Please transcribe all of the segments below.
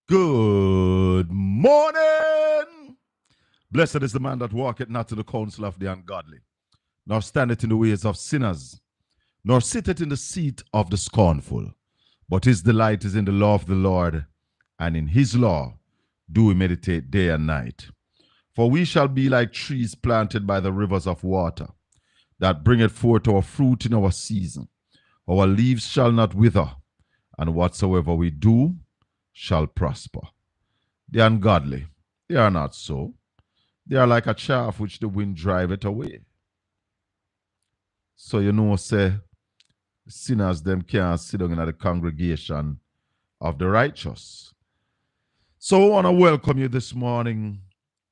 Good morning. Blessed is the man that walketh not to the counsel of the ungodly, nor standeth in the ways of sinners, nor sitteth in the seat of the scornful. But his delight is in the law of the Lord, and in his law do we meditate day and night. For we shall be like trees planted by the rivers of water, that bringeth forth our fruit in our season. Our leaves shall not wither, and whatsoever we do shall prosper. The ungodly, they are not so. They are like a chaff which the wind driveth away. So you know, say, sinners them can't sit down in the congregation of the righteous. So I want to welcome you this morning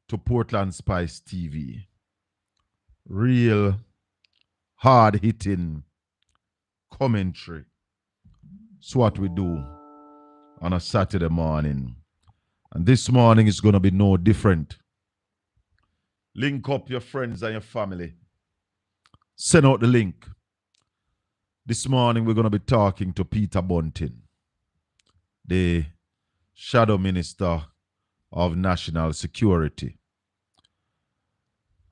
to Portland Spice TV. Real hard-hitting commentary. It's what we do on a Saturday morning. And this morning is going to be no different. Link up your friends and your family. Send out the link. This morning we're going to be talking to Peter Bunting, the Shadow Minister of National Security.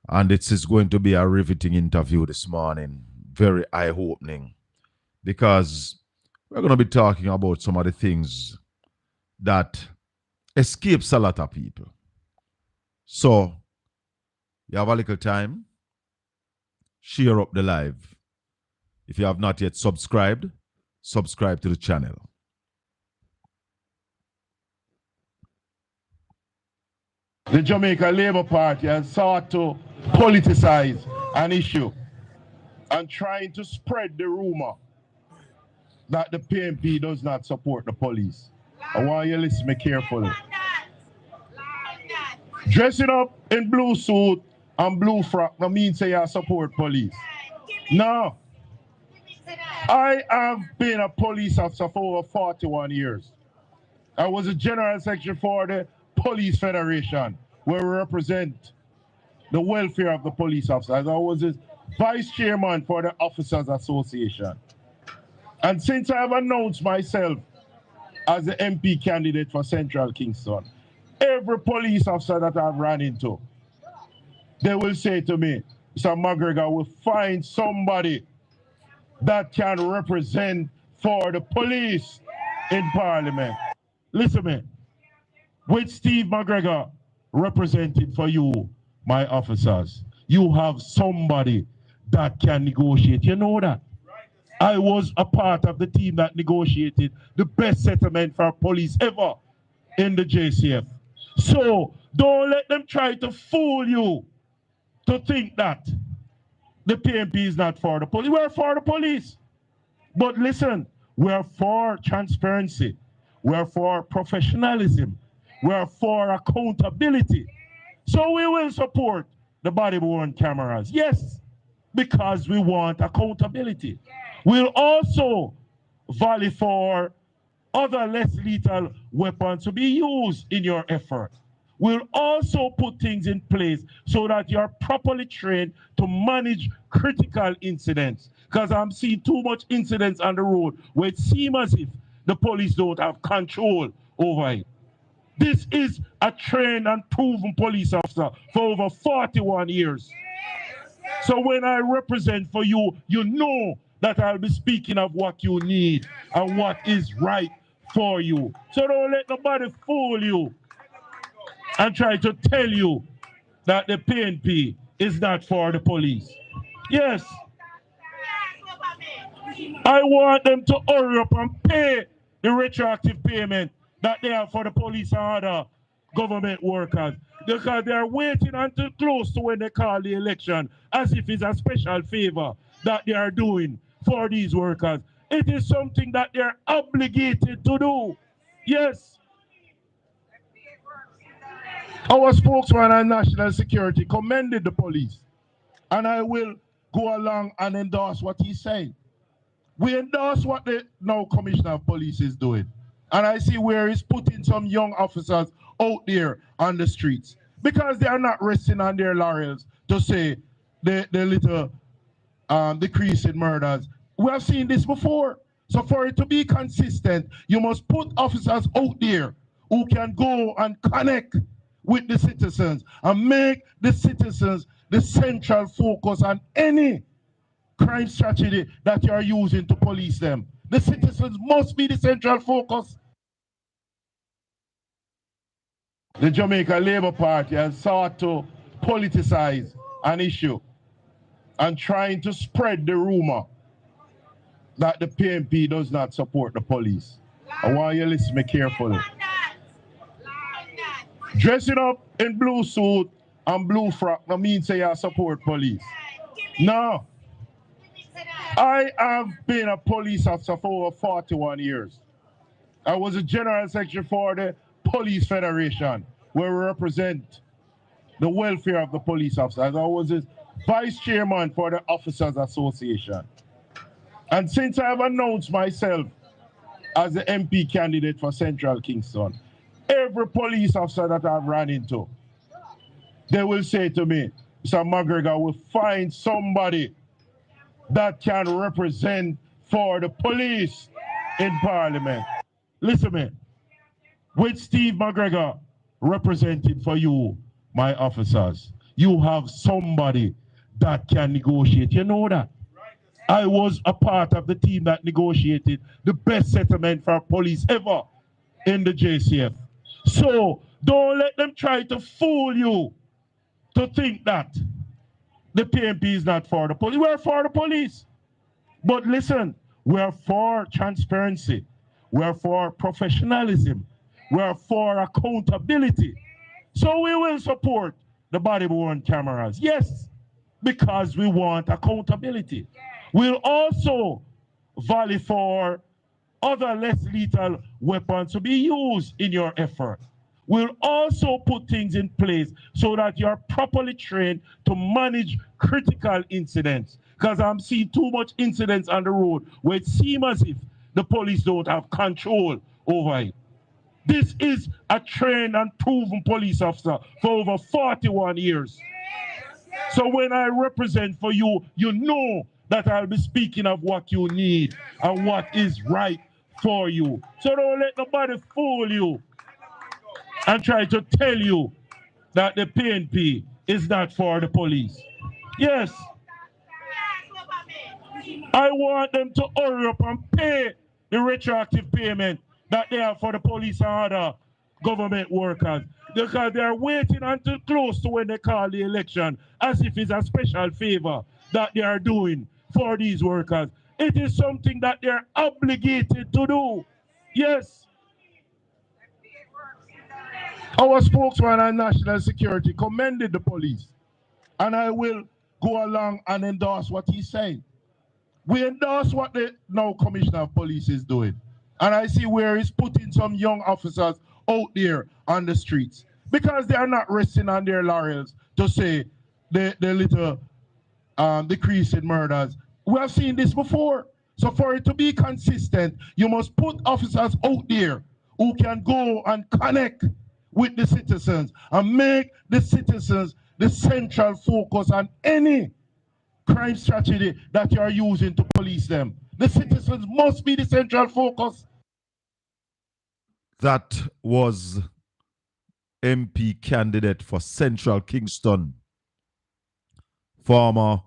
And it is going to be a riveting interview this morning. Very eye-opening. Because we're going to be talking about some of the things that escapes a lot of people. So, you have a little time, share up the live. If you have not yet subscribed, subscribe to the channel. The Jamaica Labour Party has sought to politicize an issue and trying to spread the rumor that the PNP does not support the police. I want you to listen to me carefully. Dressing up in blue suit and blue frock no means say you support police. No. I have been a police officer for over 41 years. I was a general secretary for the Police Federation, where we represent the welfare of the police officers. I was a vice chairman for the Officers Association. And since I have announced myself as the MP candidate for Central Kingston, every police officer that I've run into, they will say to me, Mr. McGregor, will find somebody that can represent for the police in Parliament. Listen to me. With Steve McGregor representing for you, my officers, you have somebody that can negotiate. You know that? I was a part of the team that negotiated the best settlement for police ever in the JCF. So don't let them try to fool you to think that the PNP is not for the police. We're for the police. But listen, we're for transparency. We're for professionalism. We're for accountability. So we will support the body-worn cameras. Yes, because we want accountability. We'll also volley for other less lethal weapons to be used in your effort. We'll also put things in place so that you're properly trained to manage critical incidents. Because I'm seeing too much incidents on the road where it seems as if the police don't have control over it. This is a trained and proven police officer for over 41 years. So when I represent for you, you know that I'll be speaking of what you need and what is right for you. So don't let nobody fool you and try to tell you that the PNP is not for the police. Yes. I want them to hurry up and pay the retroactive payment that they have for the police and other government workers, because they are waiting until close to when they call the election as if it's a special favor that they are doing for these workers. It is something that they are obligated to do. Yes. Our spokesman on national security commended the police, and I will go along and endorse what he said. We endorse what the now Commissioner of Police is doing. And I see where he's putting some young officers out there on the streets because they are not resting on their laurels to say the little decrease in murders. We have seen this before. So for it to be consistent, you must put officers out there who can go and connect with the citizens and make the citizens the central focus on any crime strategy that you are using to police them. The citizens must be the central focus. The Jamaica Labour Party has sought to politicize an issue and trying to spread the rumor that the PNP does not support the police. I want you to listen to me carefully. Dressing up in blue suit and blue frock no means say you support police. No. I have been a police officer for over 41 years. I was a general secretary for the Police Federation, where we represent the welfare of the police officers. I was a vice chairman for the Officers Association. And since I have announced myself as the MP candidate for Central Kingston, every police officer that I've run into, they will say to me, Mr. McGregor will find somebody that can represent for the police in Parliament. Listen to me. With Steve McGregor representing for you, my officers, you have somebody that can negotiate. You know that? I was a part of the team that negotiated the best settlement for police ever in the JCF. So don't let them try to fool you to think that the PNP is not for the police. We're for the police. But listen, we're for transparency. We're for professionalism. We're for accountability. So we will support the body-worn cameras. Yes, because we want accountability. We'll also volley for other less lethal weapons to be used in your effort. We'll also put things in place so that you're properly trained to manage critical incidents. Because I'm seeing too much incidents on the road where it seems as if the police don't have control over it. This is a trained and proven police officer for over 41 years. So when I represent for you, you know that I'll be speaking of what you need and what is right for you. So don't let nobody fool you and try to tell you that the PNP is not for the police. Yes. I want them to hurry up and pay the retroactive payment that they have for the police and other government workers, because they are waiting until close to when they call the election as if it's a special favor that they are doing for these workers. It is something that they are obligated to do. Yes. Our spokesman on national security commended the police, and I will go along and endorse what he's saying. We endorse what the now Commissioner of Police is doing. And I see where he's putting some young officers out there on the streets because they are not resting on their laurels to say the little decrease in murders. We have seen this before. So for it to be consistent, you must put officers out there who can go and connect with the citizens and make the citizens the central focus on any crime strategy that you are using to police them. The citizens must be the central focus. That was MP candidate for Central Kingston, former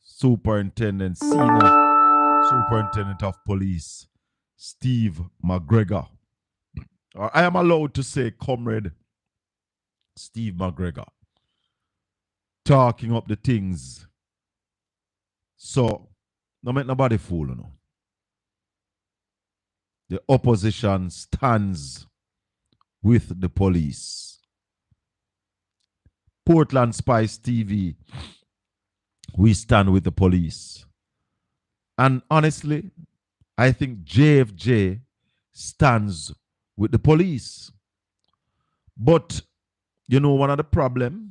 superintendent, senior superintendent of police, Steve McGregor. I am allowed to say Comrade Steve McGregor, talking up the things. So, don't make nobody fool, you know. The opposition stands with the police. Portland Spice TV, we stand with the police. And honestly, I think JFJ stands with the police. But, you know, one of the problems,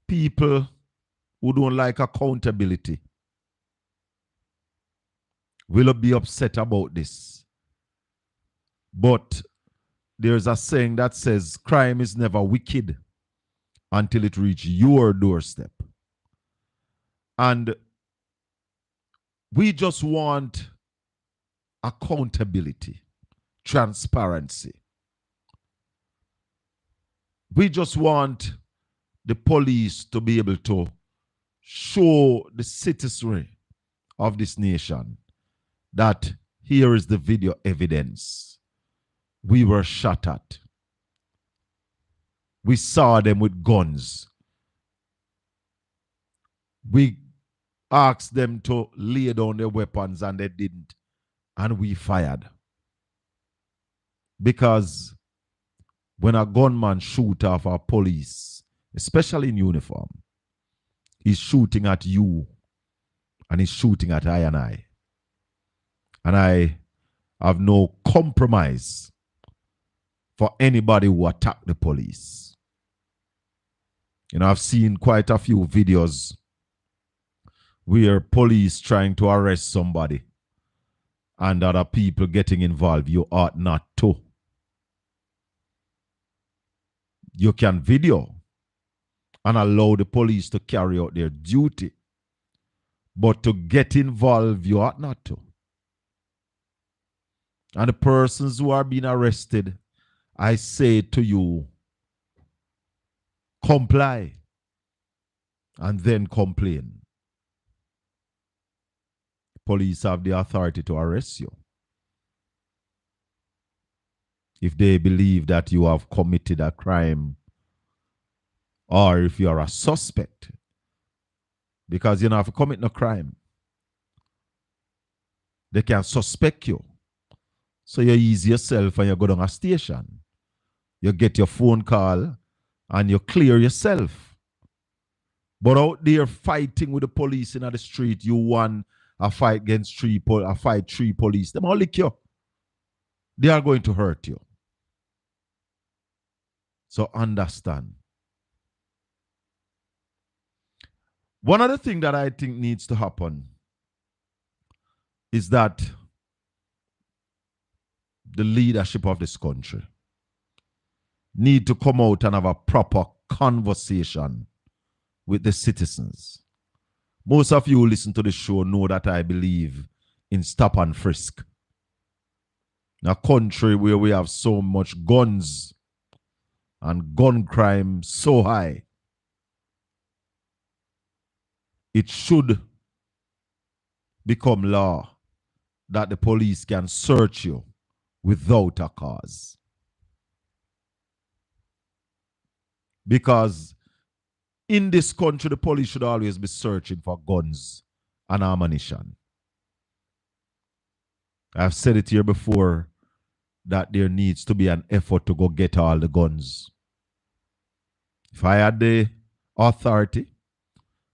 people who don't like accountability will be upset about this. But there's a saying that says crime is never wicked until it reaches your doorstep. And we just want accountability, transparency. We just want the police to be able to show the citizenry of this nation that here is the video evidence. We were shot at. We saw them with guns. We asked them to lay down their weapons and they didn't. And we fired. Because when a gunman shoots off our police, especially in uniform, he's shooting at you and he's shooting at I and I. And I have no compromise for anybody who attack the police. You know, I've seen quite a few videos where police trying to arrest somebody and other people getting involved. You ought not to. You can video and allow the police to carry out their duty. But to get involved, you ought not to. And the persons who are being arrested, I say to you, comply and then complain. Police have the authority to arrest you if they believe that you have committed a crime or if you are a suspect, because you know if you commit no crime, they can suspect you. So you ease yourself and you go down a station. You get your phone call and you clear yourself. But out there fighting with the police in the street, you won a fight against three police. Them all lick you. They are going to hurt you. So understand. One other thing that I think needs to happen is that the leadership of this country need to come out and have a proper conversation with the citizens. Most of you who listen to the show know that I believe in stop and frisk. In a country where we have so much guns and gun crime so high, it should become law that the police can search you without a cause. Because in this country, the police should always be searching for guns and ammunition. I've said it here before that there needs to be an effort to go get all the guns. If I had the authority,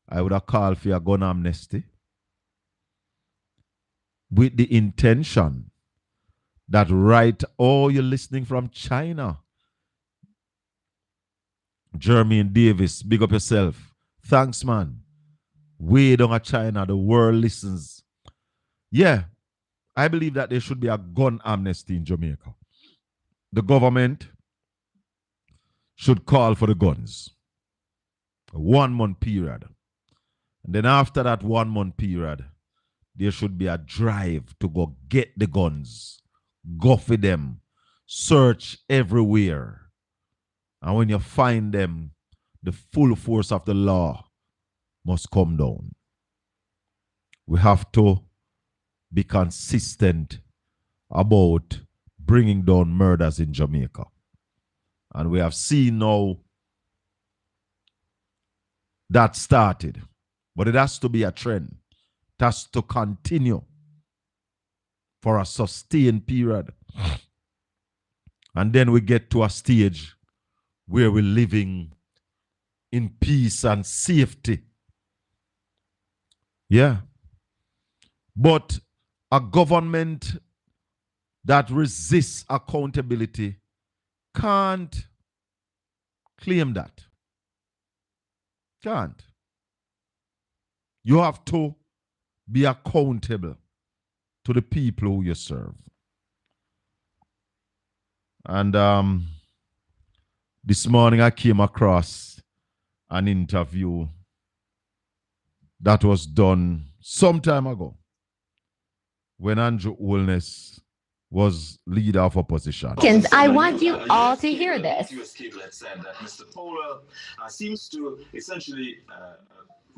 I would have called for a gun amnesty with the intention that you're listening from China. Jermaine Davis, big up yourself. Thanks, man. Way down at China, the world listens. Yeah, I believe that there should be a gun amnesty in Jamaica. The government should call for the guns. A 1 month period. And then after that 1 month period, there should be a drive to go get the guns, go for them, search everywhere. And when you find them, the full force of the law must come down. We have to be consistent about bringing down murders in Jamaica. And we have seen now that started. But it has to be a trend. It has to continue for a sustained period. And then we get to a stage where we're living in peace and safety. Yeah. But a government that resists accountability can't claim that. Can't. You have to be accountable to the people who you serve. And this morning I came across an interview that was done some time ago when Andrew Holness was leader of opposition. I want you all to hear this. US cable had said that Mr. Powell seems to essentially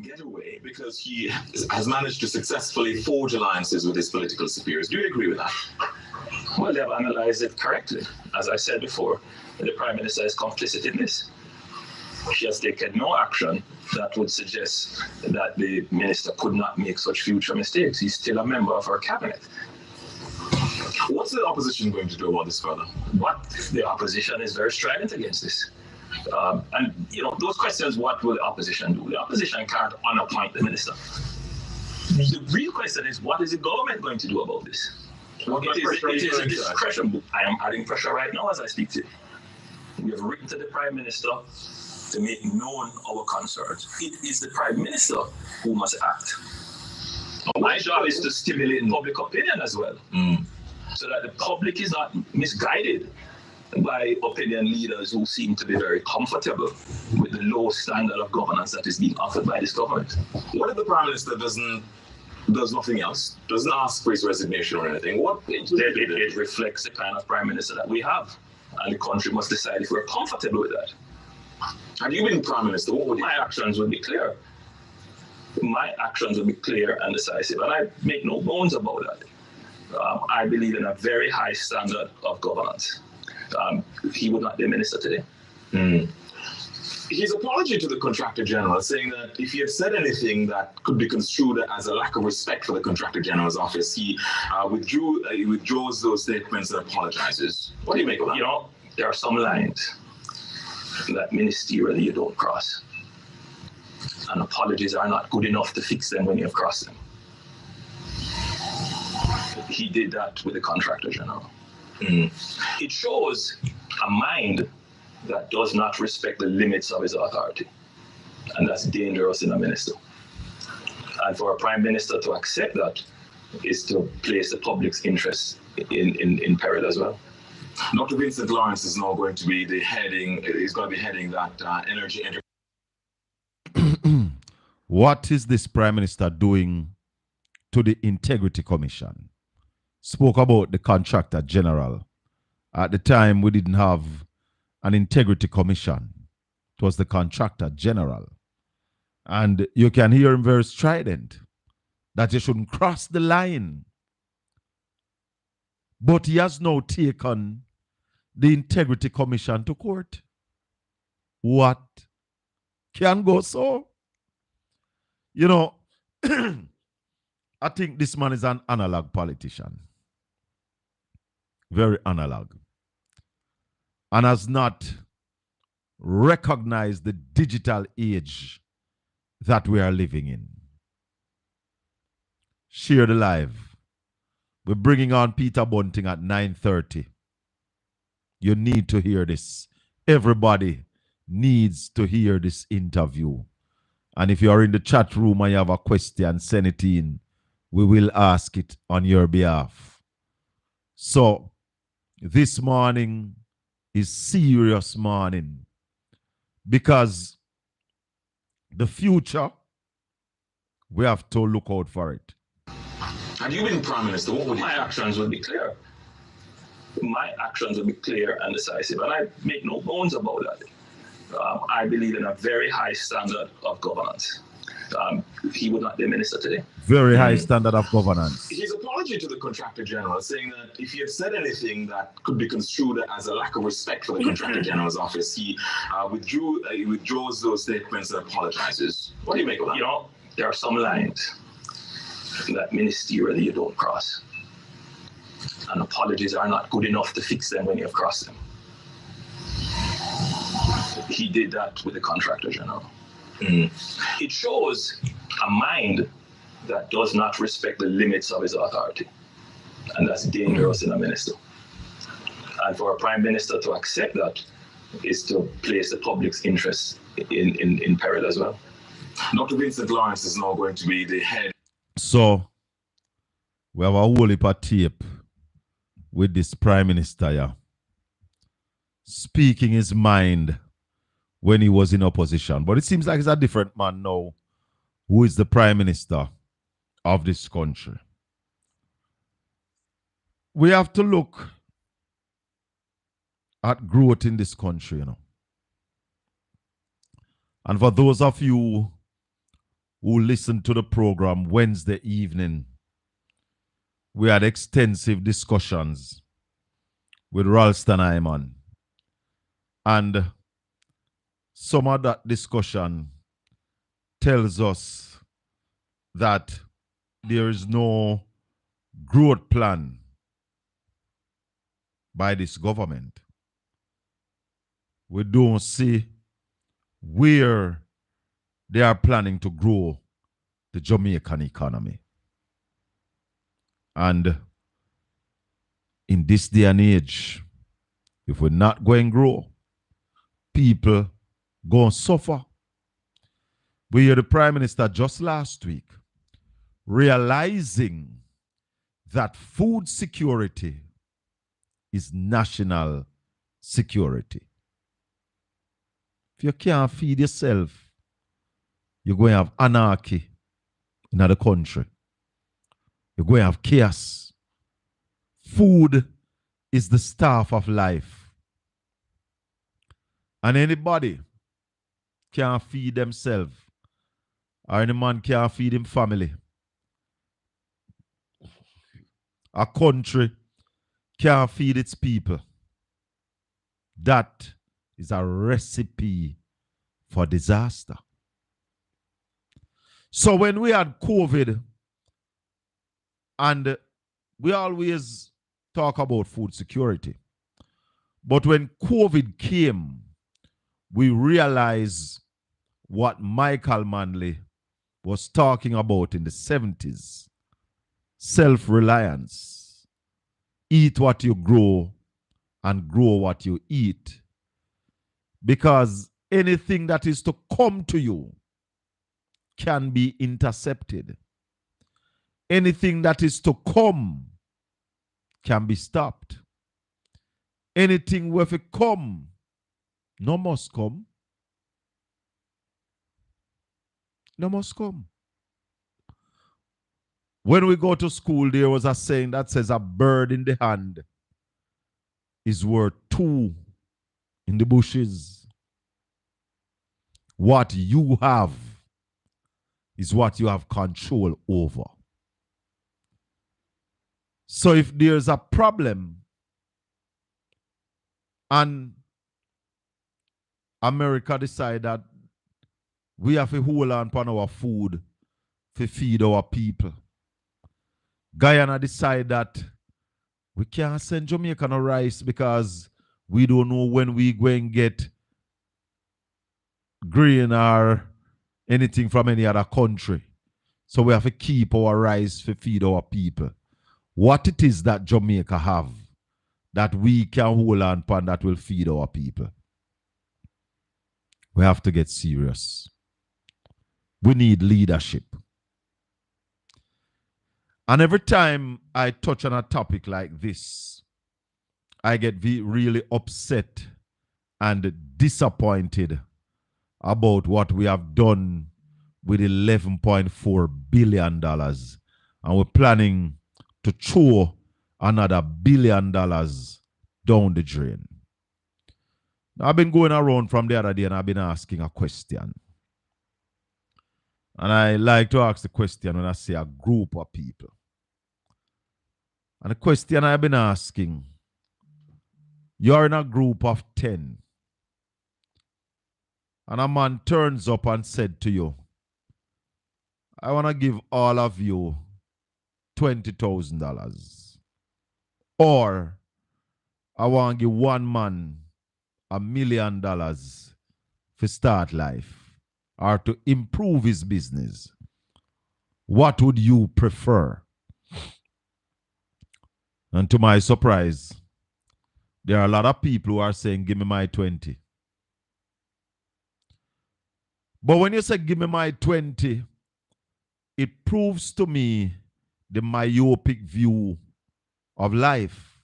get away because he has managed to successfully forge alliances with his political superiors. Do you agree with that? Well, they have analyzed it correctly. As I said before, the Prime Minister is complicit in this. She has taken no action that would suggest that the Minister could not make such future mistakes. He's still a member of her cabinet. What's the opposition going to do about this further? What the opposition is very strident against this. And, you know, those questions, what will the opposition do? The opposition can't unappoint the Minister. The real question is, what is the government going to do about this? It is a discretion. I am adding pressure right now as I speak to you. We have written to the Prime Minister to make known our concerns. It is the Prime Minister who must act. My job is to stimulate public opinion as well, so that the public is not misguided by opinion leaders who seem to be very comfortable with the low standard of governance that is being offered by this government. What if the Prime Minister does nothing else, doesn't ask for his resignation or anything? It reflects the kind of Prime Minister that we have, and the country must decide if we're comfortable with that. Had you been Prime Minister, what would my actions would be clear. My actions will be clear and decisive, and I make no bones about that. I believe in a very high standard of governance. He would not be a minister today. His apology to the Contractor General, saying that if he had said anything that could be construed as a lack of respect for the Contractor General's office, he withdraws those statements and apologizes. What do you make of that? You know, there are some lines that ministerially you don't cross. And apologies are not good enough to fix them when you have crossed them. He did that with the Contractor General. It shows a mind that does not respect the limits of his authority. And that's dangerous in a minister. And for a Prime Minister to accept that is to place the public's interest in peril as well. Dr. Vincent Lawrence is now going to be heading that energy. What is this Prime Minister doing to the Integrity Commission? Spoke about the Contractor General. At the time, we didn't have an Integrity Commission. It was the Contractor General. And you can hear him very strident that you shouldn't cross the line. But he has now taken the Integrity Commission to court. What can go so? You know, I think this man is an analog politician. Very analog. And has not recognized the digital age that we are living in. Share the live. We're bringing on Peter Bunting at 9:30. You need to hear this. Everybody needs to hear this interview. And if you are in the chat room and you have a question, send it in. We will ask it on your behalf. So, this morning is serious morning because the future, we have to look out for it. Had you been Prime Minister, what would my actions will be clear. My actions will be clear and decisive, and I make no bones about that. I believe in a very high standard of governance. He would not be a minister today. Very high standard of governance. His apology to the Contractor General, saying that if he had said anything that could be construed as a lack of respect for the Contractor General's office, he withdraws those statements and apologizes. What do you make of that? You know, there are some lines that ministerially you don't cross. And apologies are not good enough to fix them when you have crossed them. He did that with the Contractor General. It shows a mind that does not respect the limits of his authority. And that's dangerous in a minister. And for a Prime Minister to accept that is to place the public's interest in peril as well. Dr. Vincent Lawrence is now going to be the head. So, we have a whole heap of tape with this Prime Minister here, speaking his mind when he was in opposition. But it seems like he's a different man now who is the Prime Minister of this country. we have to look at growth in this country, you know. And for those of you who listened to the program Wednesday evening, we had extensive discussions with Ralston Hyman. And some of that discussion tells us that there is no growth plan by this government. We don't see where they are planning to grow the Jamaican economy. And in this day and age, if we're not going to grow, people going to suffer. We heard the Prime Minister just last week realizing that food security is national security. If you can't feed yourself, you're going to have anarchy in the country. You're going to have chaos. Food is the staff of life. And anybody can't feed themselves, or any man can't feed him family. A country can't feed its people. That is a recipe for disaster. So when we had COVID, and we always talk about food security, but when COVID came, we realized what Michael Manley was talking about in the 70s. Self-reliance. Eat what you grow and grow what you eat. Because anything that is to come to you can be intercepted. Anything that is to come can be stopped. Anything where it come, no must come. No must come. When we go to school, there was a saying that says a bird in the hand is worth two in the bushes. What you have is what you have control over. So if there's a problem and America decide that we have to hold on upon our food to feed our people, Guyana decide that we can't send Jamaica no rice because we don't know when we go and get grain or anything from any other country. So we have to keep our rice to feed our people. What it is that Jamaica have that we can hold on upon that will feed our people? We have to get serious. We need leadership. And every time I touch on a topic like this, I get really upset and disappointed about what we have done with $11.4 billion. And we're planning to throw another $1 billion down the drain. Now, I've been going around from the other day and I've been asking a question. And I like to ask the question when I see a group of people. And the question I've been asking, you're in a group of 10. And a man turns up and said to you, I want to give all of you $20,000. Or I want to give one man $1 million to start life or to improve his business. What would you prefer? And to my surprise, there are a lot of people who are saying, give me my 20. But when you say, give me my 20, it proves to me the myopic view of life.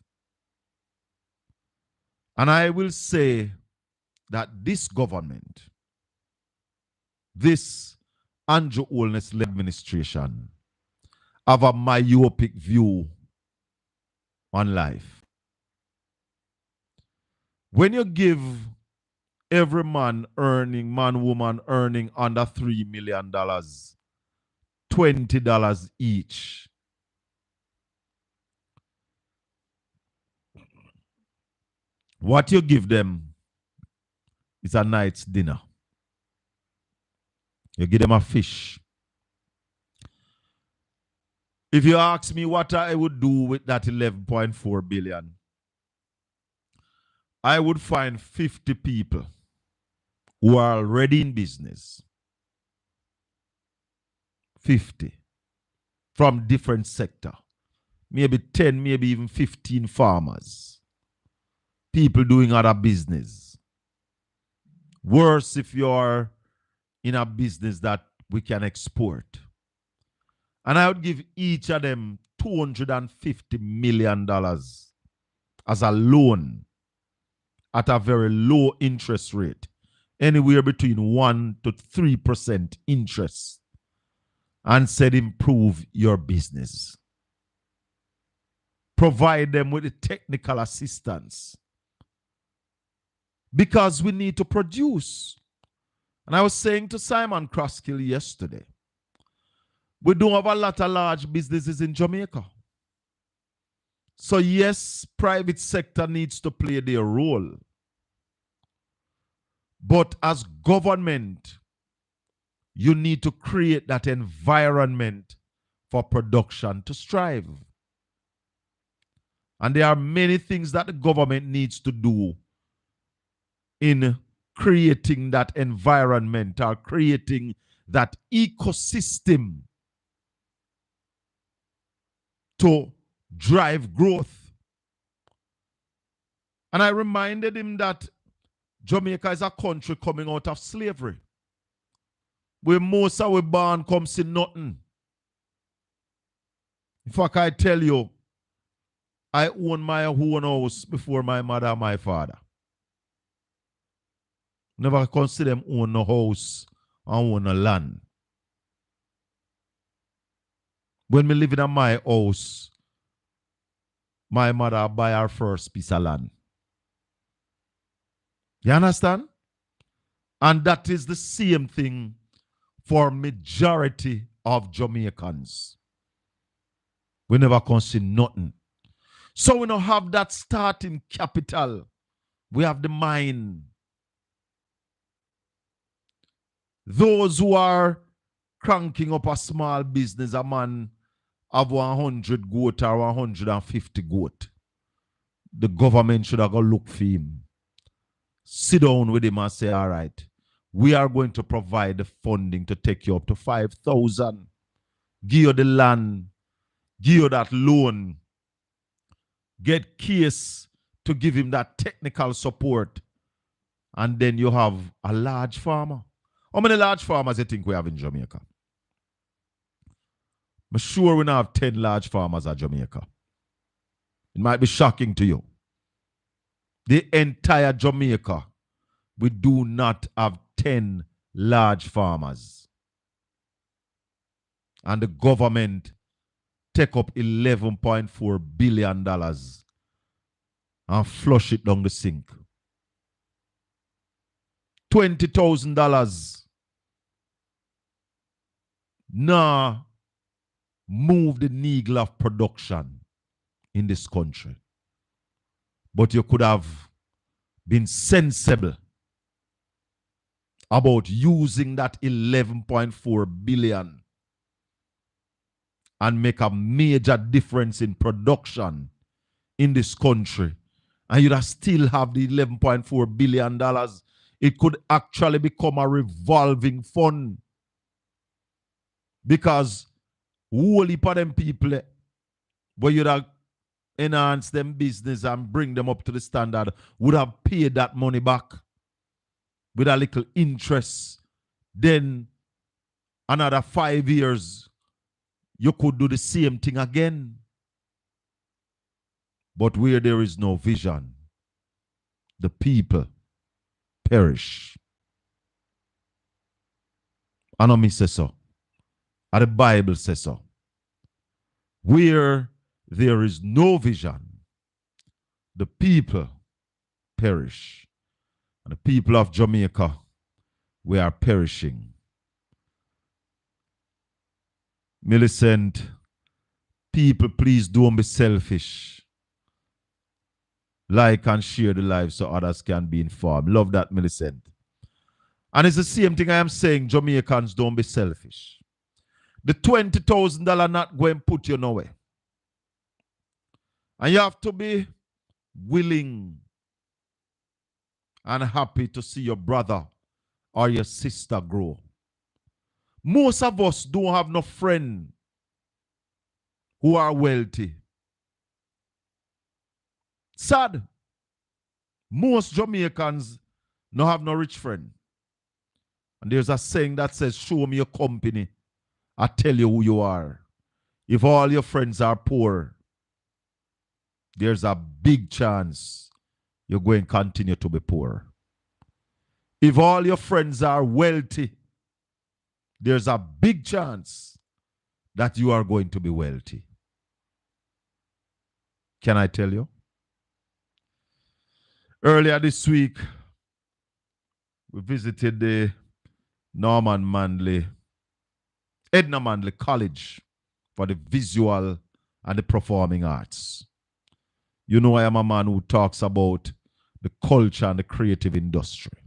And I will say that this government, this Andrew Holness administration, have a myopic view on life. When you give every man, woman earning under $3 million, $20 each, what you give them is a night's dinner. You give them a fish. If you ask me what I would do with that 11.4 billion, I would find 50 people who are already in business. 50 from different sector. Maybe 10, maybe even 15 farmers. People doing other business. Worse if you're in a business that we can export. And I would give each of them $250 million as a loan at a very low interest rate, anywhere between 1 to 3% interest, and said improve your business. Provide them with the technical assistance because we need to produce. And I was saying to Simon Crosskill yesterday, we don't have a lot of large businesses in Jamaica. So yes, private sector needs to play their role. But as government, you need to create that environment for production to strive. And there are many things that the government needs to do in creating that environment or creating that ecosystem to drive growth. And I reminded him that Jamaica is a country coming out of slavery, where most of we born come see nothing. In fact, I tell you, I own my own house before my mother and my father. Never consider them own a house and own a land. When me living in my house, my mother buy her first piece of land. You understand? And that is the same thing for majority of Jamaicans. We never consider nothing. So we don't have that starting capital. We have the mind. Those who are cranking up a small business, a man have 100 goat or 150 goat. The government should have go look for him. Sit down with him and say, all right, we are going to provide the funding to take you up to 5,000. Give you the land, give you that loan, get case to give him that technical support, and then you have a large farmer. How many large farmers do you think we have in Jamaica? I'm sure we now have 10 large farmers in Jamaica. It might be shocking to you. The entire Jamaica, we do not have 10 large farmers. And the government take up $11.4 billion and flush it down the sink. $20,000 now move the needle of production in this country. But you could have been sensible about using that 11.4 billion and make a major difference in production in this country. And you'd still have the $11.4 billion. It could actually become a revolving fund. Because whole heap of them people where you'd have enhance them business and bring them up to the standard would have paid that money back with a little interest. Then another 5 years, you could do the same thing again. But where there is no vision, the people perish. I know me say so. And the Bible says so. Where there is no vision, the people perish. And the people of Jamaica, we are perishing. Millicent, people, please don't be selfish. Like and share the live so others can be informed. Love that, Millicent. And it's the same thing I am saying, Jamaicans, don't be selfish. The $20,000 not going to put you nowhere. And you have to be willing and happy to see your brother or your sister grow. Most of us don't have no friend who are wealthy. Sad. Most Jamaicans don't have no rich friend. And there's a saying that says, show me your company, I tell you who you are. If all your friends are poor, there's a big chance you're going to continue to be poor. If all your friends are wealthy, there's a big chance that you are going to be wealthy. Can I tell you? Earlier this week, we visited the Edna Manley College for the visual and the performing arts. You know I am a man who talks about the culture and the creative industry.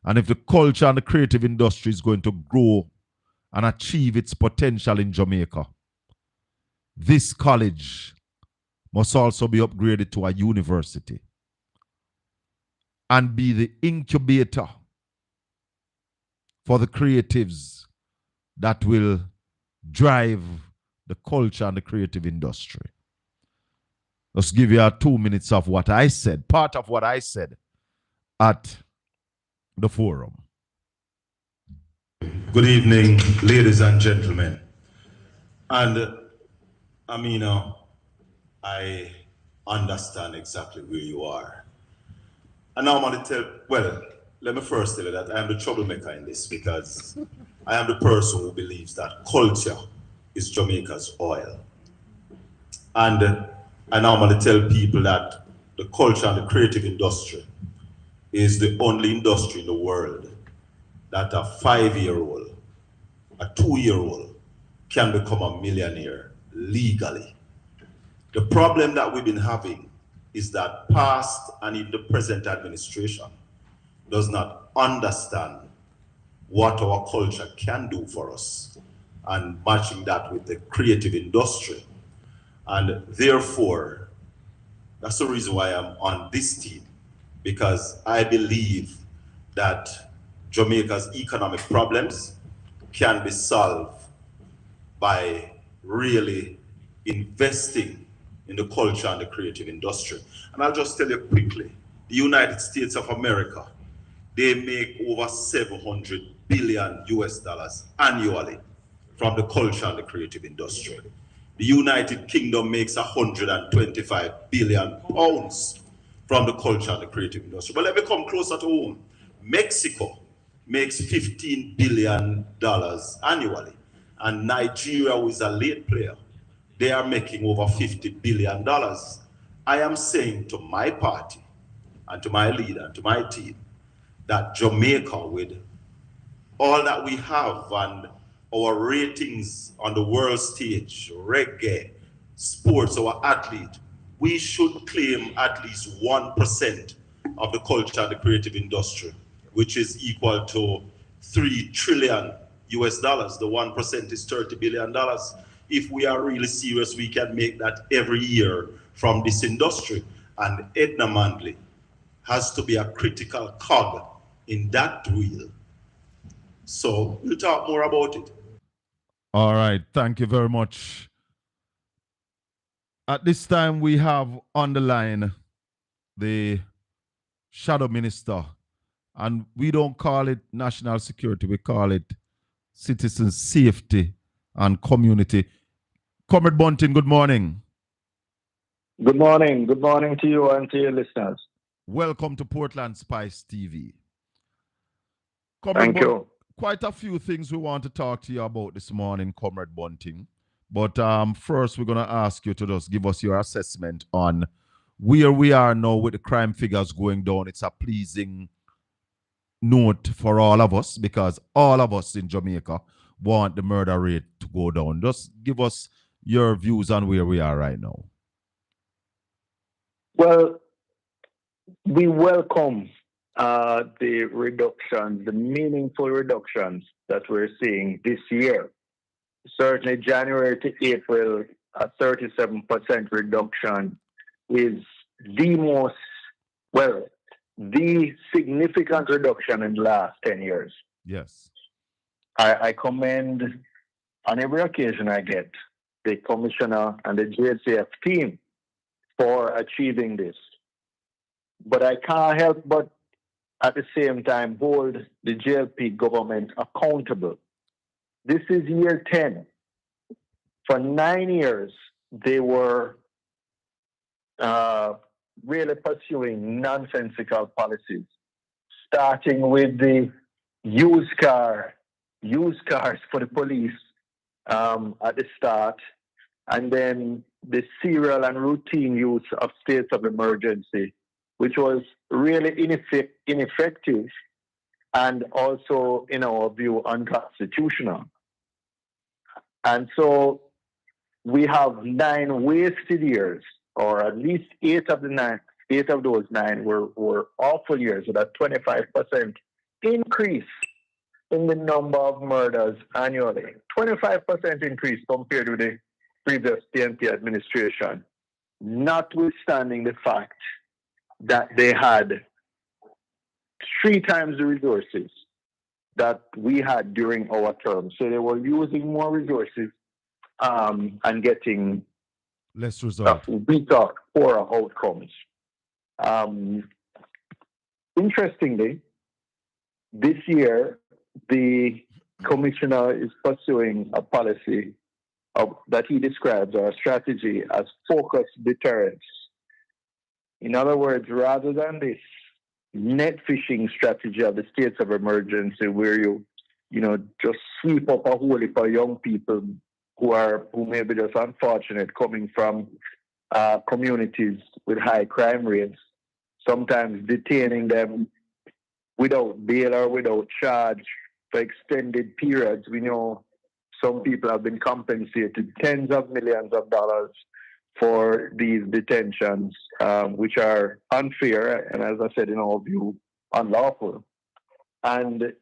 And if the culture and the creative industry is going to grow and achieve its potential in Jamaica, this college must also be upgraded to a university and be the incubator for the creatives that will drive the culture and the creative industry. Let's give you 2 minutes of what I said, part of what I said at the forum. Good evening, ladies and gentlemen. And I understand exactly where you are. And now I'm going to let me first tell you that I am the troublemaker in this because I am the person who believes that culture is Jamaica's oil. And I now want to tell people that the culture and the creative industry is the only industry in the world that a 5-year-old, a 2-year-old can become a millionaire legally. The problem that we've been having is that past and even the present administration does not understand what our culture can do for us and matching that with the creative industry. And therefore, that's the reason why I'm on this team, because I believe that Jamaica's economic problems can be solved by really investing in the culture and the creative industry. And I'll just tell you quickly, the United States of America, they make over $700 billion annually from the culture and the creative industry. The United Kingdom makes 125 billion pounds from the culture and the creative industry. But let me come closer to home. Mexico makes $15 billion annually. And Nigeria, who is a late player, they are making over $50 billion. I am saying to my party and to my leader and to my team that Jamaica, with all that we have and our ratings on the world stage, reggae, sports, our athlete, we should claim at least 1% of the culture and the creative industry, which is equal to $3 trillion. The 1% is $30 billion. If we are really serious, we can make that every year from this industry. And Edna Manley has to be a critical cog in that wheel. So we'll talk more about it. All right. Thank you very much. At this time, we have on the line the shadow minister. And we don't call it national security. We call it citizen safety and community. Comrade Bunting, good morning. Good morning. Good morning to you and to your listeners. Welcome to Portland Spice TV. Thank you. Quite a few things we want to talk to you about this morning, Comrade Bunting. But first, we're going to ask you to just give us your assessment on where we are now with the crime figures going down, it's a pleasing note for all of us because all of us in Jamaica want the murder rate to go down. Just give us your views on where we are right now. Well, we welcome the reductions, the meaningful reductions that we're seeing this year. Certainly, January to April, a 37% reduction is the significant reduction in the last 10 years. Yes. I commend on every occasion I get the commissioner and the JCF team for achieving this. But I can't help but at the same time hold the JLP government accountable. This is year 10. For 9 years, they were really pursuing nonsensical policies, starting with the used cars for the police at the start, and then the serial and routine use of states of emergency, which was really ineffective and also, in our view, unconstitutional. And so we have 9 wasted years, or at least 8 of those 9 were awful years, with a 25% increase in the number of murders annually. 25% increase compared with the previous PNP administration, notwithstanding the fact that they had 3 times the resources that we had during our term. So they were using more resources and getting less results, weaker, poorer outcomes. Interestingly, this year, the commissioner is pursuing a policy that he describes, or a strategy, as focused deterrence. In other words, rather than this net fishing strategy of the states of emergency, where you just sweep up a whole heap of young people who may be just unfortunate, coming from communities with high crime rates, sometimes detaining them without bail or without charge for extended periods. We know some people have been compensated tens of millions of dollars for these detentions, which are unfair and, as I said, in our view, unlawful. And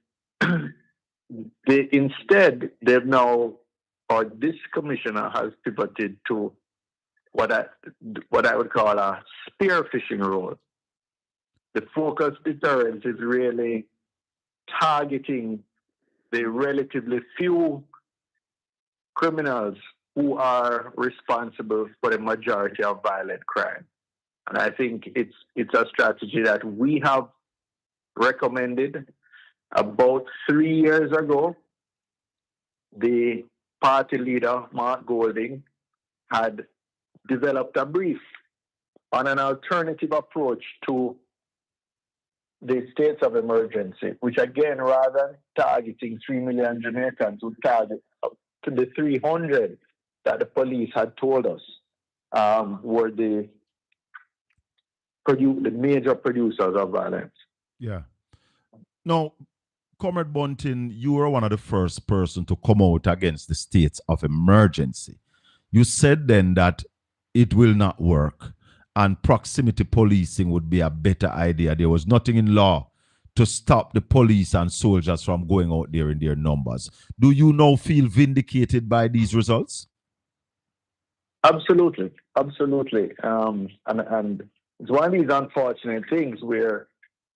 they've now, or this commissioner has pivoted to what I would call a spearfishing role. The focused deterrence is really targeting the relatively few criminals who are responsible for the majority of violent crime. And I think it's a strategy that we have recommended. About 3 years ago, the party leader, Mark Golding, had developed a brief on an alternative approach to the states of emergency, which again, rather than targeting 3 million Jamaicans, would target up to the 300 that the police had told us were the major producers of violence. Yeah. Now, Comrade Bunting, you were one of the first person to come out against the states of emergency. You said then that it will not work and proximity policing would be a better idea. There was nothing in law to stop the police and soldiers from going out there in their numbers. Do you now feel vindicated by these results? Absolutely. And it's one of these unfortunate things where,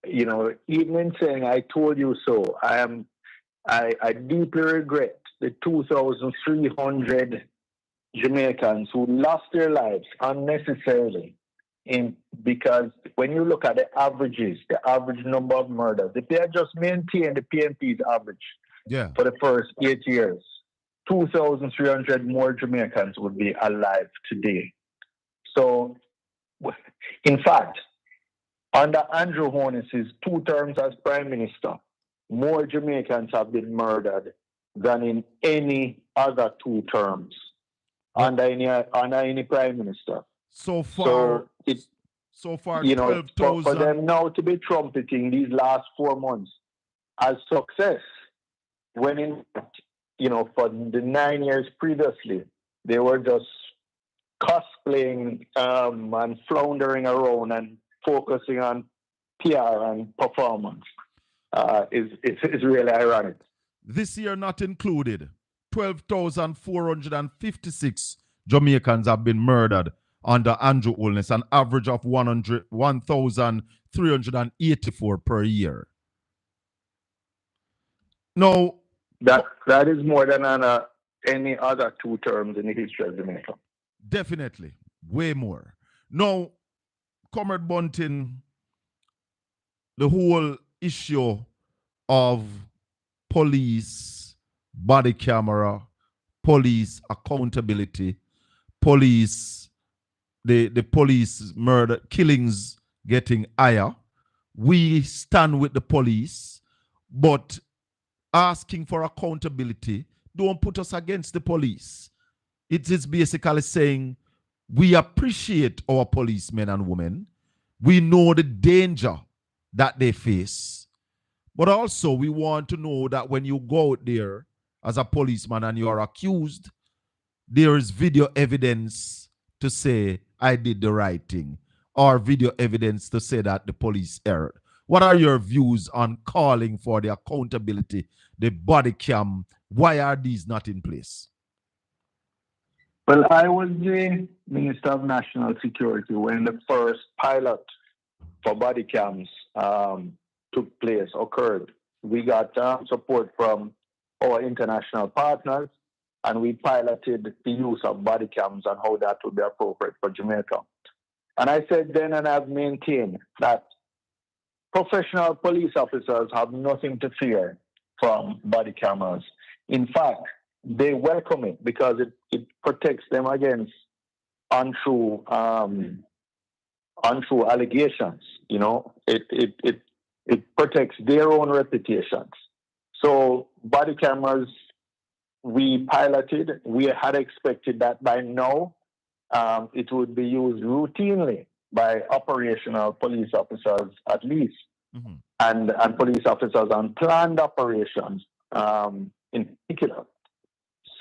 even in saying I told you so, I deeply regret the 2,300 Jamaicans who lost their lives unnecessarily. Because when you look at the averages, the average number of murders, if they had just maintained the PNP's average for the first 8 years, 2,300 more Jamaicans would be alive today. So, in fact, under Andrew Holness's 2 terms as Prime Minister, more Jamaicans have been murdered than in any other 2 terms under any Prime Minister. So far, So far, You know, for 12,000. them now to be trumpeting these last 4 months as success, when in fact, you know, for the 9 years previously, they were just cosplaying and floundering around and focusing on PR and performance. Is really ironic. This year not included, 12,456 Jamaicans have been murdered under Andrew illness, an average of 1,384 per year. Now, That is more than on any other 2 terms in the history of Jamaica. definitely, way more. Now, Comrade Bunting, the whole issue of police, body camera, police accountability, police, the police murder, killings getting higher. We stand with the police, but asking for accountability don't put us against the police. It is basically saying we appreciate our policemen and women. We know the danger that they face. But also we want to know that when you go out there as a policeman and you are accused, there is video evidence to say I did the right thing, or video evidence to say that the police erred. What are your views on calling for the accountability, the body cam? Why are these not in place? Well, I was the Minister of National Security when the first pilot for body cams occurred. We got support from our international partners, and we piloted the use of body cams and how that would be appropriate for Jamaica. And I said then, and I've maintained, that professional police officers have nothing to fear from body cameras. In fact, they welcome it because it protects them against untrue allegations. You know, it protects their own reputations. So body cameras, we piloted. We had expected that by now it would be used routinely by operational police officers at least, and police officers on planned operations in particular.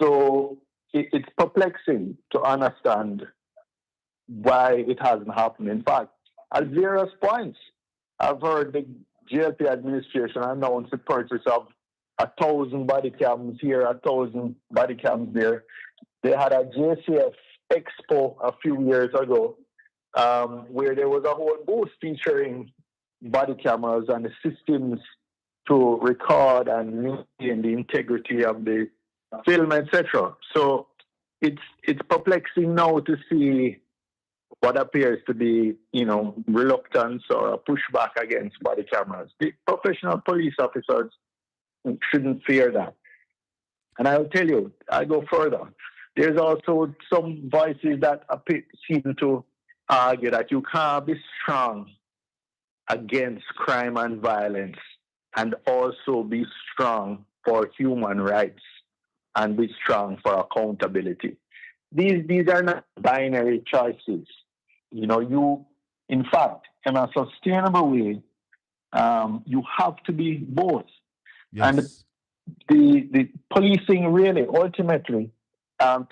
So it's perplexing to understand why it hasn't happened. In fact, at various points, I've heard the JLP administration announce the purchase of 1,000 body cams here, 1,000 body cams there. They had a JCF Expo a few years ago where there was a whole booth featuring body cameras and the systems to record and maintain the integrity of the film, etc. So it's perplexing now to see what appears to be, you know, reluctance or a pushback against body cameras. The professional police officers shouldn't fear that. And I'll tell you, I go further. There's also some voices that seem to argue that you can't be strong against crime and violence and also be strong for human rights and be strong for accountability. These are not binary choices. You know, in fact, in a sustainable way, you have to be both. Yes. And the policing really ultimately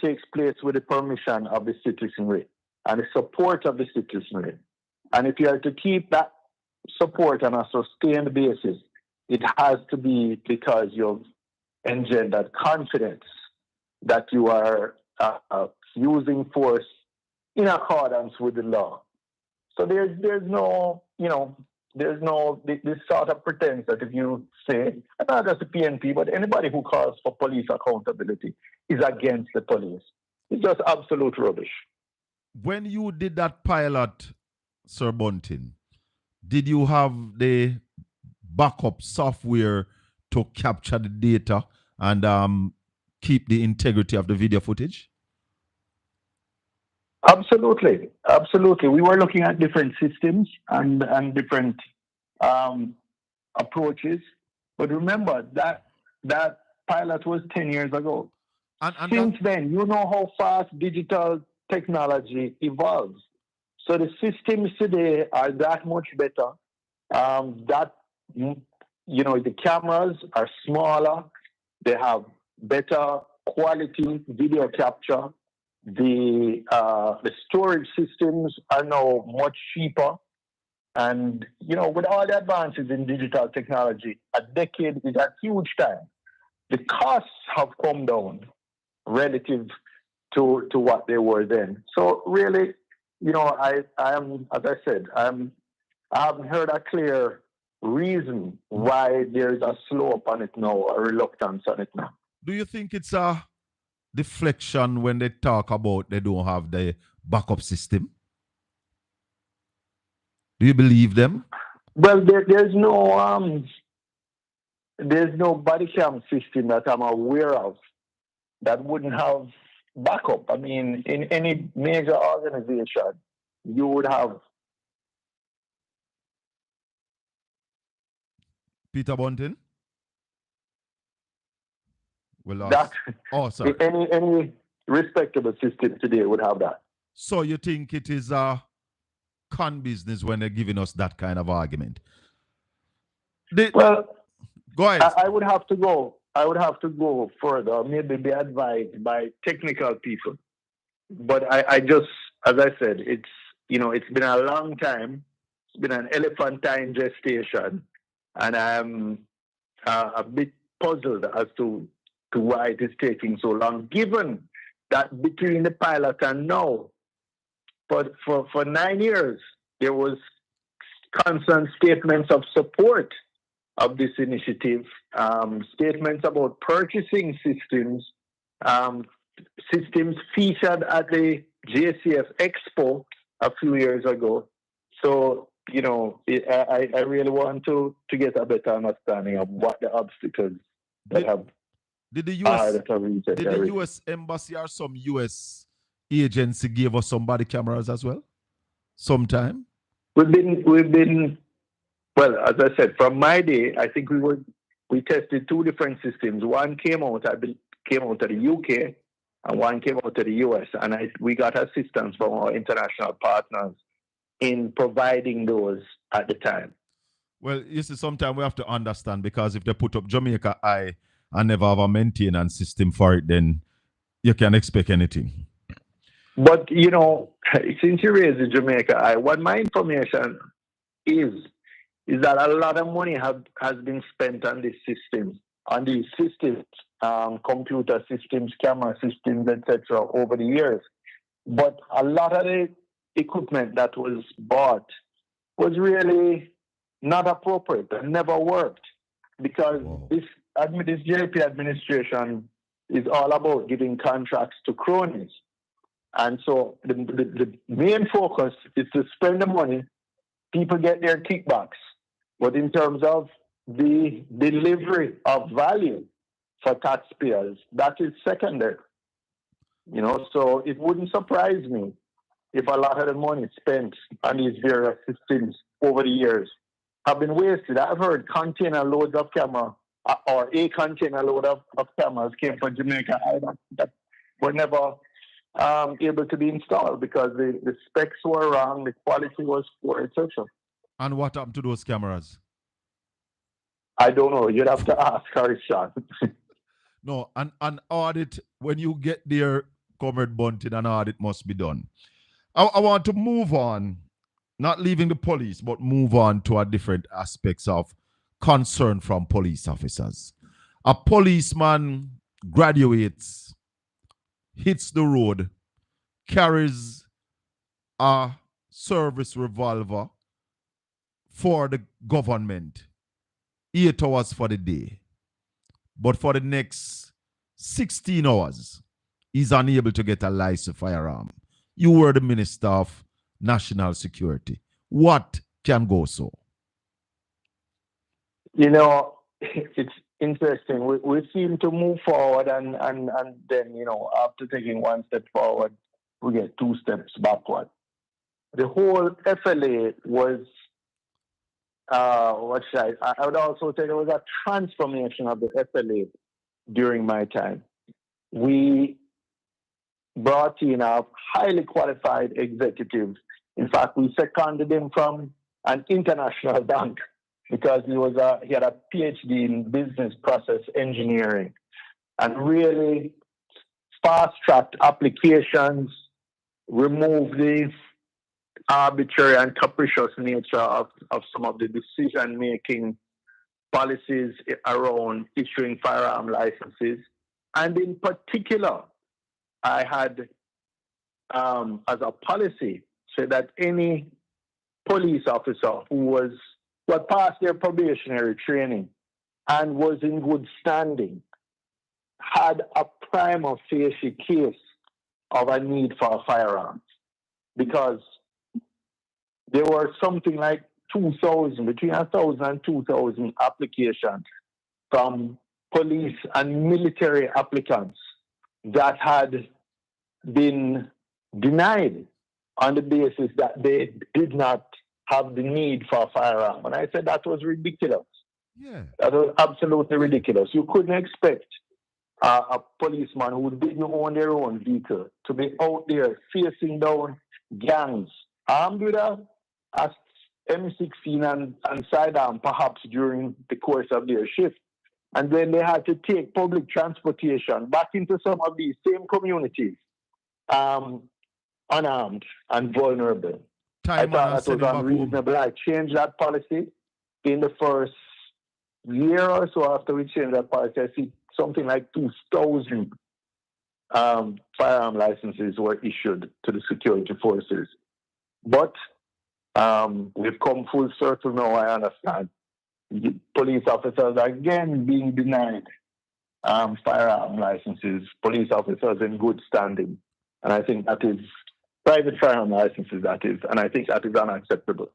takes place with the permission of the citizenry and the support of the citizenry. And if you are to keep that support on a sustained basis, it has to be because you've engendered confidence that you are using force in accordance with the law. So there's no, you know, there's no this sort of pretense that if you say, not just the PNP, but anybody who calls for police accountability is against the police. It's just absolute rubbish. When you did that pilot, Sir Bunting, did you have the backup software to capture the data and keep the integrity of the video footage? Absolutely. We were looking at different systems and different approaches. But remember, that pilot was 10 years ago. And since then, you know how fast digital technology evolves. So the systems today are that much better. The cameras are smaller. They have better quality video capture. The storage systems are now much cheaper. And, with all the advances in digital technology, a decade is a huge time. The costs have come down relative to what they were then. So really, I am, as I said, I haven't heard a clear reason why there's a slope on it now, a reluctance on it now. Do you think it's a deflection when they talk about they don't have the backup system? Do you believe them? Well, there's no Bodycam system that I'm aware of that wouldn't have backup. I mean, in any major organization, you would have. Peter Bunting? Well, That sorry. any respectable system today would have that. So you think it is a con business when they're giving us that kind of argument? Well, go ahead. I would have to go. I would have to go further, maybe be advised by technical people. But I just, as I said, it's been a long time. It's been an elephantine gestation, and I'm a bit puzzled as to why it is taking so long, given that between the pilot and now, for 9 years, there was constant statements of support of this initiative, statements about purchasing systems, systems featured at the JCF Expo a few years ago. So, I really want to get a better understanding of what the obstacles Did the US embassy or some US agency give us some body cameras as well? Sometime? We've been well, as I said, from my day, I think we tested two different systems. One came out of the UK, and one came out of the US, and we got assistance from our international partners in providing those at the time. Well, you see, sometimes we have to understand, because if they put up Jamaica Eye and never have a maintenance system for it, then you can expect anything. But, since you raised the Jamaica Eye, what my information is that a lot of money has been spent on these systems, computer systems, camera systems, etc., over the years. But a lot of the equipment that was bought was really not appropriate and never worked, because this JP administration is all about giving contracts to cronies. And so the main focus is to spend the money, people get their kickbacks. But in terms of the delivery of value for taxpayers, that is secondary. So it wouldn't surprise me if a lot of the money spent on these various systems over the years have been wasted. I've heard container loads of camera, or a container load of cameras came from Jamaica Eye that were never able to be installed because the specs were wrong, the quality was poor, etc. And what happened to those cameras? I don't know. You'd have to ask Harrison. No, an audit, when you get there, Comrade Bunting, an audit must be done. I want to move on, not leaving the police, but move on to a different aspects of concern from police officers. A policeman graduates, hits the road, carries a service revolver for the government, 8 hours for the day. But for the next 16 hours, he's unable to get a licensed firearm. You were the Minister of National Security. What can go so? It's interesting. We seem to move forward and then, after taking one step forward, we get 2 steps backward. The whole FLA was, I would also say there was a transformation of the FLA during my time. We brought in a highly qualified executive In fact, we seconded him from an international bank because he had a PhD in business process engineering and really fast-tracked applications, removed the arbitrary and capricious nature of some of the decision-making policies around issuing firearm licenses. And in particular, I had, as a policy, said that any police officer who had passed their probationary training and was in good standing had a prima facie case of a need for a firearm, because there were something like between 1,000 and 2,000 applications from police and military applicants that had been denied on the basis that they did not have the need for a firearm. And I said that was ridiculous. Yeah. That was absolutely ridiculous. You couldn't expect a policeman who didn't own their own vehicle to be out there facing down gangs armed with a M16 and sidearm, perhaps during the course of their shift. And then they had to take public transportation back into some of these same communities, unarmed and vulnerable. I thought that was unreasonable. I changed that policy in the first year or so after we changed that policy. I see something like 2,000 firearm licenses were issued to the security forces. But we've come full circle now, I understand. Police officers are again being denied firearm licenses, police officers in good standing. And I think that is private firearm licenses, that is, and I think that is unacceptable.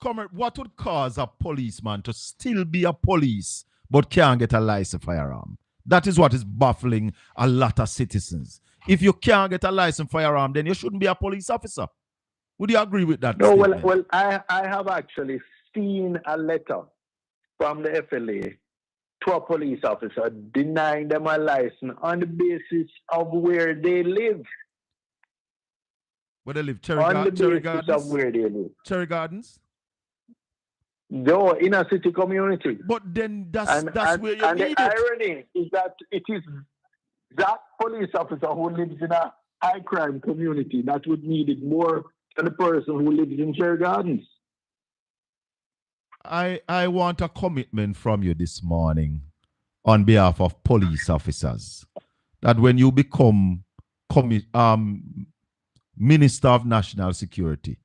Comrade, what would cause a policeman to still be a police but can't get a license firearm? That is what is baffling a lot of citizens. If you can't get a license firearm, then you shouldn't be a police officer. Would you agree with that? No, well, I have actually seen a letter from the FLA to a police officer denying them a license on the basis of where they live. Where they live? On the basis Gardens? of where they live. Cherry Gardens? No, inner city community. But then that's where you and need it. And the irony is that it is that police officer who lives in a high crime community that would need it more than the person who lives in Cherry Gardens. I want a commitment from you this morning on behalf of police officers that when you become Minister of National Security,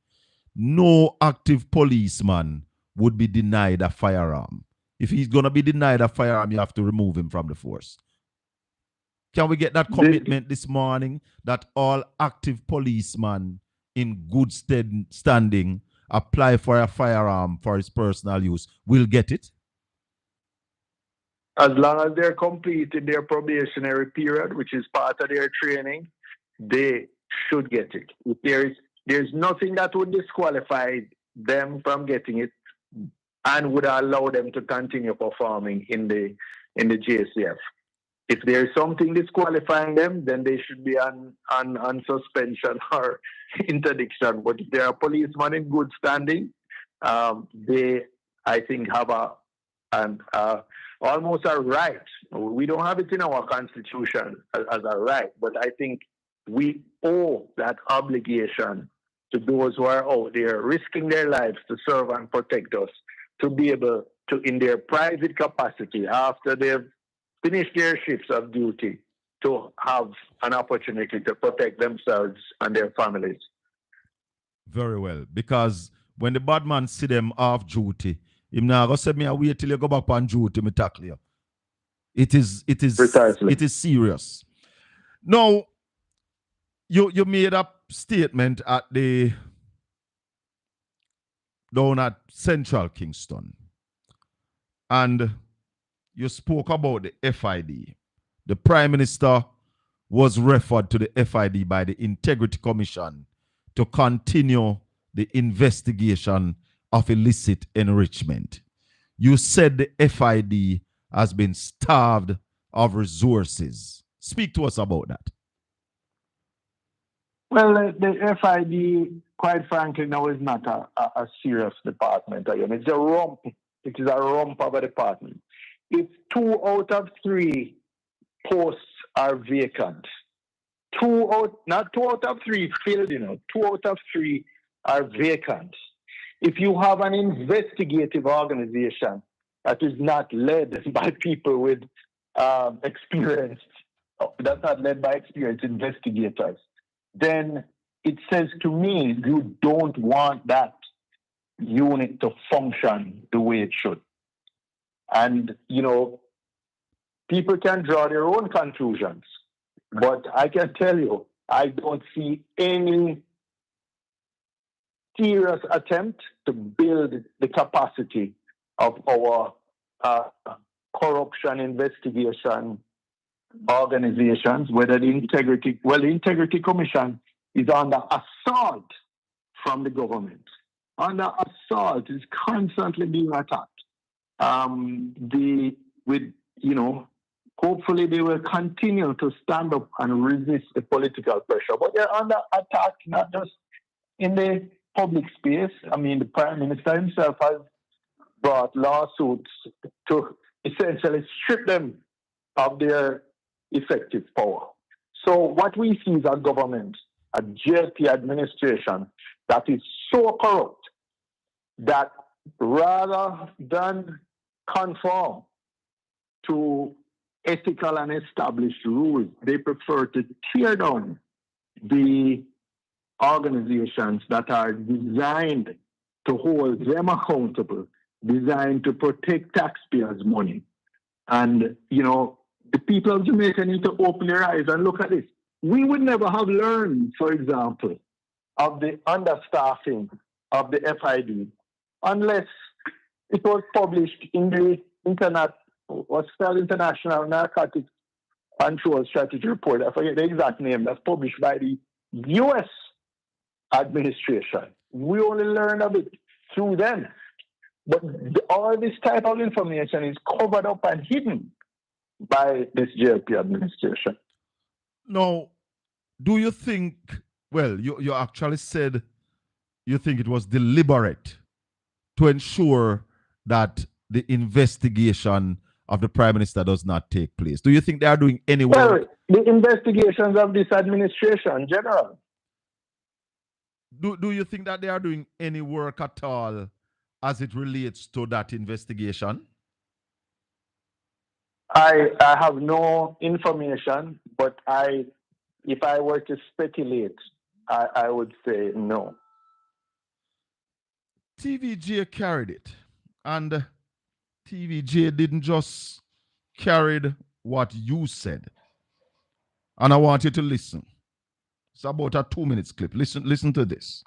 no active policeman would be denied a firearm. If he's going to be denied a firearm, you have to remove him from the force. Can we get that commitment this morning that all active policemen in good standing apply for a firearm for his personal use will get it? As long as they're completed their probationary period, which is part of their training, they should get it. If there's nothing that would disqualify them from getting it and would allow them to continue performing in the JCF. If there's something disqualifying them, then they should be on suspension or interdiction. But if they're a policeman in good standing, they, I think, have almost a right. We don't have it in our constitution as a right, but I think we owe that obligation to those who are out there risking their lives to serve and protect us, to be able to, in their private capacity, after they've finished their shifts of duty, to have an opportunity to protect themselves and their families. Very well, because when the bad man see them off duty, him now go say me I wait till you go back on duty, me tackle you. It is Precisely. It is serious. Now, you made a statement at down at Central Kingston, and you spoke about the FID. The Prime Minister was referred to the FID by the Integrity Commission to continue the investigation of illicit enrichment. You said the FID has been starved of resources. Speak to us about that. Well, the FID, quite frankly, now is not a serious department again. It's a rump. It is a rump of a department. If 2 out of 3 posts are vacant, not 2 out of 3 filled, 2 out of 3 are vacant. If you have an investigative organization that is not led by people with experience, that's not led by experienced investigators, then it says to me you don't want that unit to function the way it should. And, people can draw their own conclusions. But I can tell you, I don't see any serious attempt to build the capacity of our corruption investigation organizations, whether the Integrity Commission is under assault from the government. Under assault, is constantly being attacked. Hopefully they will continue to stand up and resist the political pressure. But they're under attack, not just in the public space. I mean, the Prime Minister himself has brought lawsuits to essentially strip them of their effective power. So what we see is a government, a JLP administration that is so corrupt that rather than conform to ethical and established rules, they prefer to tear down the organizations that are designed to hold them accountable, designed to protect taxpayers' money. And, the people of Jamaica need to open their eyes and look at this. We would never have learned, for example, of the understaffing of the FID unless it was published in the International Narcotics Control Strategy Report. I forget the exact name. That's published by the U.S. administration. We only learned of it through them. But all this type of information is covered up and hidden by this JLP administration. Now, do you think, you actually said you think it was deliberate to ensure that the investigation of the Prime Minister does not take place? Do you think they are doing any work? Well, the investigations of this administration in general. Do you think that they are doing any work at all as it relates to that investigation? I have no information, but if I were to speculate, I would say no. TVJ carried it, and TVJ didn't just carry what you said. And I want you to listen. It's about a 2-minute clip. Listen to this.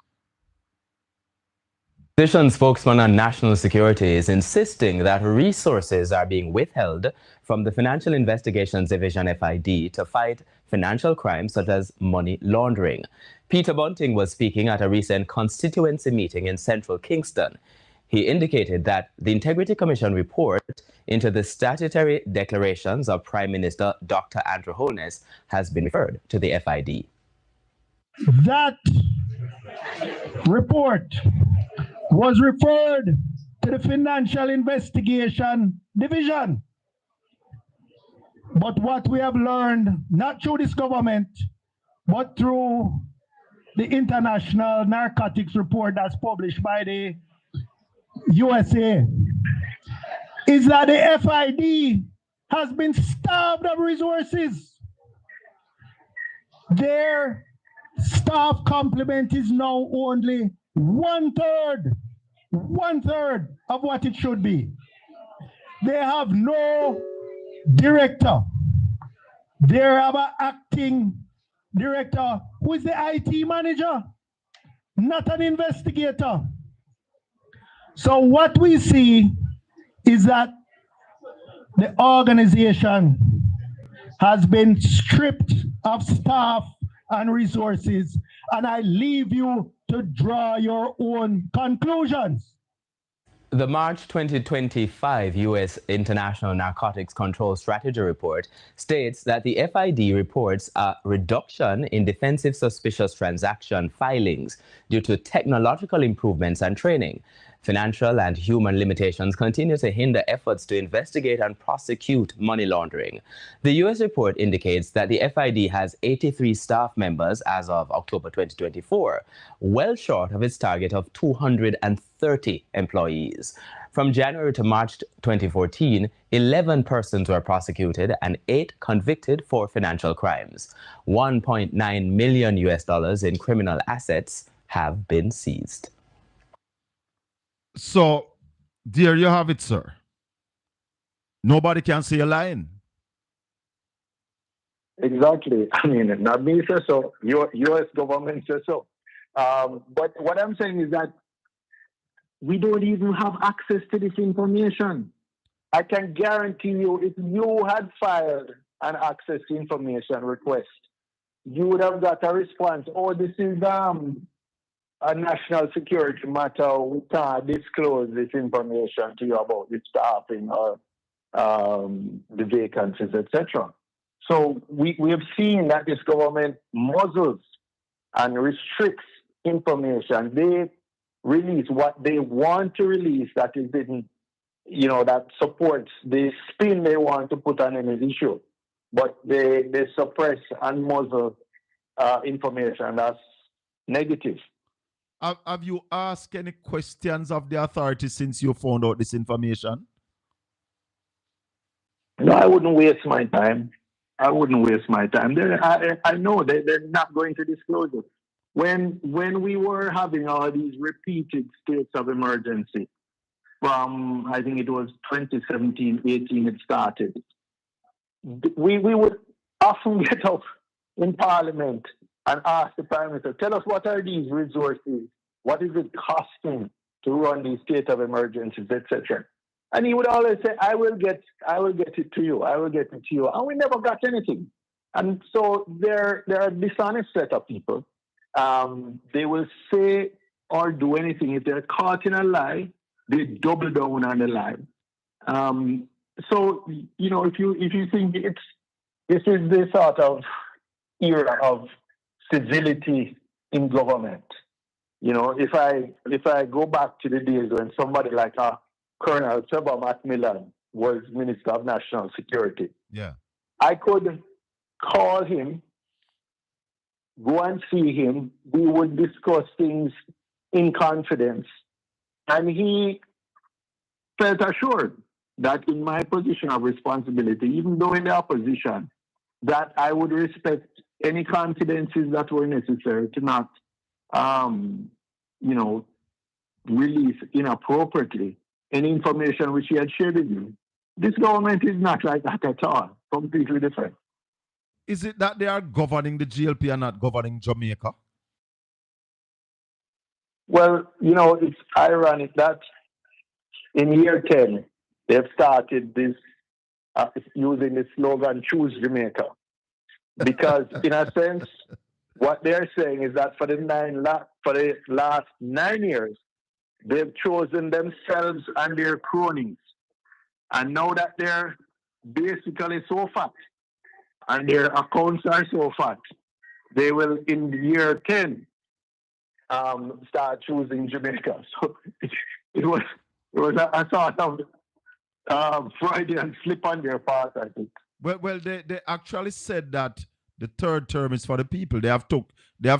Opposition spokesman on national security is insisting that resources are being withheld from the Financial Investigations Division FID to fight financial crimes such as money laundering. Peter Bunting was speaking at a recent constituency meeting in central Kingston. He indicated that the Integrity Commission report into the statutory declarations of Prime Minister Dr. Andrew Holness has been referred to the FID. That report was referred to the Financial Investigation Division. But what we have learned, not through this government, but through the International Narcotics Report that's published by the USA, is that the FID has been starved of resources. Their staff complement is now only one third of what it should be. They have no director. They have an acting director who is the IT manager, not an investigator. So what we see is that the organization has been stripped of staff and resources, and I leave you to draw your own conclusions. The March 2025 U.S. International Narcotics Control Strategy Report states that the FID reports a reduction in defensive suspicious transaction filings due to technological improvements and training. Financial and human limitations continue to hinder efforts to investigate and prosecute money laundering. The U.S. report indicates that the FID has 83 staff members as of October 2024, well short of its target of 230 employees. From January to March 2014, 11 persons were prosecuted and 8 convicted for financial crimes. $1.9 million in criminal assets have been seized. So, there you have it, sir. Nobody can say you're lying. Exactly. I mean, not me says so. Your U.S. government says so. But what I'm saying is that we don't even have access to this information. I can guarantee you, if you had filed an access to information request, you would have got a response. Oh, this is a national security matter. We can't disclose this information to you about the staffing or the vacancies, etc. So we have seen that this government muzzles and restricts information. They release what they want to release that is in, that supports the spin they want to put on any issue. But they suppress and muzzle information that's negative. Have you asked any questions of the authorities since you found out this information? No, I wouldn't waste my time. I know they're not going to disclose it. When we were having all these repeated states of emergency, from I think it was 2017, 18 it started, we would often get up in Parliament and ask the Prime Minister, tell us what are these resources? What is it costing to run these state of emergencies, etc.? And he would always say, I will get it to you. And we never got anything. And so they're a dishonest set of people. They will say or do anything. If they're caught in a lie, they double down on the lie. So, if you think this is the sort of era of civility in government, if I go back to the days when somebody like Colonel Trevor Macmillan was Minister of National Security, I could call him, go and see him. We would discuss things in confidence, and he felt assured that in my position of responsibility, even though in the opposition, that I would respect any confidences that were necessary to not, release inappropriately any information which he had shared with me. This government is not like that at all. Completely different. Is it that they are governing the GLP and not governing Jamaica? Well, it's ironic that in year 10, they've started this using the slogan, choose Jamaica. Because in a sense, what they're saying is that for the last 9 years, they've chosen themselves and their cronies. And now that they're basically so fat and their accounts are so fat, they will, in year 10, start choosing Jamaica. So it was a sort of Freudian slip on their part, I think. Well, they actually said that the third term is for the people. They have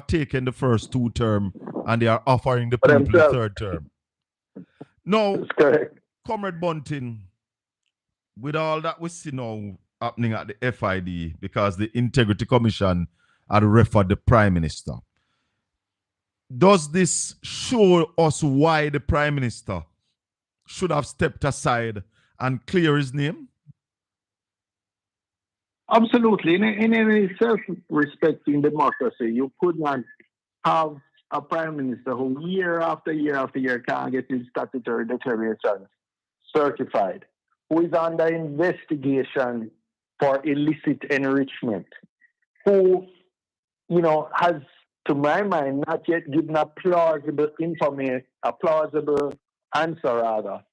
taken the first 2 terms and they are offering the people the third term. No, Comrade Bunting, with all that we see now happening at the FID, because the Integrity Commission had referred the Prime Minister, does this show us why the Prime Minister should have stepped aside and clear his name? Absolutely. In any self-respecting democracy, you could not have a Prime Minister who year after year after year can't get his statutory declaration certified, who is under investigation for illicit enrichment, who, has, to my mind, not yet given a plausible answer rather,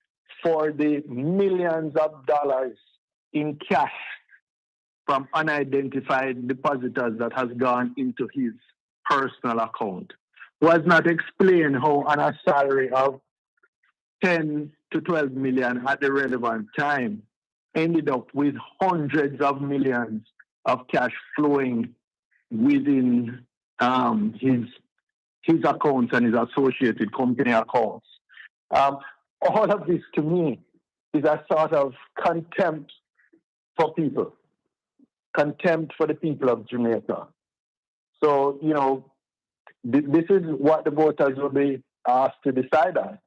for the millions of dollars in cash from unidentified depositors that has gone into his personal account. Was not explained how on a salary of 10 to 12 million at the relevant time ended up with hundreds of millions of cash flowing within his accounts and his associated company accounts. All of this to me is a sort of contempt for people, contempt for the people of Jamaica. So, you know, this is what the voters will be asked to decide on.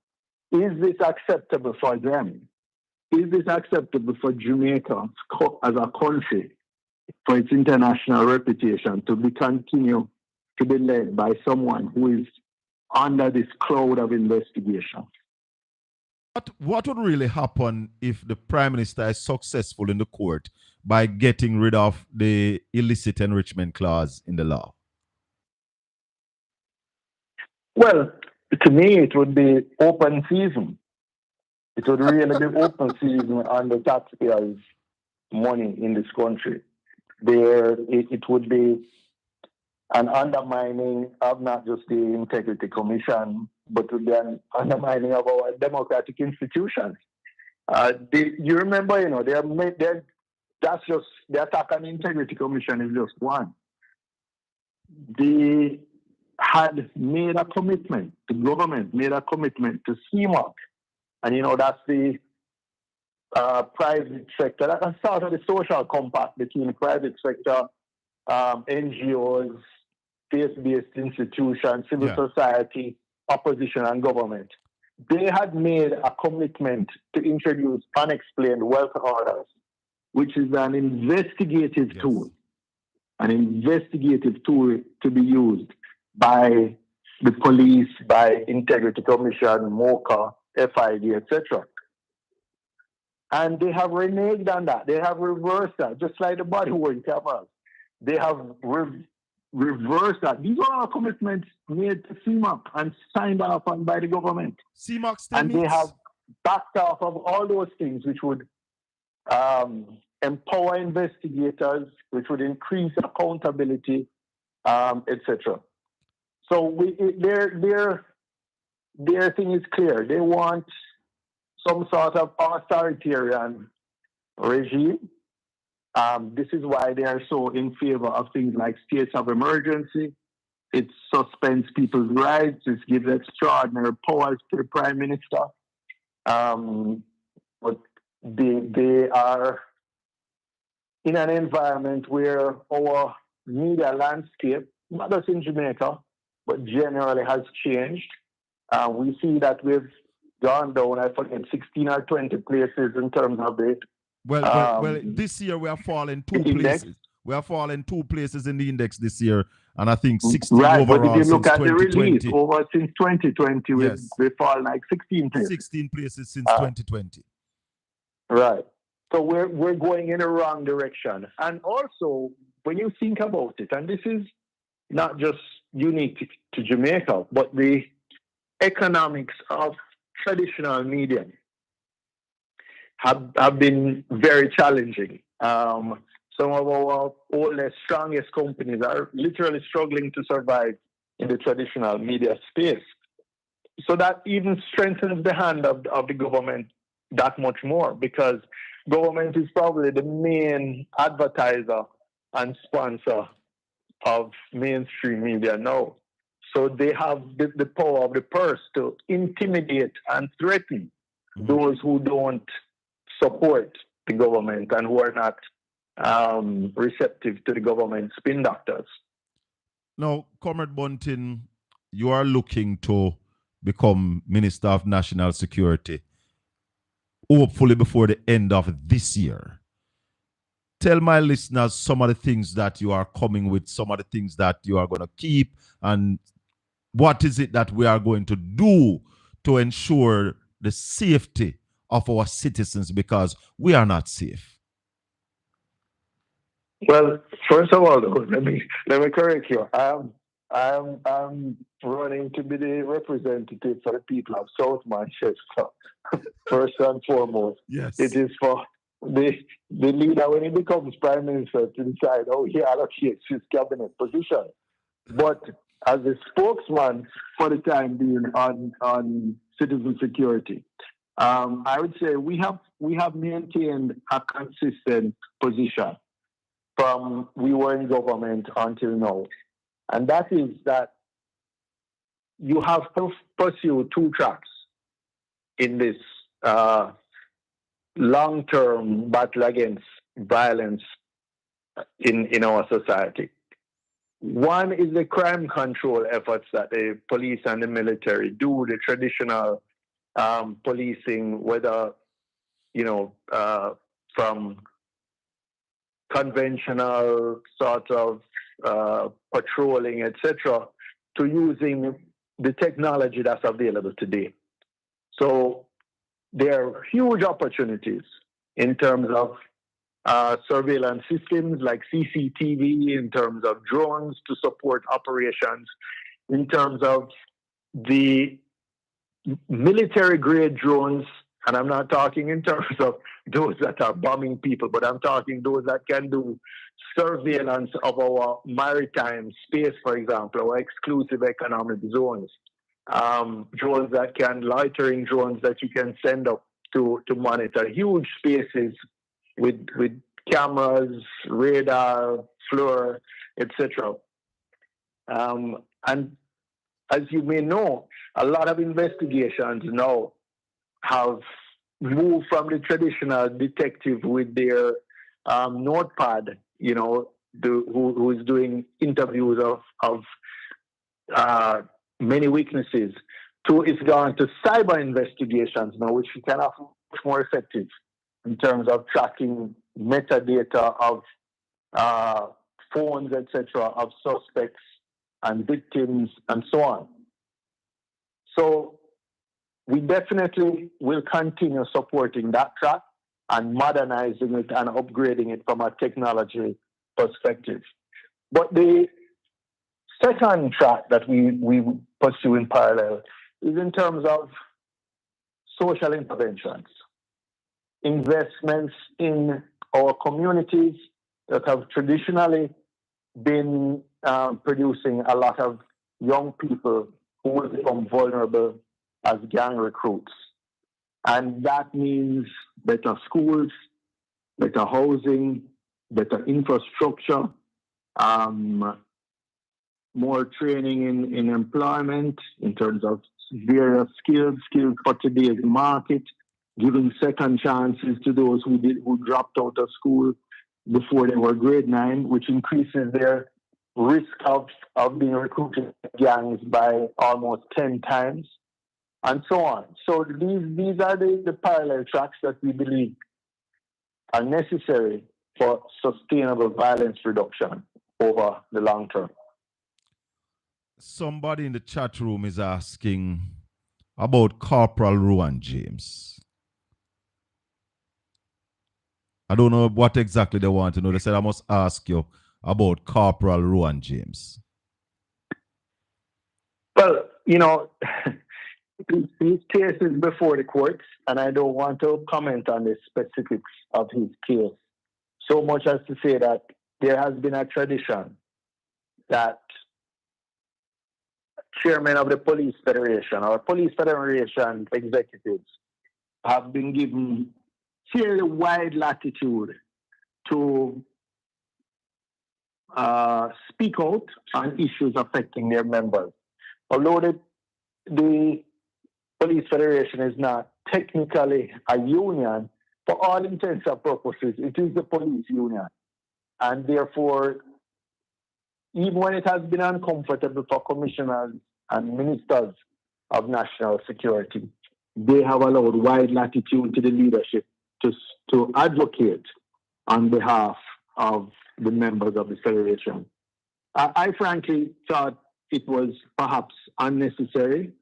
Is this acceptable for them? Is this acceptable for Jamaica as a country, for its international reputation, to be continue to be led by someone who is under this cloud of investigation? What would really happen if the Prime Minister is successful in the court by getting rid of the illicit enrichment clause in the law? Well, to me, it would be open season. It would really be open season on the taxpayers' money in this country. It would be an undermining of not just the Integrity Commission, but would be an undermining of our democratic institutions. You remember, you know, that's just the attack on the Integrity Commission is just one. They had made a commitment, the government made a commitment to CMOC. And, you know, that's the private sector. That's sort of the social compact between the private sector, NGOs, faith-based institutions, civil society, opposition, and government. They had made a commitment to introduce unexplained wealth orders, which is an investigative tool to be used by the police, by Integrity Commission, MOCA, FID, etc. And they have reneged on that. They have reversed that, just like the body-worn cameras. They have reversed that. These are all commitments made to CMOC and signed off on by the government. CMOC still and they have backed off of all those things, which would empower investigators, which would increase accountability, etc. So their thing is clear. They want some sort of authoritarian regime. This is why they are so in favor of things like states of emergency. It suspends people's rights. It gives extraordinary powers to the Prime Minister. But they are in an environment where our media landscape, not just in Jamaica, but generally has changed. We see that we've gone down, I forget, 16 or 20 places in terms of it. Well, this year we are falling two places. We are falling 2 places in the index this year, and I think 16 overall but if you look since at the 2020. release, since 2020, we fall like 16 places. 16 places since 2020. Right. So we're going in the wrong direction. And also, when you think about it, and this is not just unique to Jamaica, but the economics of traditional media have been very challenging. Some of our oldest, strongest companies are literally struggling to survive in the traditional media space. So that even strengthens the hand of the government that much more, because government is probably the main advertiser and sponsor of mainstream media now. So they have the power of the purse to intimidate and threaten those who don't support the government and who are not receptive to the government spin doctors. Now, Comrade Bunting, you are looking to become Minister of National Security, hopefully before the end of this year. Tell my listeners some of the things that you are coming with, some of the things that you are going to keep, and what is it that we are going to do to ensure the safety of our citizens, because we are not safe. Well, first of all, though, let me correct you. I I'm running to be the representative for the people of South Manchester. First and foremost, Yes. it is for the leader when he becomes prime minister to decide how he allocates his cabinet position. But as a spokesman for the time being on citizen security, I would say we have maintained a consistent position from we were in government until now. And that is that you have to pursue two tracks in this long-term battle against violence in our society. One is the crime control efforts that the police and the military do, the traditional policing, whether, from conventional sort of patrolling, etc., to using the technology that's available today. So there are huge opportunities in terms of surveillance systems like CCTV, in terms of drones to support operations, in terms of the military-grade drones, and I'm not talking in terms of those that are bombing people, but I'm talking those that can do surveillance of our maritime space, for example, our exclusive economic zones. Drones that can, loitering drones that you can send up to monitor huge spaces with cameras, radar, FLIR, etc. And as you may know, a lot of investigations now have moved from the traditional detective with their notepad, who is doing interviews of many witnesses, to it's gone to cyber investigations now, which can be much more effective in terms of tracking metadata of phones, etc., of suspects and victims and so on. So we definitely will continue supporting that track and modernizing it and upgrading it from a technology perspective. But the second track that we pursue in parallel is in terms of social interventions, investments in our communities that have traditionally been producing a lot of young people who will become vulnerable as gang recruits. And that means better schools, better housing, better infrastructure, more training in employment in terms of various skills for today's market, giving second chances to those who dropped out of school before they were grade 9, which increases their risk of being recruited to gangs by almost 10 times, and so on. So these are the parallel tracks that we believe are necessary for sustainable violence reduction over the long term. Somebody in the chat room is asking about Corporal Rowan James. I don't know what exactly they want to know. They said I must ask you about Corporal Rowan James. Well, his case is before the courts, and I don't want to comment on the specifics of his case so much as to say that there has been a tradition that chairman of the Police Federation or Police Federation executives have been given fairly wide latitude to speak out on issues affecting their members. Although the Police Federation is not technically a union, for all intents and purposes, it is the police union. And therefore, even when it has been uncomfortable for commissioners and ministers of national security, they have allowed wide latitude to the leadership to advocate on behalf of the members of the Federation. I frankly thought it was perhaps unnecessary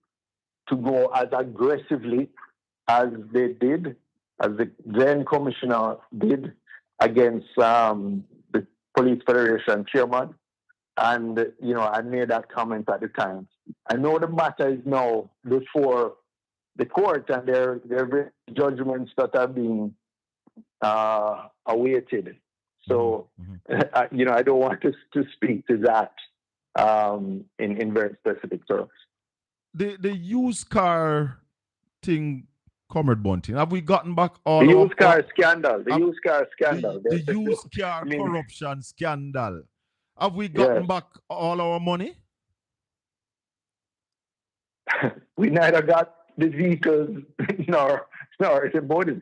to go as aggressively as they did, as the then commissioner did against the Police Federation chairman. And, you know, I made that comment at the time. I know the matter is now before the court and their judgments that are being awaited. So, you know, I don't want to speak to that in very specific terms. The used car thing, Comrade Bunting, have we gotten back all the used car scandal? The used car scandal. The used car corruption scandal. Have we gotten back all our money? We neither got the vehicles nor the money.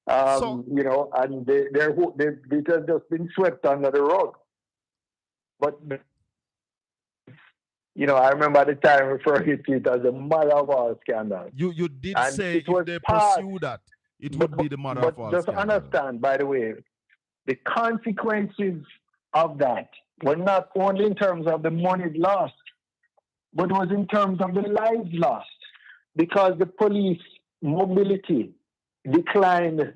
You know, and they just been swept under the rug. But you know, I remember at the time referring to it as a mother of all scandals. You did say if they pursue that, it would be the mother of all scandals. But just understand, by the way, the consequences of that were not only in terms of the money lost, but was in terms of the lives lost, because the police mobility declined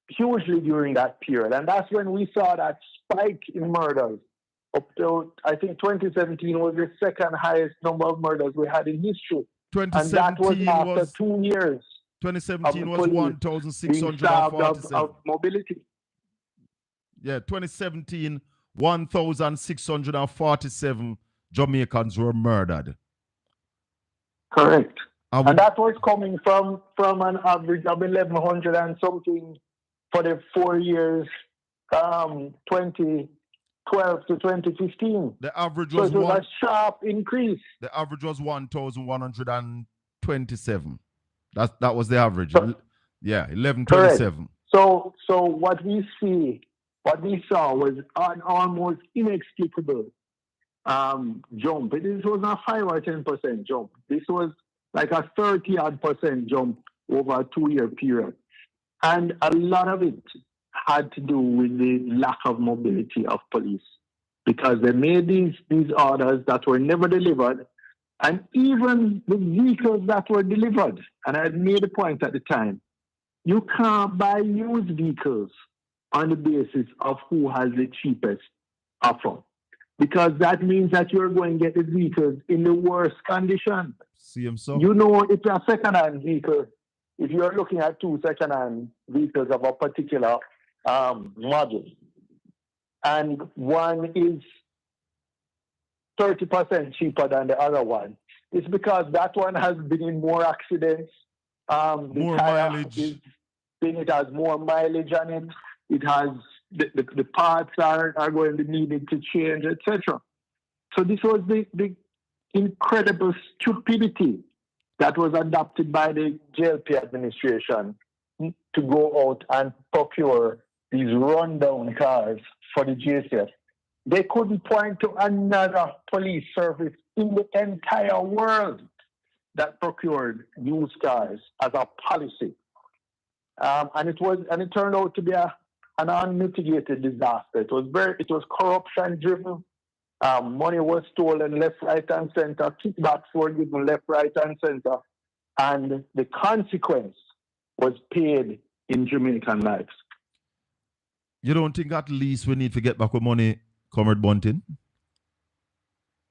hugely during that period. And that's when we saw that spike in murders. Up to, I think 2017 was the second highest number of murders we had in history. And that was after 2 years. 2017 was 1,647. Of mobility. Yeah, 2017, 1,647 Jamaicans were murdered. Correct. And that was coming from an average of 1,100 and something for the 4 years, 2012 to 2015. The average was, so it was a sharp increase. The average was 1,127. That was the average. Yeah, 1,127. So what we saw was an almost inexplicable jump. This was not 5 or 10% jump. This was like a 30-odd% jump over a 2-year period. And a lot of it had to do with the lack of mobility of police, because they made these orders that were never delivered, and even the vehicles that were delivered, and I had made a point at the time, you can't buy used vehicles on the basis of who has the cheapest offer, because that means that you're going to get the vehicles in the worst condition. See him so? You know, it's a second-hand vehicle. If you're looking at 2 second-hand vehicles of a particular model, and one is 30% cheaper than the other one, it's because that one has been in more accidents. More mileage. It has more mileage on it. It has the parts are going to be needed to change, etc. So this was the incredible stupidity that was adopted by the JLP administration to go out and procure these rundown cars for the JCF. They couldn't point to another police service in the entire world that procured used cars as a policy. And it turned out to be an unmitigated disaster. It was corruption driven. Money was stolen left, right, and center. Kickbacks were given left, right, and center. And the consequence was paid in Jamaican lives. You don't think at least we need to get back our money, Comrade Bunting?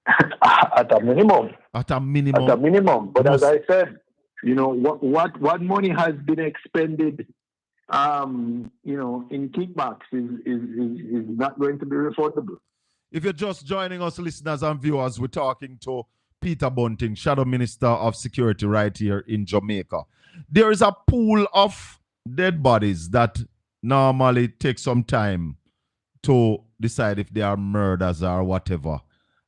At a minimum. At a minimum. At a minimum. But as I said, you know, what money has been expended, you know, in kickbacks is not going to be refundable. If you're just joining us, listeners and viewers, we're talking to Peter Bunting, Shadow Minister of Security right here in Jamaica. There is a pool of dead bodies that normally take some time to decide if they are murders or whatever.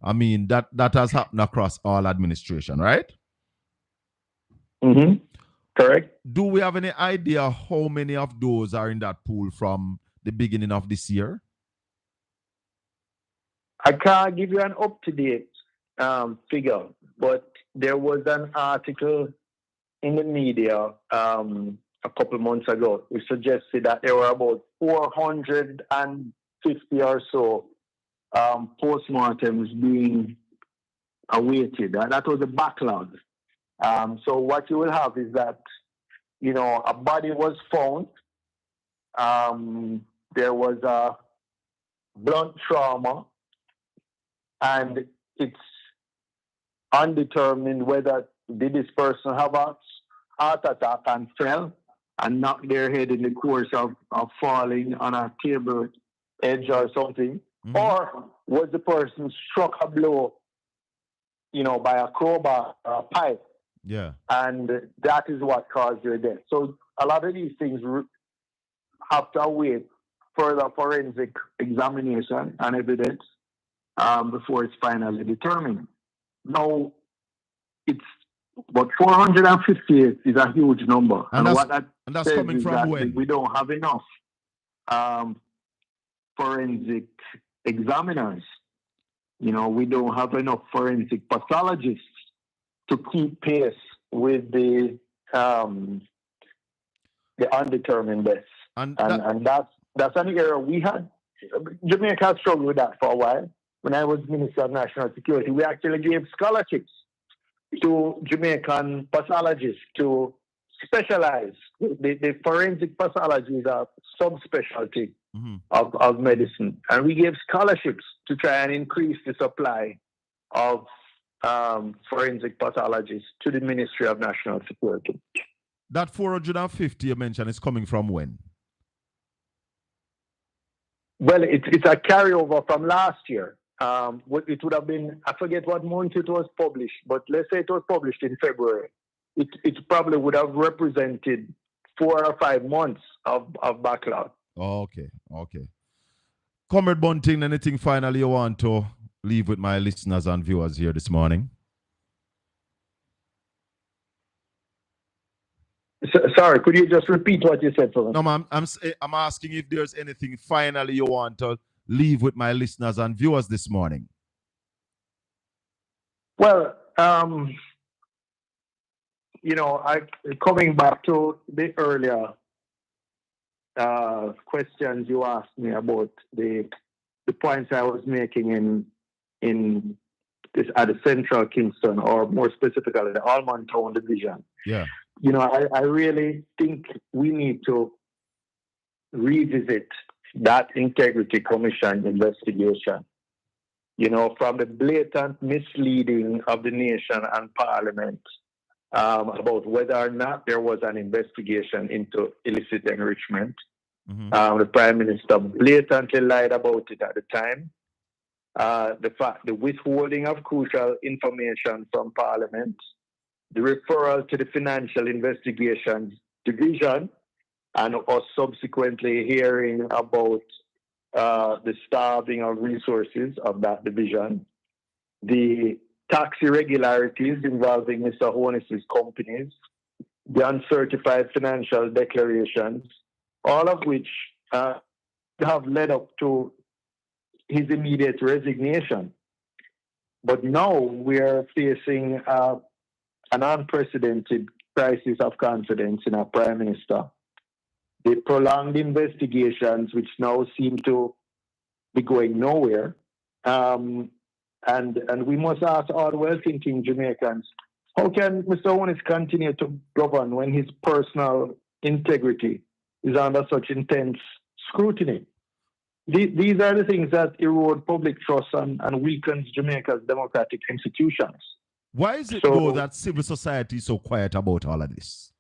I mean, that has happened across all administration, right? Mm-hmm. Correct. Do we have any idea how many of those are in that pool from the beginning of this year? I can't give you an up-to-date figure, but there was an article in the media a couple months ago which suggested that there were about 450 or so postmortems being awaited. That was a backlog. So what you will have is that, you know, a body was found. There was a blunt trauma. and it's undetermined whether did this person have a heart attack and fell and knocked their head in the course of falling on a table edge or something, or was the person struck a blow, by a crowbar or a pipe, and that is what caused their death. So a lot of these things have to await further forensic examination and evidence before it's finally determined. Now, but 458 is a huge number, and what that that's coming from that when? we don't have enough forensic examiners. We don't have enough forensic pathologists to keep pace with the undetermined deaths, and that's an area we had. Jamaica struggled with that for a while. When I was Minister of National Security, we actually gave scholarships to Jamaican pathologists to specialize. The forensic pathology is a subspecialty of medicine. And we gave scholarships to try and increase the supply of forensic pathologists to the Ministry of National Security. That 450 you mentioned is coming from when? Well, it's a carryover from last year. It would have been, I forget what month it was published, but let's say it was published in February. It probably would have represented 4 or 5 months of backlog. Okay. Comrade Bunting, anything finally you want to leave with my listeners and viewers here this morning? Sorry, could you just repeat what you said, Colin? No, I'm asking if there's anything finally you want to leave with my listeners and viewers this morning. Well, coming back to the earlier questions you asked me about the points I was making in this at the Central Kingston, or more specifically the Almond Town Division. Yeah. I really think we need to revisit that Integrity Commission investigation. From the blatant misleading of the nation and Parliament about whether or not there was an investigation into illicit enrichment. The Prime Minister blatantly lied about it at the time. The withholding of crucial information from Parliament, the referral to the Financial Investigations Division, and us subsequently hearing about the starving of resources of that division, the tax irregularities involving Mr. Honey's companies, the uncertified financial declarations, all of which have led up to his immediate resignation. But now we are facing an unprecedented crisis of confidence in our Prime Minister. The prolonged investigations, which now seem to be going nowhere, and we must ask all well-thinking Jamaicans, how can Mr. Owens continue to govern when his personal integrity is under such intense scrutiny? These are the things that erode public trust and weakens Jamaica's democratic institutions. Why is it, though, that civil society is so quiet about all of this?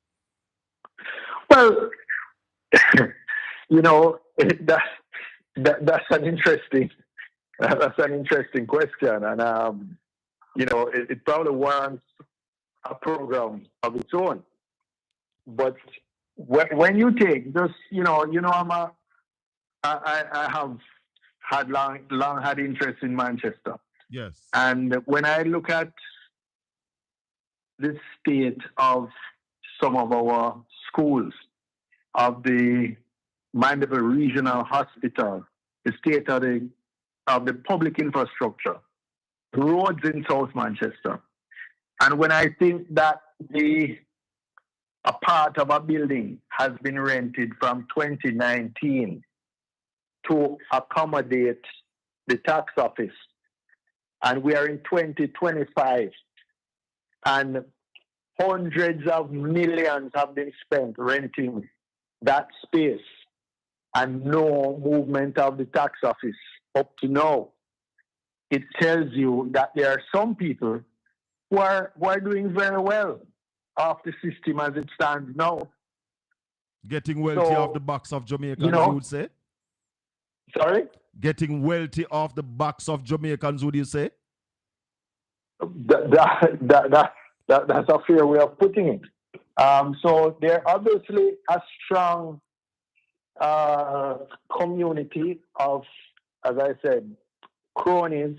Well, that's an interesting question, and it probably warrants a program of its own. But when you take just I have had long had interest in Manchester. Yes. And when I look at the state of some of our schools, of the Mandeville Regional Hospital, the state of the public infrastructure, roads in South Manchester, and when I think that a part of a building has been rented from 2019 to accommodate the tax office, and we are in 2025, and hundreds of millions have been spent renting that space, and no movement of the tax office up to now. it tells you that there are some people who are doing very well off the system as it stands now. Getting wealthy off the backs of Jamaicans, you would say? Sorry? Getting wealthy off the backs of Jamaicans, would you say? That's a fair way of putting it. So they're obviously a strong community of, as I said, cronies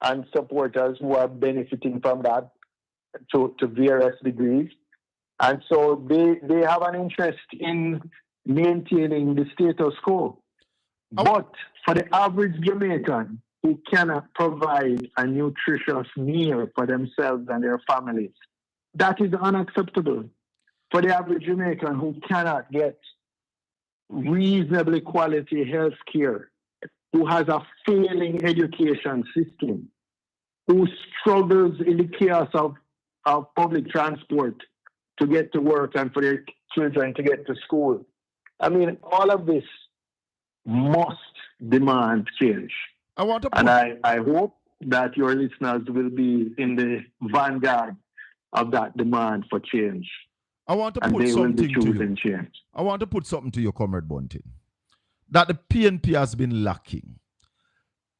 and supporters who are benefiting from that to various degrees. And so they have an interest in maintaining the status quo. But for the average Jamaican who cannot provide a nutritious meal for themselves and their families, that is unacceptable. For the average Jamaican who cannot get reasonably quality health care, who has a failing education system, who struggles in the chaos of public transport to get to work and for their children to get to school. I mean, all of this must demand change. And I hope that your listeners will be in the vanguard of that demand for change. I want to put something to you. Change. I want to put something to you, Comrade Bunting, that the PNP has been lacking.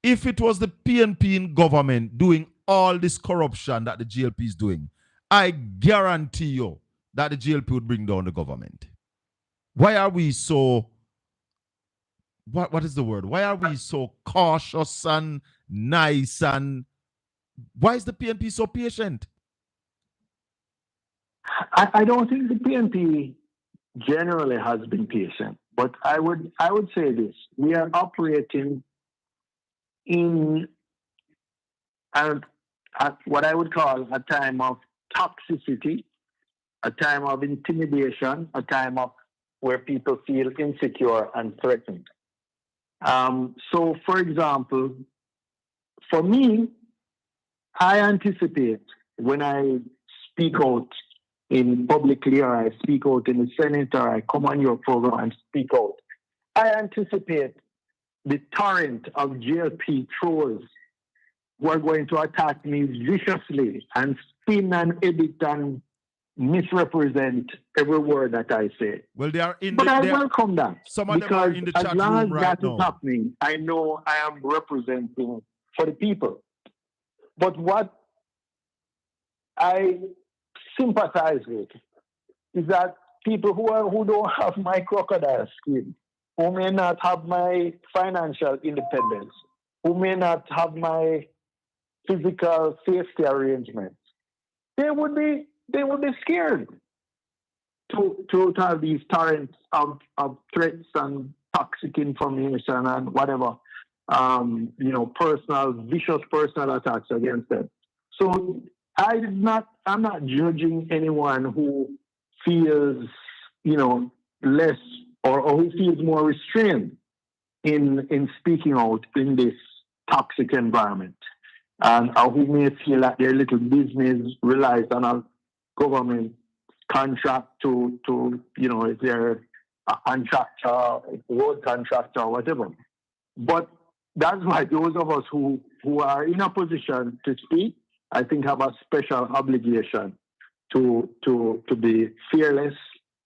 If it was the PNP in government doing all this corruption that the GLP is doing, I guarantee you that the GLP would bring down the government. Why are we so, what is the word? Why are we so cautious and nice, and why is the PNP so patient? I don't think the PNP generally has been patient, but I would say this: we are operating in at what I would call a time of toxicity, a time of intimidation, a time of where people feel insecure and threatened. So, for example, for me, I anticipate when I speak out in publicly, or I speak out in the Senate, or I come on your program and speak out, I anticipate the torrent of GLP trolls who are going to attack me viciously and spin and edit and misrepresent every word that I say. Well, they are in but I welcome that. Some of them are in the chat room right now. As long as that is happening, I know I am representing for the people. But what I sympathize with is that people who don't have my crocodile skin, who may not have my financial independence, who may not have my physical safety arrangements, they would be scared to have these torrents of threats and toxic information and whatever, vicious personal attacks against them. So I'm not judging anyone who feels, less or who feels more restrained in speaking out in this toxic environment, and who may feel that their little business relies on a government contract to if they're a contractor, road contractor, or whatever. But that's why those of us who are in a position to speak, I think, have a special obligation to be fearless,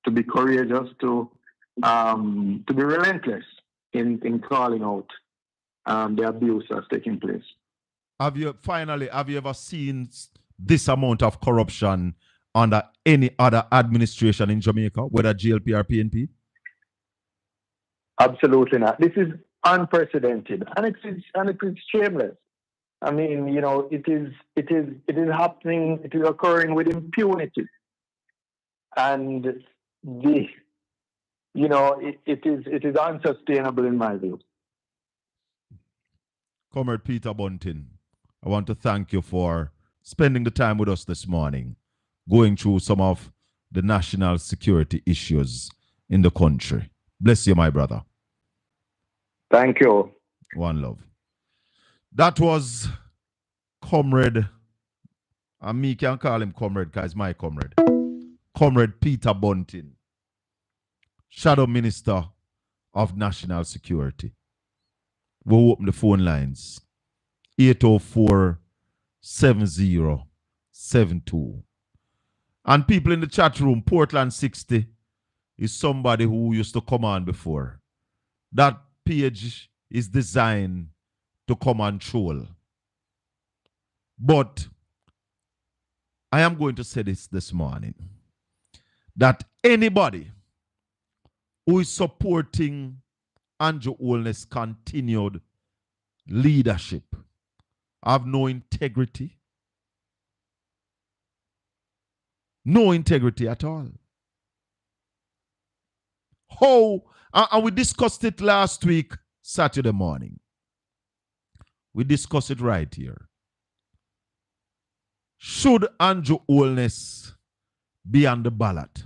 to be courageous, to be relentless in calling out the abuse that's taking place. Have you ever seen this amount of corruption under any other administration in Jamaica, whether GLP or PNP? Absolutely not. This is unprecedented, and it is shameless. I mean, it is happening. It is occurring with impunity, and it is unsustainable in my view. Comrade Peter Bunting, I want to thank you for spending the time with us this morning, going through some of the national security issues in the country. Bless you, my brother. Thank you. One love. That was Comrade, and me can call him Comrade because he's my comrade. Comrade Peter Bunting, Shadow Minister of National Security. We'll open the phone lines 804-7072. And people in the chat room, Portland 60 is somebody who used to come on before. That page is designed to come and troll. But I am going to say this morning, that anybody who is supporting Andrew Holness' continued leadership have no integrity. No integrity at all. How? And we discussed it last week, Saturday morning. We discussed it right here. Should Andrew Holness be on the ballot?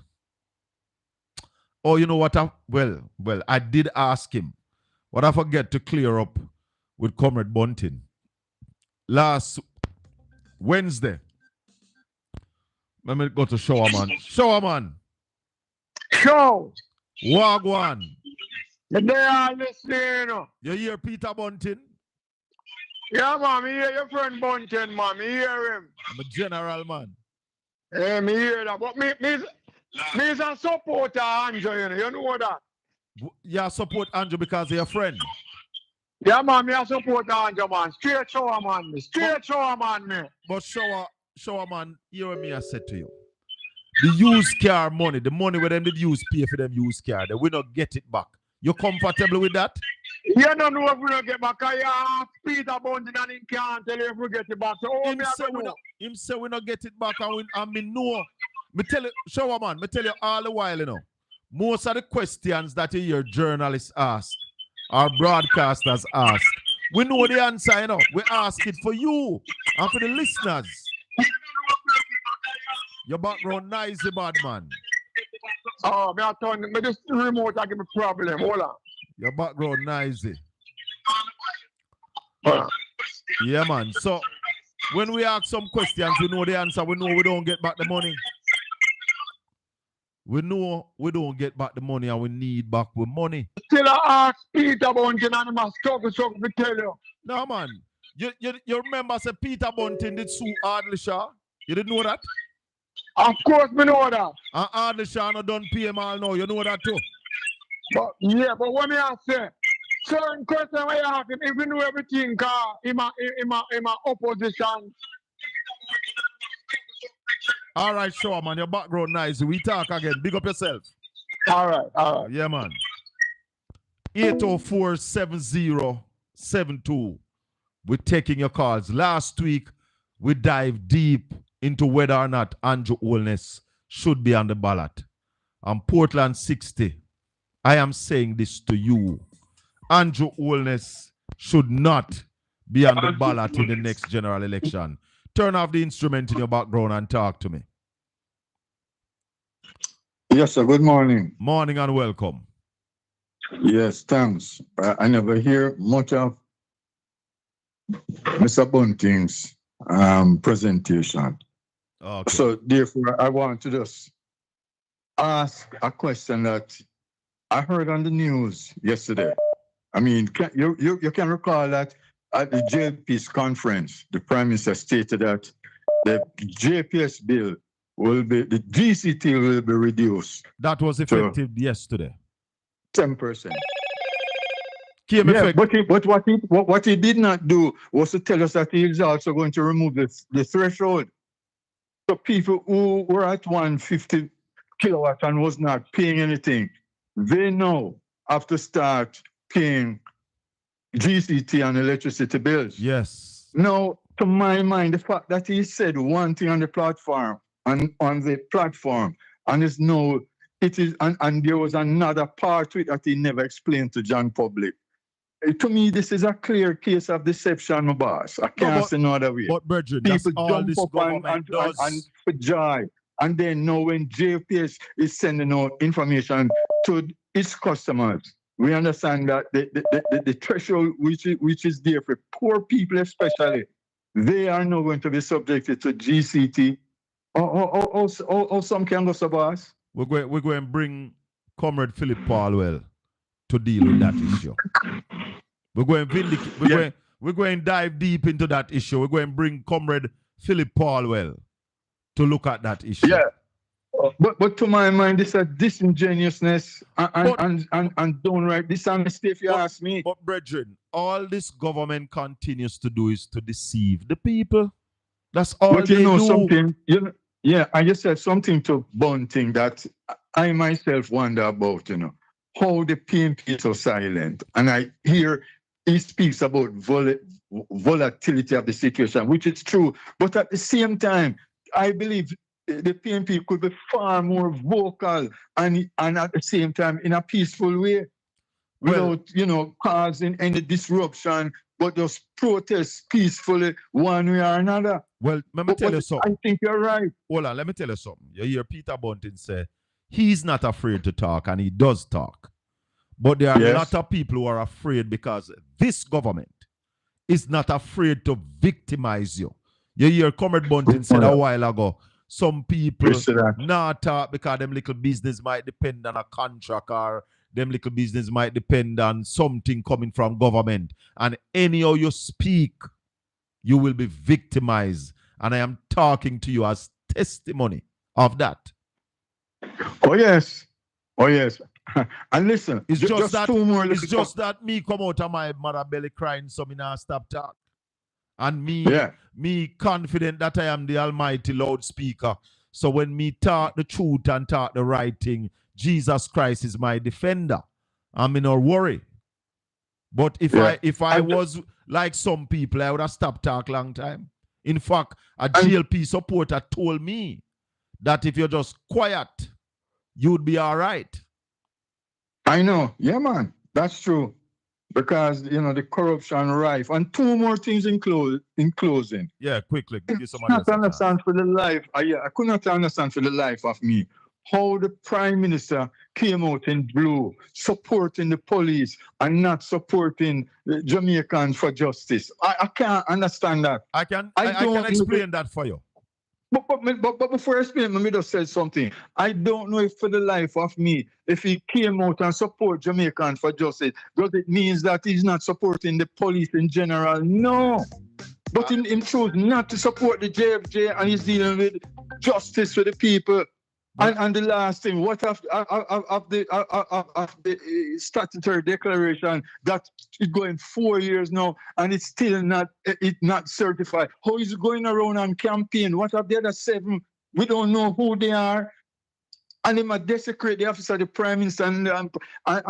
Oh, you know what? I did ask him. What I forget to clear up with Comrade Bunting. Last Wednesday. Let me go to Showerman. Showerman. Show. Wagwan. The day I listen. You hear Peter Bunting? Yeah, man, me hear your friend Bunting, man. Me hear him. I'm a general, man. Yeah, me hear that. But me is a supporter of Andrew, you know that. You support Andrew because you're a friend? Yeah, man, me a support Andrew, man. Straight shower, man. Straight shower, man, me. But shower, man, hear what me I said to you. The used car money, the money where them did use pay for them used car, they will not get it back. You comfortable with that? You don't know if we don't get back. I ask Peter Bunting and he can't tell you if we get it back. So him say we not get it back, and me know. Me tell you, shower man, me tell you all the while, you know. Most of the questions that you hear journalists ask or broadcasters ask, we know the answer, you know. We ask it for you and for the listeners. Your background noisy, bad man. Oh, me I turn me this remote I give me problem. Hold on. Your background noisy. Hold on. Yeah, man. So when we ask some questions, we know the answer. We know we don't get back the money. We know we don't get back the money and we need back the money. Still I ask Peter Bunting and he must struggle to tell you. No, man. You remember say Peter Bunting did sue Ardley Shaw? You didn't know that? Of course we know that. And Ardley Shaw no done pay him all now. You know that too? But what me I say, certain question where you ask him, if you know everything, in my opposition. All right, sure, man. Your background nice. We talk again. Big up yourself. All right. Yeah, man. 804-7072. We're taking your calls. Last week, we dived deep into whether or not Andrew Holness should be on the ballot. And Portland 60, I am saying this to you. Andrew Holness should not be on the ballot in the next general election. Turn off the instrument in your background and talk to me. Yes, sir. Good morning. Morning and welcome. Yes, thanks. I never hear much of Mr. Bunting's presentation. Okay. So therefore, I want to just ask a question that I heard on the news yesterday. I mean, you can recall that at the JP's conference, the Prime Minister stated that the JPS bill will be, the GCT will be reduced. That was effective yesterday. 10%. Yeah, but what he did not do was to tell us that he is also going to remove the threshold. So people who were at 150 kilowatt and was not paying anything, they now have to start paying GCT and electricity bills. Yes. Now, to my mind, the fact that he said one thing on the platform, and is no, it is, and there was another part to it that he never explained to John public. To me, this is a clear case of deception, my boss. I can't say no other way. But, Bridget, people that's all jump this up government does. and for joy. And then now when JPS is sending out information to its customers, we understand that the threshold which is there for poor people especially, they are now going to be subjected to GCT. Or some can go, so boss. We're going to bring Comrade Philip Palwell to deal with that issue. We're going we're going to dive deep into that issue. We're going to bring Comrade Philip Paulwell to look at that issue. Yeah. But to my mind, this is disingenuousness and downright dishonesty, if you ask me. But brethren, all this government continues to do is to deceive the people. That's all but they you know do. something, yeah, I just said something to Bunting that I myself wonder about, how the PNP is so silent. And I hear he speaks about volatility of the situation, which is true. But at the same time, I believe the PNP could be far more vocal and at the same time in a peaceful way without, causing any disruption, but just protest peacefully one way or another. Well, let me tell you something. I think you're right. Hold on, let me tell you something. You hear Peter Bunting say he's not afraid to talk, and he does talk. But there are a lot of people who are afraid because this government is not afraid to victimize you. You hear Comrade Bunting said a while ago, some people not talk because them little business might depend on a contract or them little business might depend on something coming from government. And anyhow you speak, you will be victimized. And I am talking to you as testimony of that. Oh, yes. Oh, yes. And listen, it's just that, two more. It's just that me come out of my mother belly crying, so me not stop talk. And me confident that I am the almighty loudspeaker. So when me talk the truth and talk the right thing, Jesus Christ is my defender. I'm in no worry. But if I was like some people, I would have stopped talk long time. In fact, a GLP supporter told me that if you're just quiet, you'd be all right. I know. Yeah, man. That's true. Because, the corruption rife. And two more things in closing. Yeah, quickly. Give you some I could not understand for the life of me how the Prime Minister came out in blue, supporting the police and not supporting the Jamaicans for justice. I can't understand that. I can explain that for you. But before I explain, let me just say something. I don't know if for the life of me, if he came out and support Jamaicans for justice, does it mean that he's not supporting the police in general? No. But in truth, not to support the JFJ, and he's dealing with justice for the people. And the last thing, what of the statutory declaration that is going 4 years now and it's still not certified? How is it going around and campaign? What of the other 7? We don't know who they are. And they might desecrate the office of the Prime Minister and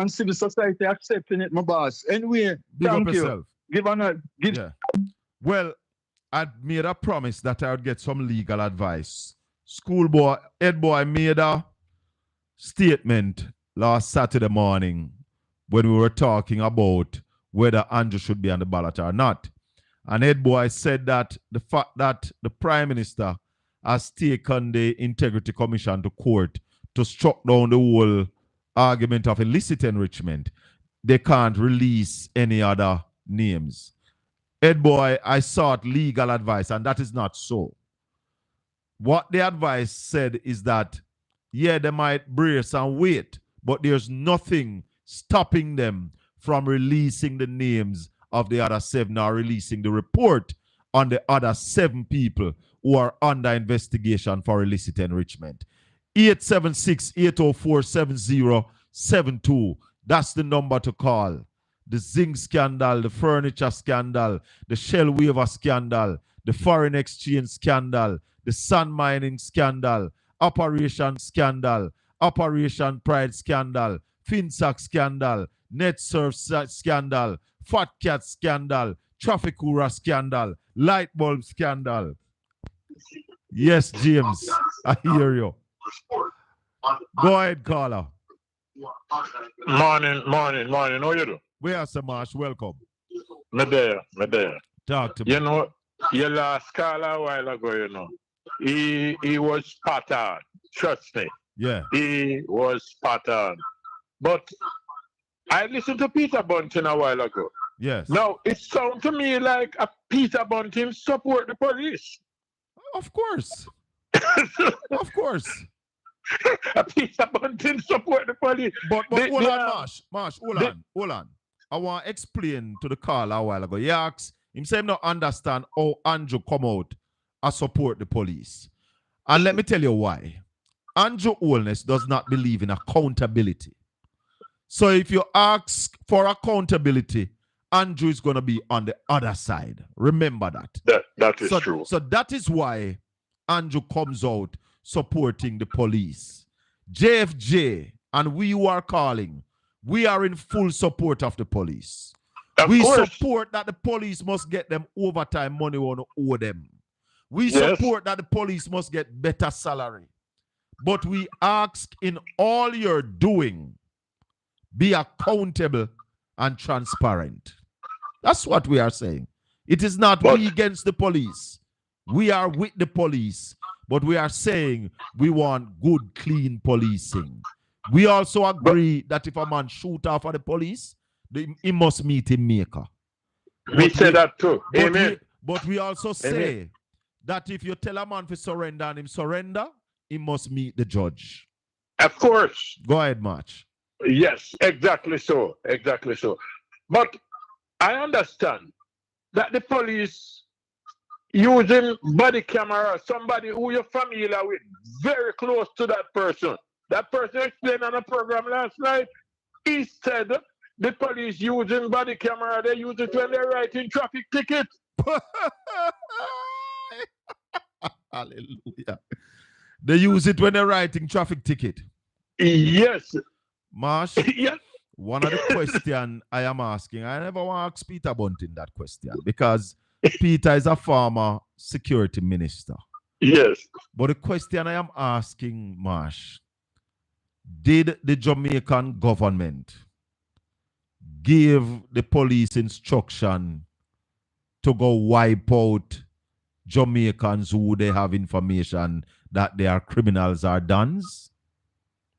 civil society accepting it, my boss. Anyway, thank you. Yeah. Well, I made a promise that I would get some legal advice. Schoolboy, head boy made a statement last Saturday morning when we were talking about whether Andrew should be on the ballot or not. And head boy said that the fact that the Prime Minister has taken the Integrity Commission to court to struck down the whole argument of illicit enrichment, they can't release any other names. Head boy, I sought legal advice, and that is not so. What the advice said is that, yeah, they might brace and wait, but there's nothing stopping them from releasing the names of the other 7 or releasing the report on the other 7 people who are under investigation for illicit enrichment. 876-804-7072. That's the number to call. The zinc scandal, the furniture scandal, the shell waiver scandal, the foreign exchange scandal, the sand mining scandal, Operation Scandal, Operation Pride Scandal, FinSac Scandal, NetSurf Scandal, Fat Cat Scandal, Trafficura Scandal, Light Bulb Scandal. Yes, James, I hear you. Go ahead, caller. Morning. How you do? Where are Samash? Welcome. Me there. Talk to me. Your last caller a while ago, he was spot on. Trust me. Yeah. He was spot on. But I listened to Peter Bunting a while ago. Yes. Now, it sounds to me like a Peter Bunting support the police. Of course. Of course. A Peter Bunting support the police. But hold on, Marsh, hold on. I want to explain to the caller a while ago. He asked Him say him not understand how Andrew come out and support the police. And let me tell you why. Andrew Holness does not believe in accountability. So if you ask for accountability, Andrew is going to be on the other side. Remember that. That is true. So that is why Andrew comes out supporting the police. JFJ and we who are calling, we are in full support of the police. We support that the police must get them overtime money we want to owe them. We support that the police must get better salary. But we ask in all you're doing, be accountable and transparent. That's what we are saying. It is not we against the police. We are with the police. But we are saying we want good, clean policing. We also agree that if a man shoot off at the police, he must meet him maker. We say that too. Amen. But we also say that if you tell a man to surrender and him surrender, he must meet the judge. Of course. Go ahead, March. Yes, exactly so. Exactly so. But I understand that the police using body camera, somebody who you're familiar with, very close to that person. That person explained on a program last night. He said the police using body camera, they use it when they're writing traffic tickets. Hallelujah. They use it when they're writing traffic ticket. Yes. Marsh, yes. One of the questions I am asking, I never want to ask Peter Bunting that question because Peter is a former security minister. Yes. But the question I am asking, Marsh, did the Jamaican government give the police instruction to go wipe out Jamaicans who they have information that they are criminals or dons?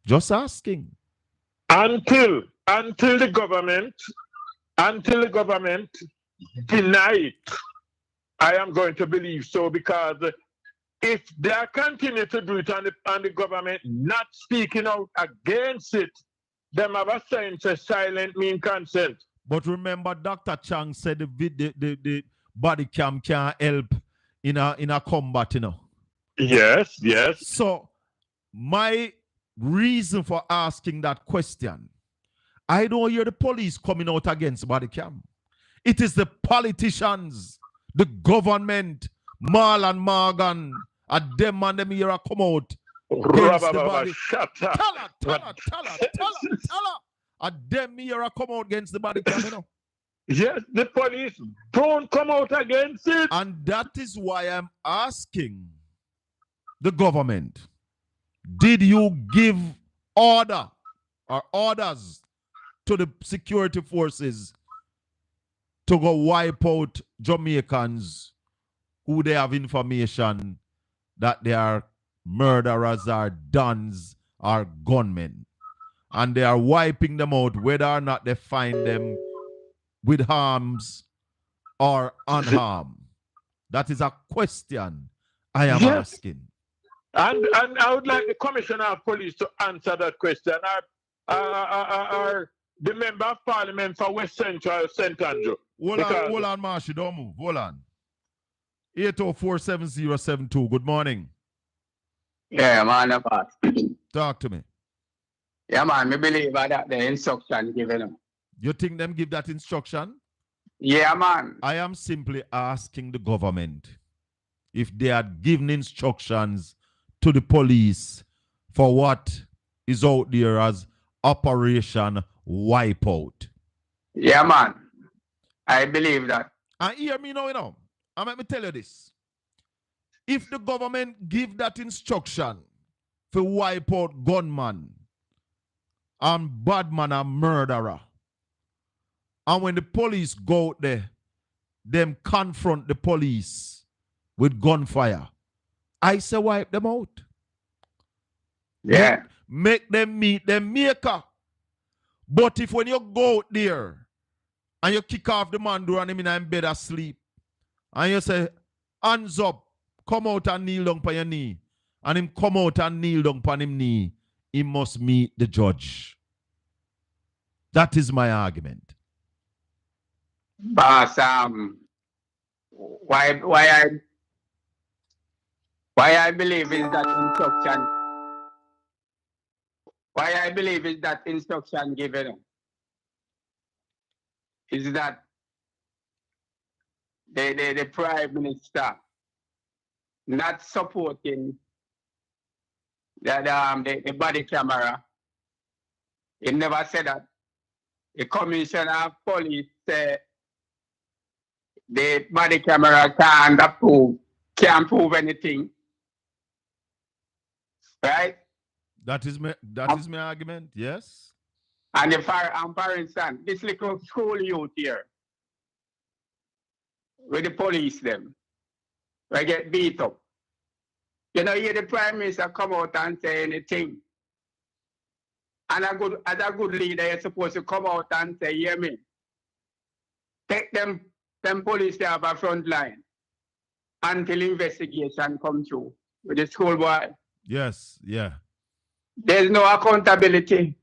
Just asking. Until the government deny it, I am going to believe so, because if they continue to do it and the government not speaking out against it, them have a sign to silent mean consent. But remember, Dr. Chang said the body cam can't help in a combat, you know. Yes, yes. So my reason for asking that question, I don't hear the police coming out against body cam. It is the politicians, the government, Mal and Morgan, and them and them here come out against the body. Tell her. And them here come out against the body cam, you know. Yes, the police don't come out against it. And that is why I'm asking the government, did you give order or orders to the security forces to go wipe out Jamaicans who they have information that they are murderers or dons or gunmen? And they are wiping them out whether or not they find them with harms or unharmed. That is a question I am asking. And I would like the Commissioner of Police to answer that question. The Member of Parliament for West Central, St. Andrew. Hold on, Marshy, don't move. Hold on. 804-7072. Good morning. Yeah, man. Talk to me. Yeah, man. I believe that the instruction given them. You think them give that instruction? Yeah, man. I am simply asking the government if they had given instructions to the police for what is out there as Operation Wipeout. Yeah, man. I believe that. And hear me now, and let me tell you this. If the government give that instruction for wipe out gunman and badman and murderer, and when the police go out there, them confront the police with gunfire, I say wipe them out. Yeah. Make them meet them maker. But if when you go out there and you kick off the man door and him in bed asleep, and you say, hands up, come out and kneel down on your knee, and him come out and kneel down on him knee, he must meet the judge. That is my argument. Boss, why I believe is that instruction. Why I believe is that instruction given is that the Prime Minister not supporting the body camera. He never said that. The Commissioner of Police said the body camera can't prove anything. Right? That is my argument, yes. And for instance, this little school youth here, with the police them, they get beat up. You know, hear the Prime Minister come out and say anything. And as a good leader, you're supposed to come out and say, hear me. Take them police to have a front line until investigation come through with the schoolboy. Yes, yeah. There's no accountability.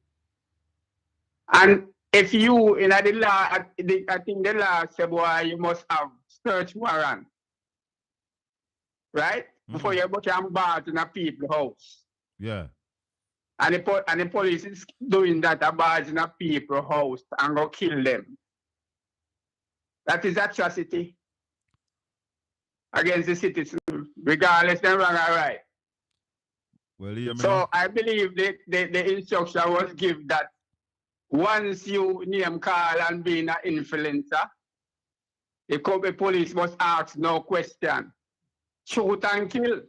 And if you, in the law, I think the law says, boy, you must have search warrant. Right? Before you can barge in a people's house. Yeah. And the police is doing that, a barge in a people's house and go kill them. That is atrocity against the citizens, regardless of wrong or right. Well, yeah, so I believe the instruction was given that once you name call and being an influencer, the police must ask no question. Shoot and kill.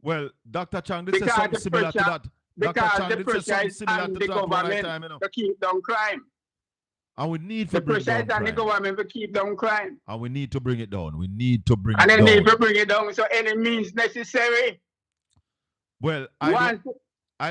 Well, Dr. Chang did say something similar to that. Because the pressure is on the government to keep down crime. And we need to bring it down. The pressure is on the government to keep down crime. And we need to bring it down. We need to bring it down. And they need to bring it down, so any means necessary. Well, I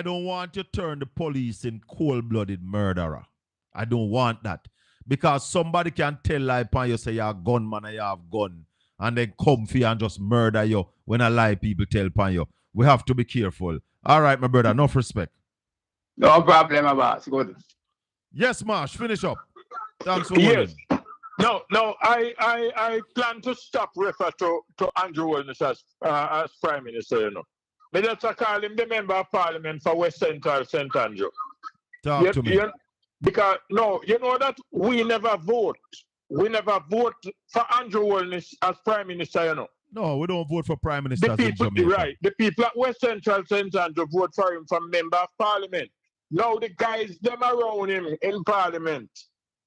don't want to turn the police in cold-blooded murderer. I don't want that. Because somebody can tell lie upon you, say you're a gunman and you have gun, and then come for you and just murder you when a lie people tell upon you. We have to be careful. All right, my brother, enough respect. No problem about it. Good. Yes, Marsh, finish up. Thanks for holding. No, I plan to stop refer to Andrew Wilnis as Prime Minister, you know. Me just call him the Member of Parliament for West Central St. Andrew. Talk to me. Because, no, you know that we never vote. We never vote for Andrew Wilnis as Prime Minister, you know. No, we don't vote for Prime Minister in Jamaica. Right. The people at West Central St. Andrew vote for him for Member of Parliament. Now the guys, them around him in Parliament,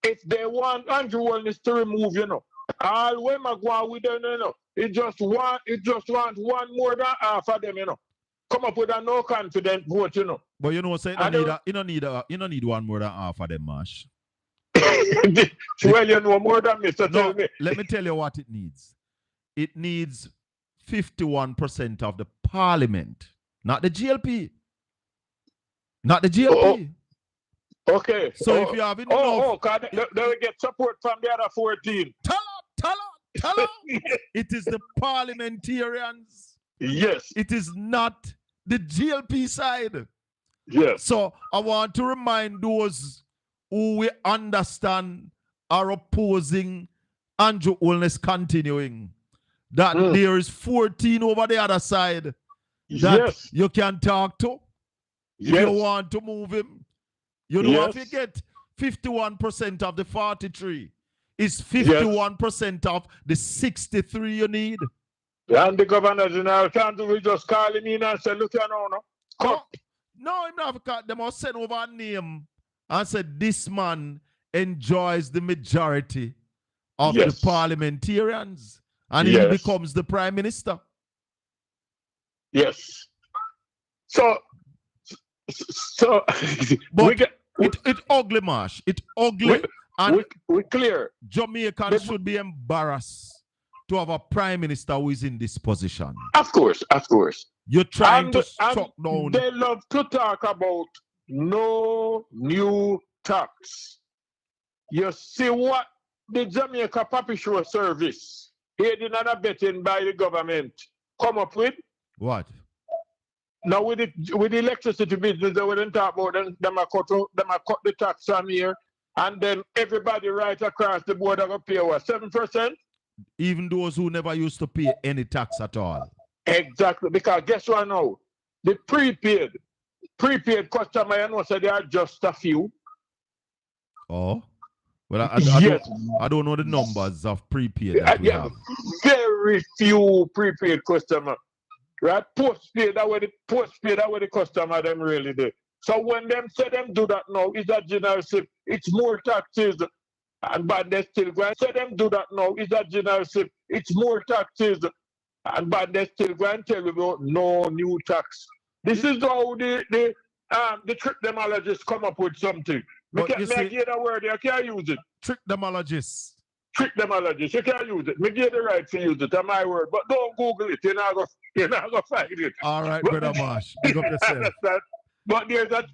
if they want Andrew Wilnis to remove, you know, all when I go with them, you know, it just want one more than half of them, you know. Come up with a no confident vote, you know. But you know, say you don't need one more than half of them, Mash. Well, you know more than me, so tell me. Let me tell you what it needs. It needs 51% of the parliament, not the GLP. Not the GLP. Okay. So if you have enough... they will get support from the other 14. Tell her. It is the parliamentarians. Yes. It is not the GLP side. Yes. So I want to remind those who we understand are opposing Andrew Wilnis continuing that there is 14 over the other side that you can talk to. If you want to move him, you don't have to get 51% of the 43. It's 51% of the 63 you need. And the Governor General can't we just call him in and say, look, you know, No, I'm not. They must send over a name and say this man enjoys the majority of the parliamentarians. And he becomes the Prime Minister. Yes. So but it's ugly, Marsh. It's ugly. We clear. Jamaicans should be embarrassed to have a Prime Minister who is in this position. Of course. You're trying to struck down. They love to talk about no new tax. You see what the Jamaica Papi Show service, aiding and abetting by the government, come up with? What? Now with the electricity business, they wouldn't talk about them cut the tax on here, and then everybody right across the board are going to pay what, 7%? Even those who never used to pay any tax at all. Exactly, because guess what now? The prepaid customer, you know, so they are just a few. Oh? Well, Yes. I don't know the numbers of prepaid that we have. Very few prepaid customer. Right? Postpaid, that way the customer them really do. So when them say them do that now, is that generosity? It's more taxes. But they still going to say them do that now, is that generosity? It's more taxes. But they still going to tell you about no new tax. This is how the trickdemologists come up with something. I get a word, I can't use it. Trickdemologists. Trickdemologists, you can't use it. I get the right to use it, my word. But don't Google it, you're not gonna find it. All right, Brother Marsh, big up yourself. But there's a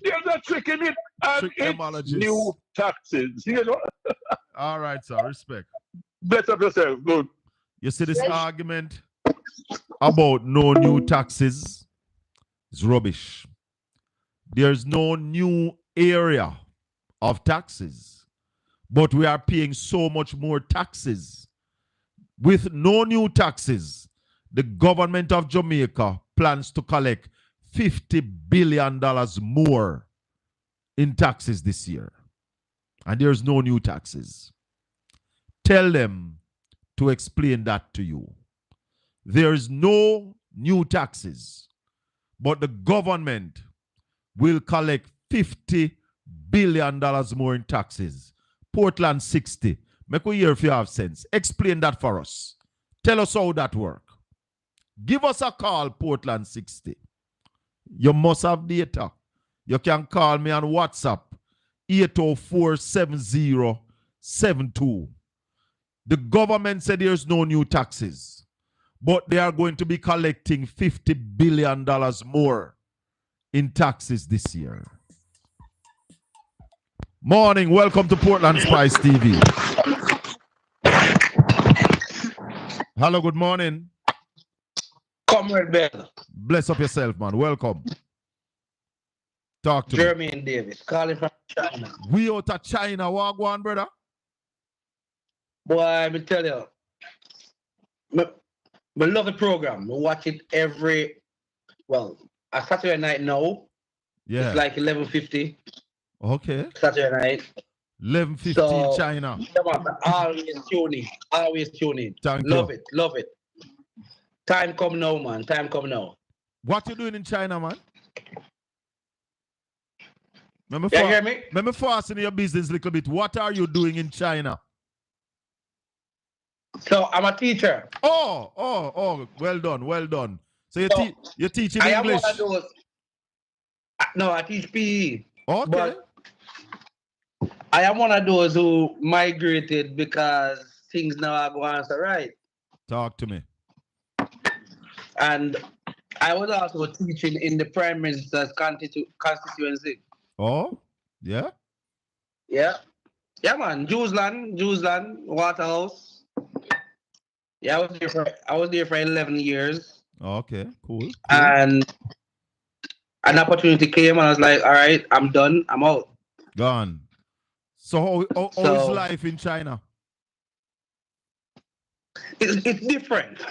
trick in it, and it's new taxes, you know. All right, sir, respect. Bless up yourself, good. You see this argument about no new taxes is rubbish. There's no new area of taxes, but we are paying so much more taxes. With no new taxes, the government of Jamaica plans to collect $50 billion more in taxes this year. And there's no new taxes. Tell them to explain that to you. There's no new taxes, but the government will collect $50 billion more in taxes. Portland 60. Make we hear if you have sense. Explain that for us. Tell us how that works. Give us a call, Portland 60. You must have data. You can call me on WhatsApp, 804-7072. The government said there's no new taxes, but they are going to be collecting $50 billion more in taxes this year. Morning, welcome to Portland Spice TV. Hello, good morning. Comrade Ben. Bless up yourself, man. Welcome. Talk to Jeremy and Davis, calling from China. We out of China. What go on, brother? Boy, I will tell you. I love the program. I watch it every, a Saturday night now. Yeah. It's like 11:50. Okay. Saturday night. 11:50 China. Always tune in. Love it. Time come now, man. Time come now. What you doing in China, man? You hear me? Let me fasten your business a little bit. What are you doing in China? So I'm a teacher. Oh, well done. So you're teaching English? I am one of those. No, I teach PE. Okay. But I am one of those who migrated because things now are going so right. Talk to me. And I was also teaching in the Prime Minister's constituency. Oh, yeah? Yeah. Yeah, man. Jewsland, Waterhouse. Yeah, I was there for 11 years. Okay, cool. And an opportunity came and I was like, all right, I'm done. I'm out. Gone. So how is life in China? It's different.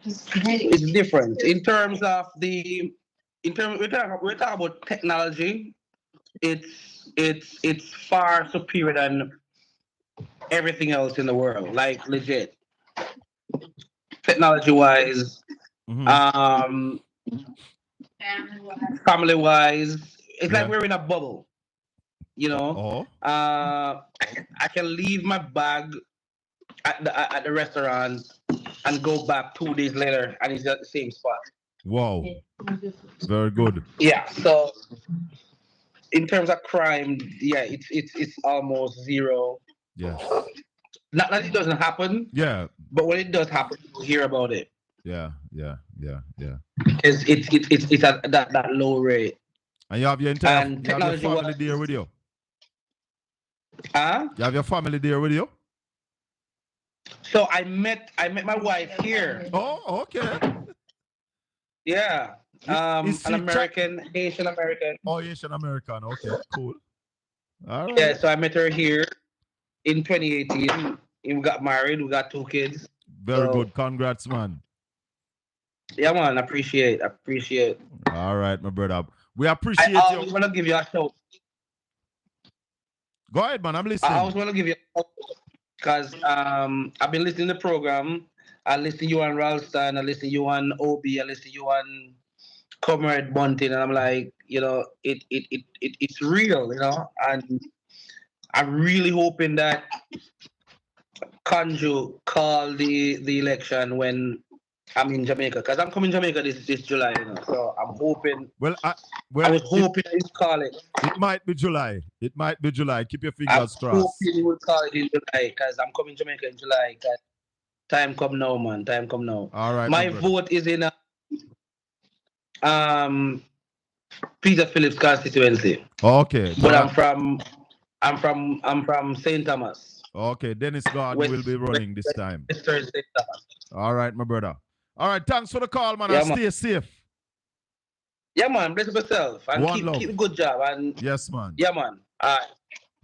It's different in terms of we're talking about technology. It's far superior than everything else in the world. Like legit, technology wise, family wise, it's like we're in a bubble. You know, I can leave my bag at the restaurant and go back 2 days later, and it's at the same spot. Wow, very good. Yeah. So, in terms of crime, yeah, it's almost zero. Yeah. Not that it doesn't happen. Yeah. But when it does happen, you hear about it. Yeah. It's at that low rate. And you have your family there with you? Huh? You have your family there with you? So I met my wife here. Oh, okay. Yeah. An American, Asian American. Oh, Asian American. Okay, cool. All right. Yeah, so I met her here in 2018. We got married. We got 2 kids. Very good. Congrats, man. Yeah, man. Appreciate. All right, my brother. We appreciate you. I want to give you a shout. Go ahead, man. I'm listening. I also want to give you a shout because I've been listening to the program. I listen to you on Ralston. I listen to you on OB. I listen to you on Comrade Bunting, and I'm like, it's real, and I'm really hoping that Kanju call the election when I'm in Jamaica, because I'm coming to Jamaica this July, so I'm hoping. I was hoping that he'd call it. It might be July. Keep your fingers crossed. I'm hoping he will call it in July, because I'm coming to Jamaica in July. Time come now, man. Time come now. All right. My vote is in Peter Phillips constituency. Okay. But I'm from St. Thomas. Okay, Dennis God will be running this time. All right, my brother. All right, thanks for the call, man. And stay safe. Yeah, man. Bless yourself and keep a good job. And yes, man. Yeah, man. All right.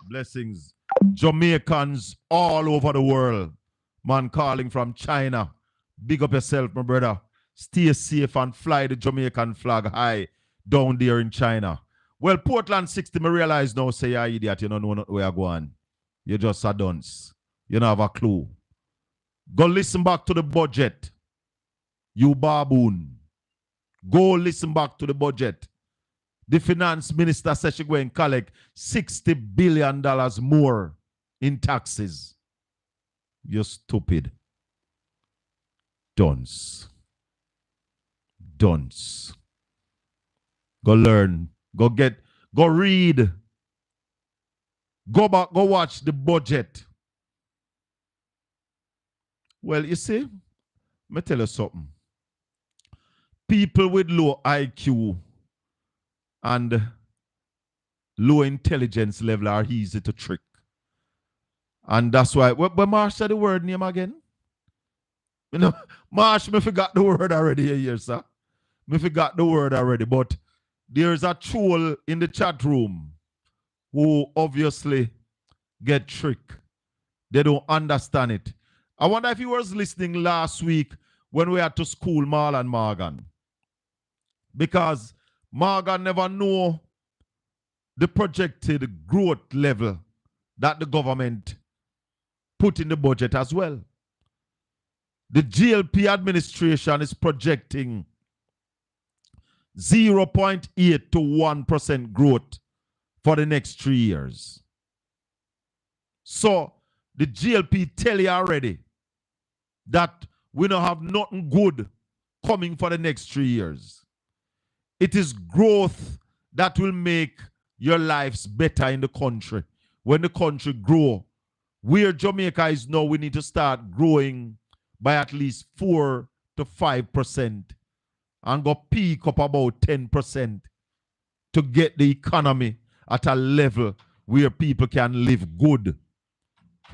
Blessings. Jamaicans all over the world. Man calling from China. Big up yourself, my brother. Stay safe and fly the Jamaican flag high down there in China. Well, Portland 60, me realize now, say you're idiot, you don't know where you're going. You're just a dunce. You don't have a clue. Go listen back to the budget. You baboon. Go listen back to the budget. The finance minister says she's going to collect $60 billion more in taxes. You're stupid. Dunce. Dunce. Go learn. Go read. Go back, go watch the budget. Well, you see, let me tell you something. People with low IQ and low intelligence level are easy to trick. And that's why, when Marsh said the word name again? Marsh, me forgot the word already here, sir. Me forgot the word already, but there's a troll in the chat room who obviously get tricked. They don't understand it. I wonder if he was listening last week when we had to school Marlon Morgan. Because Morgan never know the projected growth level that the government put in the budget as well. The GLP administration is projecting 0.8 to 1% growth for the next 3 years. So the GLP tell you already that we don't have nothing good coming for the next 3 years. It is growth that will make your lives better in the country. When the country grow, where Jamaica is now, we need to start growing by at least 4 to 5% and go peak up about 10% to get the economy at a level where people can live good.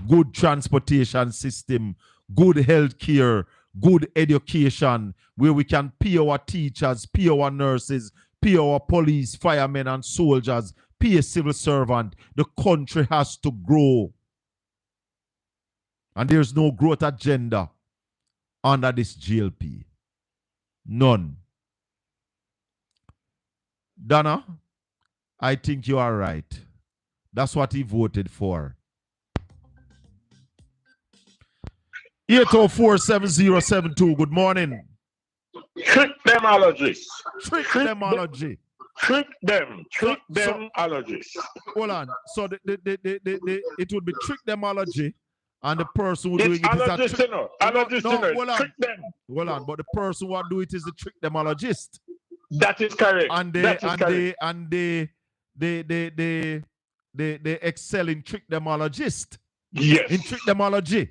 Good transportation system, good health care, good education, where we can pay our teachers, pay our nurses, pay our police, firemen and soldiers, pay a civil servant. The country has to grow. And there's no growth agenda under this GLP. None. Donna, I think you are right. That's what he voted for. 804-7072. Good morning. Trick demologists. Trick demology. Trick them allergists. Hold on. So it would be trick demology, and the person who doing it is a trick. Trick them. Hold on, but the person who do it is the trick demologist. That is correct. And they excel in trick demologist. Yes. In trick demology.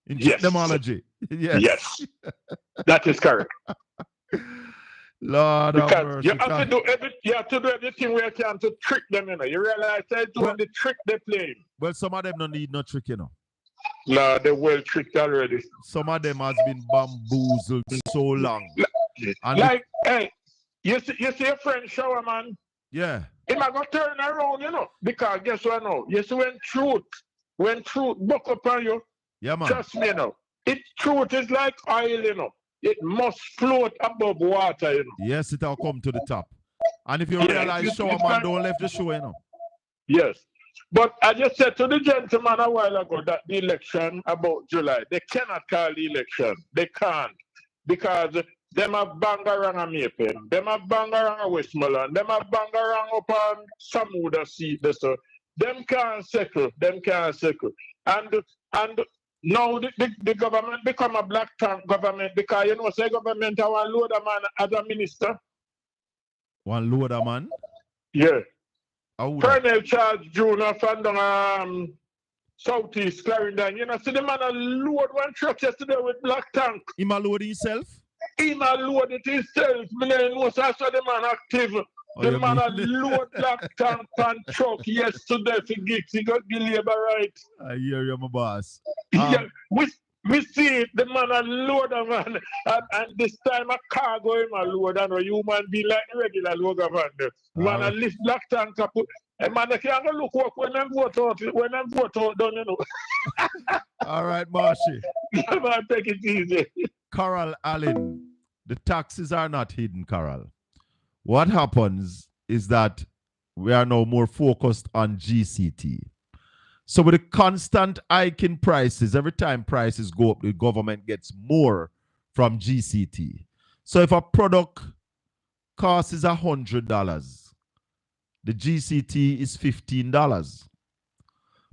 In trick demology. Yes. Yes. That is correct. Lord because have mercy. You have to do everything we can to trick them, You realize that the trick they play. Well, some of them don't need no trick, No, they're well tricked already. Some of them has been bamboozled so long. Hey, you see a friend shower, man? Yeah. He might go turn around, because guess what now? You see when truth buck up on you, yeah, man. Trust me, truth is like oil, you know. It must float above water, you know. Yes, it'll come to the top. And if you Yeah, realize shower man don't left the show, you know. Yes. But I just said to the gentleman a while ago that the election about July, they cannot call the election. They can't. Because them have bangarang a Maple, them have bangarang a Westmoreland, them have bangarang up on Samuda seat. So them can't settle. Them can't settle. And now the government become a black tank government because you know say government have one load of man as a minister. One load of man? Yeah. Colonel Charles Jr. from Southeast Clarendon. You know, see the man a load one truck yesterday with black tank. He a load himself? He a load it himself. Me know so the man active. The man a load black tank and truck yesterday for gigs. He got the labor right. I hear you, my boss. Yeah, we see it. The man a load of man. And this time a cargo him a load and a human be like regular load of man. Man a lift black tank up. A man can't go look work when them vote out. When them vote out done, you know. All right, Marshy. Man, take it easy. Carol Allen, the taxes are not hidden, Carol. What happens is that we are now more focused on GCT. So with the constant hike in prices, every time prices go up, the government gets more from GCT. So if a product cost is $100, the GCT is $15.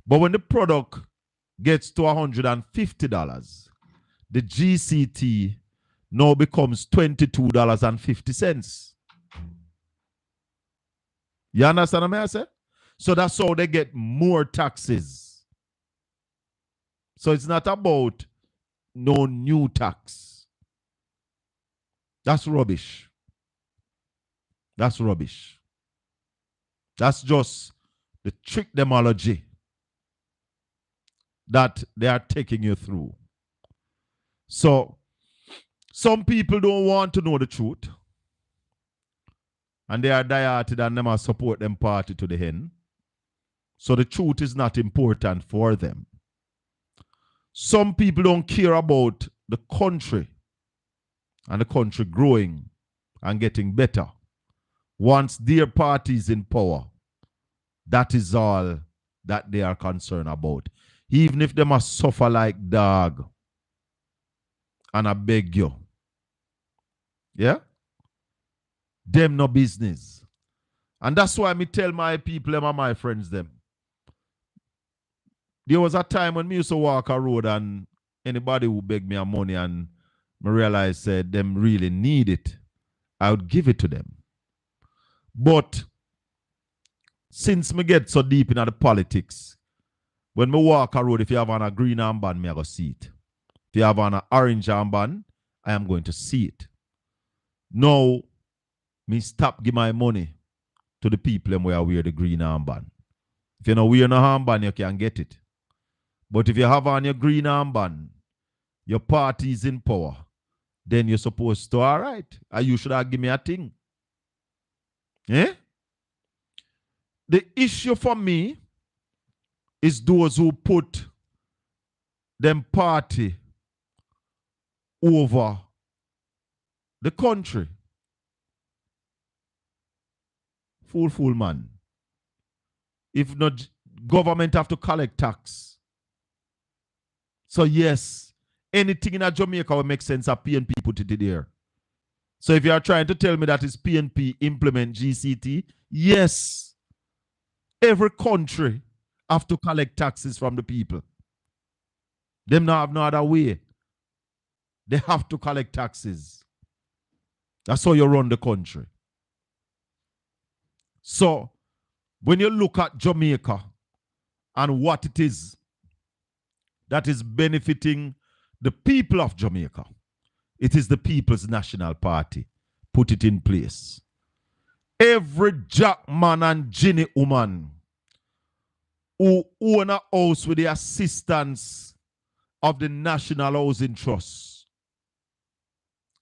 But when the product gets to $150, the GCT now becomes $22.50. You understand what I say? So that's how they get more taxes. So it's not about no new tax. That's rubbish. That's rubbish. That's just the trick demology that they are taking you through. So some people don't want to know the truth. And they are dieted and them support them party to the end. So the truth is not important for them. Some people don't care about the country and the country growing and getting better. Once their party is in power, that is all that they are concerned about. Even if they must suffer like dog. And I beg you. Yeah? Them no business. And that's why me tell my people and my friends them. There was a time when me used to walk a road and anybody who begged me a money and me realized said them really need it, I would give it to them. But since me get so deep into the politics, when me walk a road, if you have on a green armband, me I go see it. If you have on an orange armband, I am going to see it. Now, me stop give my money to the people them where I wear the green armband. If you don't wear no armband, you can get it. But if you have on your green armband, your party is in power, then you're supposed to, all right, you should have give me a thing. Eh? The issue for me is those who put them party over the country. Fool, man. If not, government have to collect tax. So yes, anything in a Jamaica will make sense of PNP put it there. So if you are trying to tell me that is PNP implement GCT, yes, every country have to collect taxes from the people. Them now have no other way. They have to collect taxes. That's how you run the country. So when you look at Jamaica and what it is that is benefiting the people of Jamaica, it is the People's National Party. Put it in place. Every jackman and Ginny woman who own a house with the assistance of the National Housing Trust,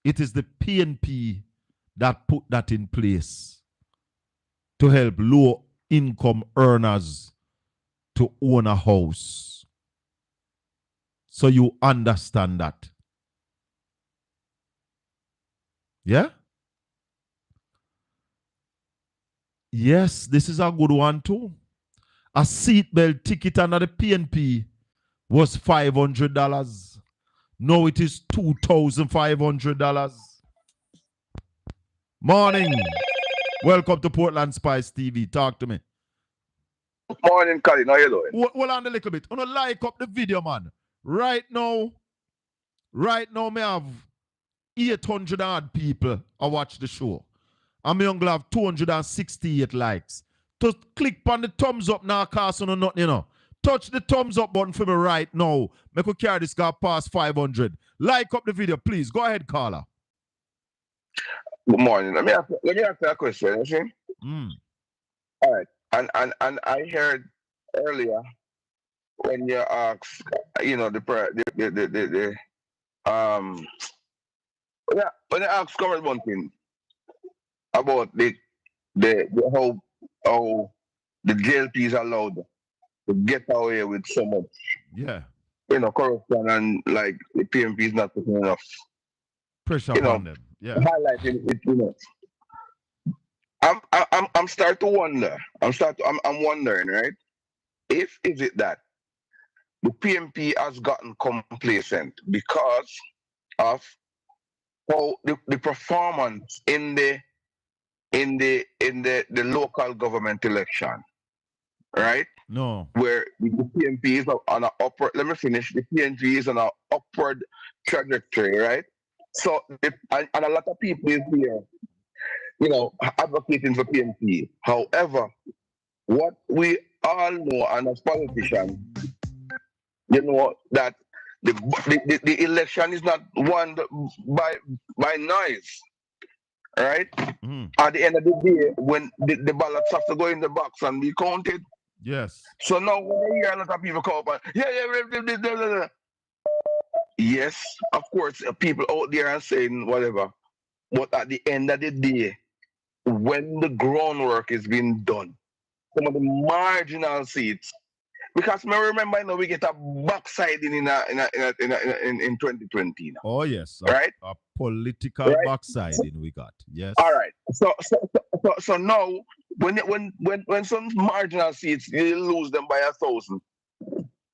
it is the PNP that put that in place to help low-income earners to own a house. So you understand that. Yeah? Yes, this is a good one too. A seatbelt ticket under the PNP was $500. Now it is $2,500. Morning. Welcome to Portland Spice TV. Talk to me. Morning, Colin. How you doing? Hold on a little bit. I'm gonna like up the video, man. Right now, me have 800 odd people I watch the show. And me only have 268 likes. Just click on the thumbs up now, cast on nothing, you know. Touch the thumbs up button for me right now. Make we carry this guy past 500. Like up the video, please. Go ahead, caller. Good morning. Let me ask you a question, you see? All right. And I heard earlier when you asked, you know, when you asked Comrade Bunting about the how the JLP is allowed to get away with so much, you know, corruption, and like the PMP is not putting enough pressure on them. Yeah, highlighting it, you know. I'm start to wonder. I'm wondering, right? Is it that the PMP has gotten complacent because of how the performance in the local government election, right? No. Where the PNP is on an upward. Let me finish. The PNP is on an upward trajectory, right? So, and a lot of people is here, you know, advocating for PNP. However, what we all know, and as politicians, you know, that the election is not won by noise. Right? At the end of the day, when the ballots have to go in the box and be counted. Yes. So now when I hear a lot of people come up and yes, of course, people out there are saying whatever. But at the end of the day, when the groundwork is being done, some of the marginal seats, because I remember, you know, we get a backsliding in 2020 now. Oh yes, right? A political backsliding we got. Yes. All right. So now when some marginal seats you lose them by 1,000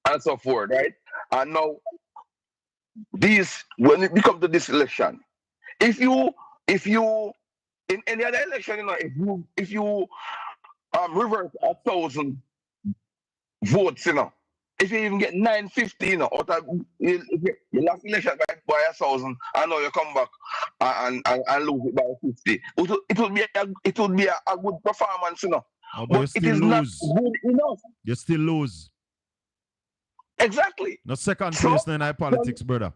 and so forth, right? And now when it comes to this election, if you in any other election, you know, if you reverse 1,000 votes, you know, if you even get 950, you know, you lost election by 1,000, and now you come back and lose it by 50. It would be a good performance, you know. Oh, but it is not good enough. You still lose. Exactly. No second place in our politics, brother.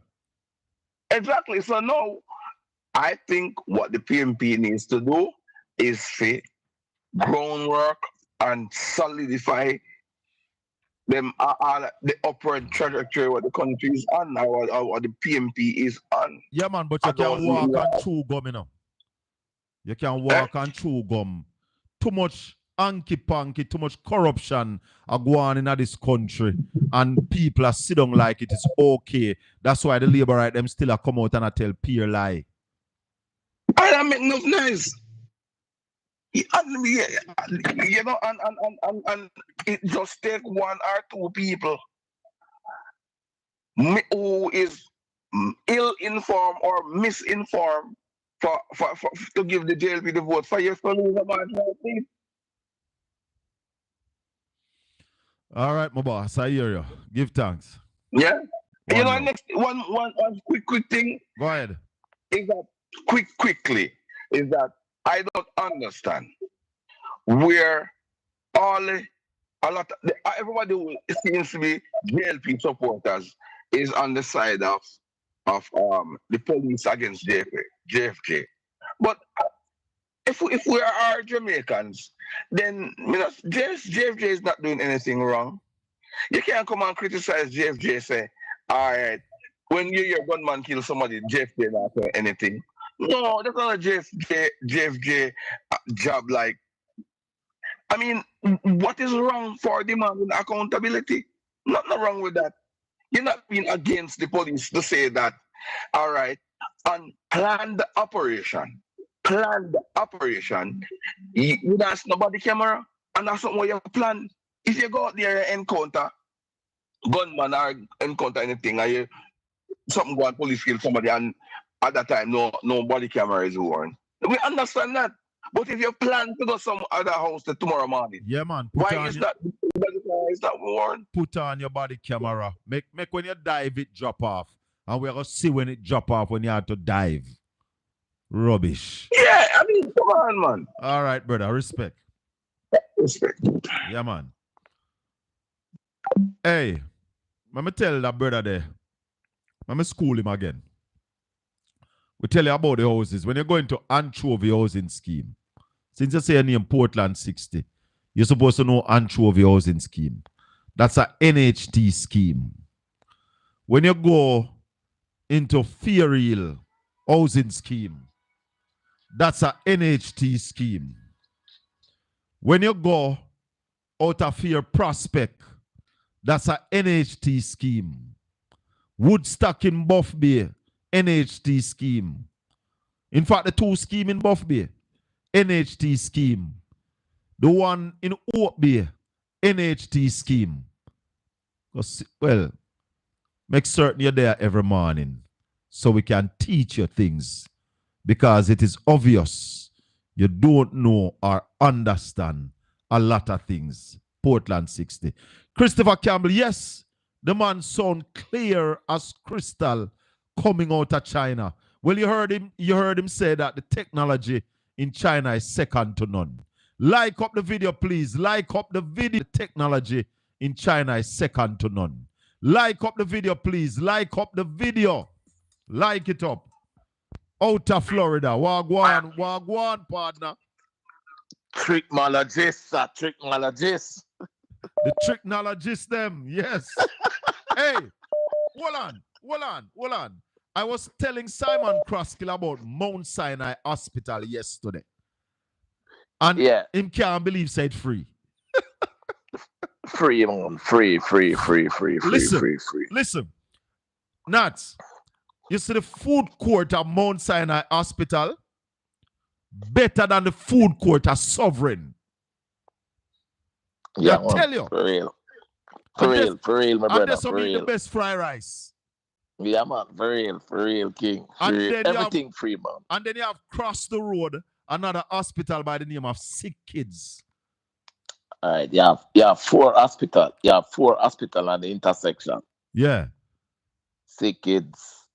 Exactly. So now, I think what the PMP needs to do is for groundwork and solidify them the upward trajectory what the country is on, or the PMP is on. Yeah, man, but you can walk and chew gum, you know. You can walk and chew gum. Too much hanky-panky, too much corruption are going on in this country, and people are sitting like it is okay. That's why the labor right them still come out and tell peer lie. I don't make no noise. You know, and it just take one or two people who is ill-informed or misinformed to give the JLP the vote for you to lose a marginal seat. All right, my boss, I hear you. Give thanks. Yeah. You know, next one quick thing. Go ahead. Is that quickly is that I don't understand where everybody who seems to be JLP supporters is on the side of the police against JFJ. But if we are Jamaicans, then you know, JFJ is not doing anything wrong. You can't come and criticize JFJ, say, all right, when your gunman kills somebody, JFJ not doing anything. No, that's not a JFJ job. Like, I mean, what is wrong for demanding accountability? Nothing wrong with that. you're not being against the police to say that, all right, on planned operation, you don't ask nobody camera, and that's something what you plan. If you go out there and encounter gunman or encounter anything, and you something go on police kill somebody, and at that time no body camera is worn. We understand that. But if you plan to go some other house tomorrow morning, yeah, man, why is that worn? Put on your body camera. Make when you dive it drop off. And we're gonna see when it drop off when you have to dive. Rubbish. Yeah, I mean, come on, man. All right, brother. Respect. Respect. Yeah, man. Hey, let me tell that brother there. Let me school him again. We tell you about the houses. When you're going to anchovy housing scheme, since you say your name Portland 60, you're supposed to know anchovy housing scheme. That's a NHT scheme. When you go into Fairhill housing scheme, that's a NHT scheme. When you go out of Fair Prospect, that's a NHT scheme. Woodstock in Buff Bay, NHT scheme. In fact, the two scheme in Buff Bay, NHT scheme. The one in Oak Bay, NHT scheme. Well, make certain you're there every morning so we can teach you things, because it is obvious you don't know or understand a lot of things. Portland 60. Christopher Campbell, yes, the man sound clear as crystal coming out of China. Well, you heard him say that the technology in China is second to none. Like up the video, please. Like up the video. The technology in China is second to none. Like up the video, please. Like up the video. Like it up. Out of Florida. Wagwan, partner. Tricknologist, sir. Tricknologist. The tricknologist them, yes. Hey, hold on. I was telling Simon Croskill about Mount Sinai Hospital yesterday. And him can't believe said free. Free, man. Free. Listen. Nats, you see the food court at Mount Sinai Hospital better than the food court at Sovereign. Yeah, I tell you. For real, my brother. And that's For real. the best fried rice. Yeah, man. For real, king. And Real. then Everything free, man. And then you have crossed the road another hospital by the name of Sick Kids. All right, you have 4 hospitals. You have 4 hospitals at the intersection. Yeah. Sick Kids,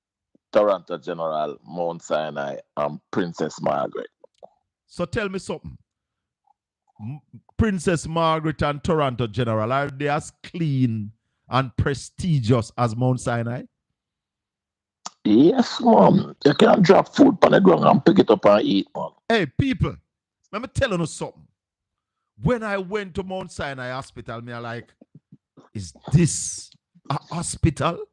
Toronto General, Mount Sinai, and Princess Margaret. So tell me something. Princess Margaret and Toronto General, are they as clean and prestigious as Mount Sinai? Yes, man. You can drop food on the ground and pick it up and eat, man. Hey, people, let me tell you something. When I went to Mount Sinai Hospital, me like, is this a hospital?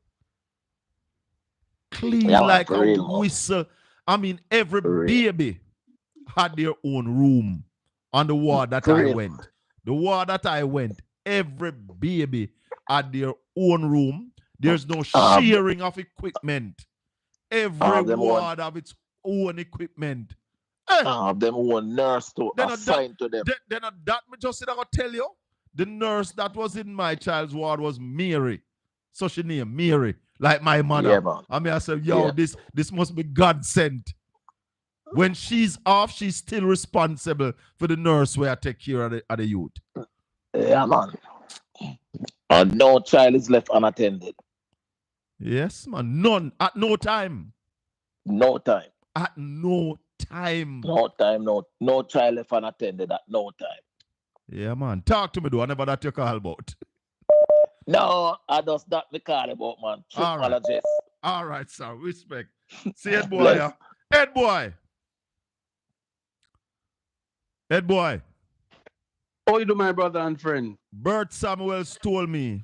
Clean like a whistle. I mean, every baby had their own room on the ward that I went. The ward that I went, every baby had their own room. There's no sharing of equipment. Every ward have its own equipment. Them one nurse to assign to them. Then that me just said I gotta tell you, the nurse that was in my child's ward was Mary. So she named Mary, like my mother. Yeah, man. I mean, I said, yo, this must be God sent. When she's off, she's still responsible for the nurse where I take care of the youth. Yeah, man. And no child is left unattended. Yes, man. None. At no time. No time. At no time. No child left unattended at no time. Yeah, man. Talk to me, though. I never that you call about. No, I just not the call about, man. All right, sir. Respect. See Head boy. Yeah. Head boy. Head boy. How you do, my brother and friend? Bert Samuels told me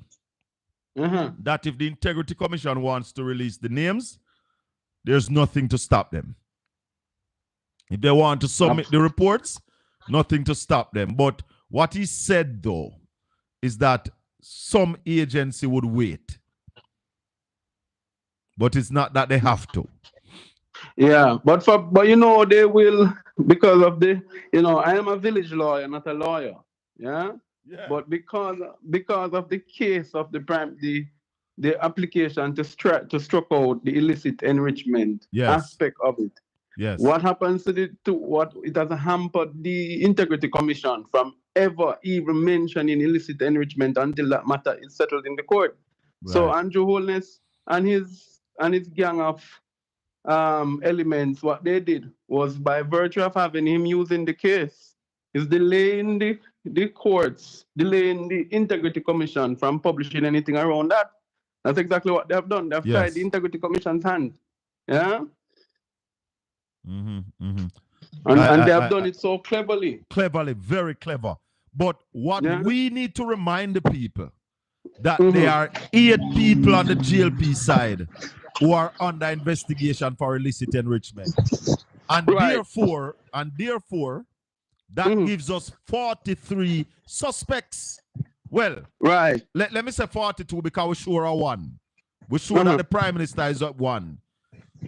that if the Integrity Commission wants to release the names, there's nothing to stop them. If they want to submit the reports, nothing to stop them. But what he said, though, is that some agency would wait But it's not that they have to. Yeah, but they will, because of the, I am a village lawyer, not a lawyer. Yeah. But because of the case of the application to struck out the illicit enrichment aspect of it. Yes. What happens to what it has hampered the Integrity Commission from ever even mentioning illicit enrichment until that matter is settled in the court. Right. So Andrew Holness and his gang of elements, what they did was, by virtue of having him using the case, is delaying the courts, delaying the Integrity Commission from publishing anything around that. That's exactly what they have done. They've tied the Integrity Commission's hand. Yeah. And they have done it so cleverly. Cleverly, very clever. But what we need to remind the people that there are 8 people on the GLP side who are under investigation for illicit enrichment. And therefore, that gives us 43 suspects. Well, let me say 42 because we're sure of one. We're sure that the Prime Minister is at one.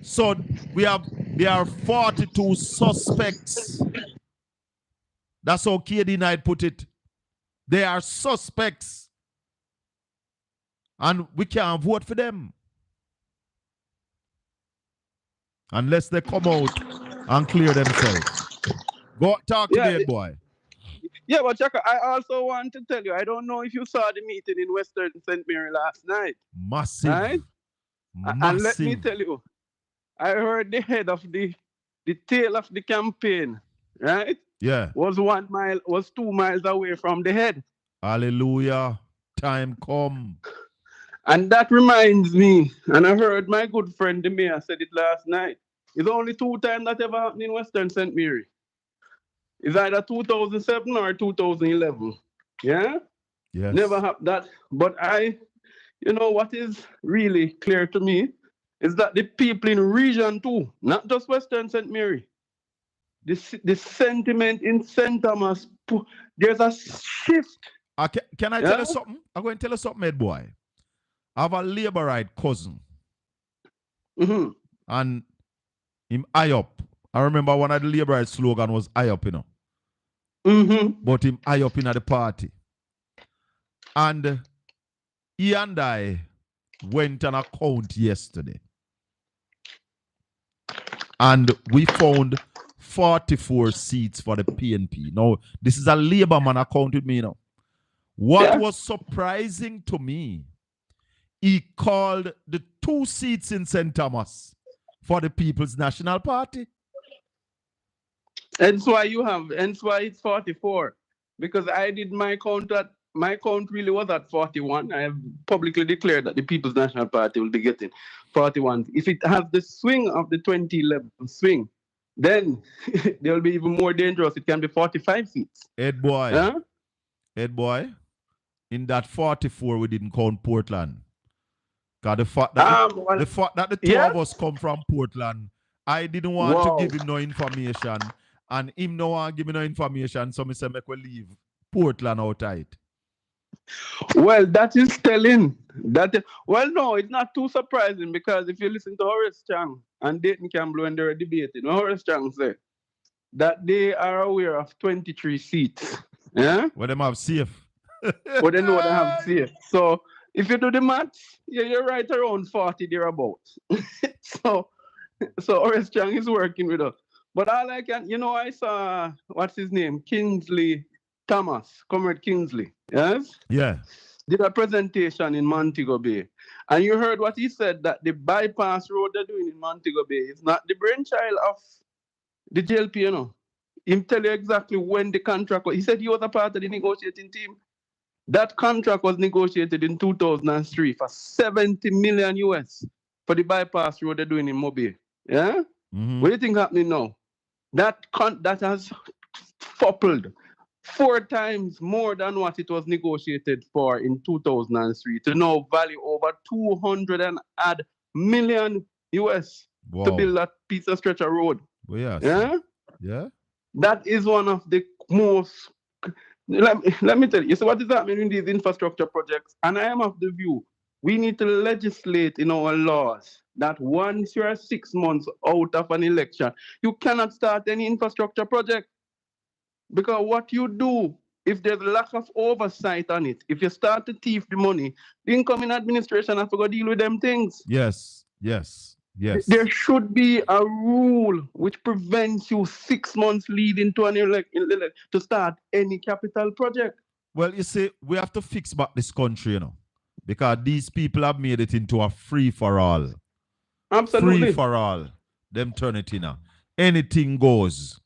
So there are 42 suspects. That's how KD Knight put it. They are suspects. And we can't vote for them unless they come out and clear themselves. Go talk to that boy. Yeah, but Chaka, I also want to tell you, I don't know if you saw the meeting in Western St. Mary last night. Massive. Right? Massive. And let me tell you, I heard the head of the tail of the campaign, right? Yeah. Was 2 miles away from the head. Hallelujah. Time come. And that reminds me, and I heard my good friend the mayor said it last night. It's only 2 times that ever happened in Western St. Mary. It's either 2007 or 2011. Yeah? Yes. Never happened that. But what is really clear to me is that the people in region 2, not just Western St. Mary, the sentiment in St. Thomas, there's a shift. Can I tell you something? I'm going to tell you something, head boy. I have a Labourite cousin. And him eye up. I remember one of the Labourite slogan was eye up, But him eye up in at the party. And he and I went on a count yesterday. And we found 44 seats for the PNP. Now, this is a Labour man account with me now. What was surprising to me, he called the 2 seats in St. Thomas for the People's National Party. Hence why it's 44. Because I did my count really was at 41. I have publicly declared that the People's National Party will be getting 41. If it has the swing of the 2011 swing, then they will be even more dangerous. It can be 45 seats. Head boy, in that 44, we didn't count Portland. Because the fact that the 2 of us come from Portland, I didn't want to give him no information. And him no want to give me no information, so I said, make we leave Portland outside. Well, that is telling. No, it's not too surprising, because if you listen to Horace Chang and Dayton Campbell when they were debating, Horace Chang said that they are aware of 23 seats. Yeah? Well, them have safe. Well, they know they have safe. So if you do the math, you're right around 40 thereabouts. So Horace Chang is working with us. But all I can, I saw, what's his name? Kingsley Thomas, Comrade Kingsley. Yes? Yeah. Did a presentation in Montego Bay. And you heard what he said, that the bypass road they're doing in Montego Bay is not the brainchild of the JLP, He tell you exactly when the contract was. He said he was a part of the negotiating team. That contract was negotiated in 2003 for 70 million US for the bypass road they're doing in Mobile. Yeah? What do you think happening now? That has tripled 4 times more than what it was negotiated for in 2003 to now value over 200 and odd million US to build that piece of stretch of road. Well, yes. Yeah? Yeah. That is one of the most. Let me tell you, what is happening in these infrastructure projects? And I am of the view we need to legislate in our laws that once you're 6 months out of an election, you cannot start any infrastructure project. Because what you do, if there's lack of oversight on it, if you start to thief the money, the incoming administration has to go deal with them things. Yes, yes, yes. There should be a rule which prevents you 6 months leading to an to start any capital project. Well, you see, we have to fix back this country, you know, because these people have made it into a free-for-all. Absolutely. Free-for-all. Them turn it in. Anything goes.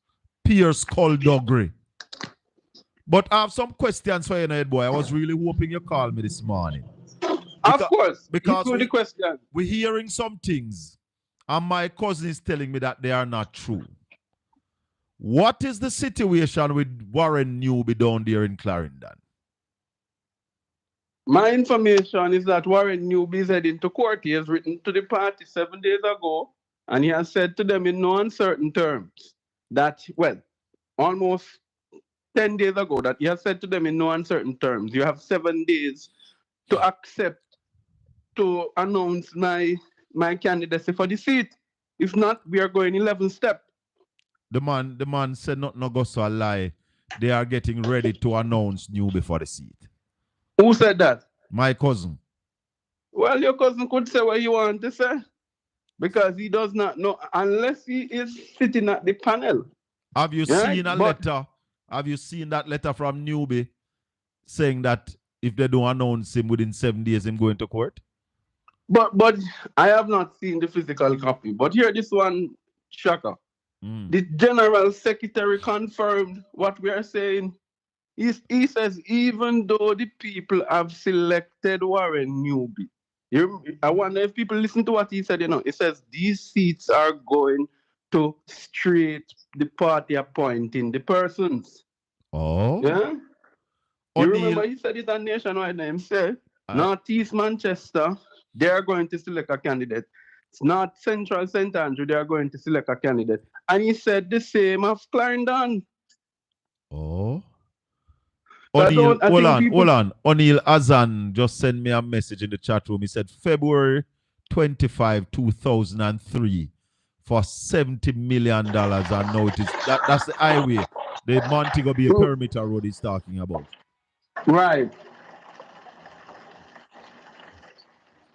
Pure skullduggery. But I have some questions for you, head boy. I was really hoping you called me this morning. Of course. Because the question. We're hearing some things, and my cousin is telling me that they are not true. What is the situation with Warren Newby down there in Clarendon? My information is that Warren Newby is heading to court. He has written to the party 7 days ago, and he has said to them in no uncertain terms that, well, almost 10 days ago, that he has said to them in no uncertain terms, you have 7 days to accept to announce my candidacy for the seat. If not, we are going 11 step. The man said not no go so a lie. They are getting ready to announce Newby for the seat. Who said that? My cousin. Well, your cousin could say what you want to say, because he does not know unless he is sitting at the panel. Have you seen a letter? Have you seen that letter from Newby saying that if they don't announce him within 7 days, him going to court? But I have not seen the physical copy. But here, this one, Shaka. The General Secretary confirmed what we are saying. He says even though the people have selected Warren Newby, I wonder if people listen to what he said. You know, he says these seats are going to straight the party appointing the persons. Oh, yeah. You remember he said it on Nationwide. He said Northeast Manchester, they are going to select a candidate. It's not Central St. Andrew, they are going to select a candidate. And he said the same of Clarendon. Oh. So hold on. O'Neill Azan just sent me a message in the chat room. He said February 25, 2003 for $70 million. And now it is that's the highway. The Montego Bay Perimeter Road he's talking about. Right.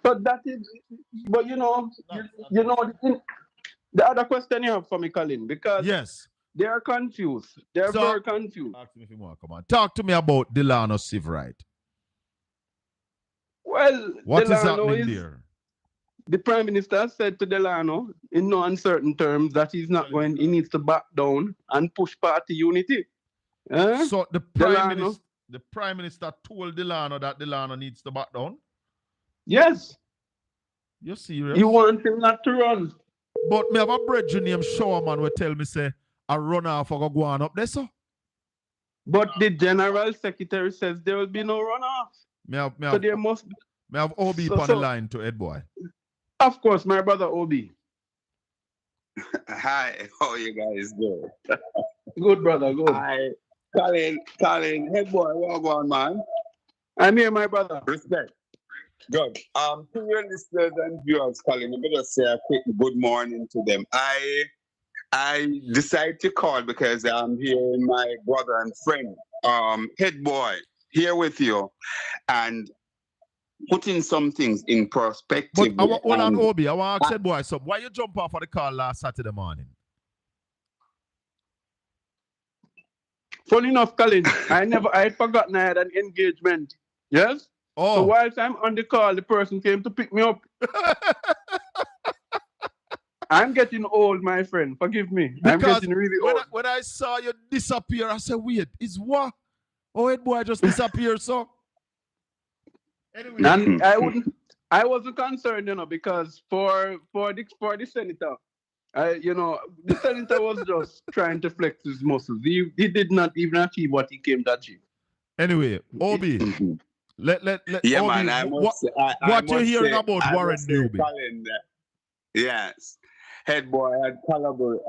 But that is, but you know, the other question you have for me, Colin, because yes, they are confused. They are very confused. Ask me if you want. Come on, talk to me about Delano Sivrite. Well, what Delano is happening there? The Prime Minister said to Delano in no uncertain terms that he's not going. He needs to back down and push party unity. So the Prime Minister told Delano that Delano needs to back down. Yes. You're serious? You want him not to run. But me have a brethren named Showerman will tell me say a runoff for go on up there, so. But the General Secretary says there will be no runoff. So there must be. Me have OB on the line to Ed Boy. Of course, my brother OB. Hi, how you guys doing? Good, brother, good. Hi, Colin, Head Boy, well on, man. I'm here, my brother. Respect. Good. To your listeners and viewers, Colin, I'm gonna say a quick good morning to them. I decided to call because I'm here, my brother and friend, Head Boy, here with you, and putting some things in perspective. But hold on, Obi, I want to ask Head Boy something. Why you jump off of the call last Saturday morning? Funny enough, Colin, I had forgotten I had an engagement. Yes? Oh. So whilst I'm on the call, the person came to pick me up. I'm getting old, my friend. Forgive me. Because I'm getting really old. When I saw you disappear, I said, wait, is what? Oh, Head Boy just disappeared, so. Anyway. And I wasn't concerned, because for the senator, the senator was just trying to flex his muscles. He did not even achieve what he came to achieve. Anyway, Obi, let yeah, Obi, man. what you're hearing about Warren Newby? Yes, Head Boy had collaborated,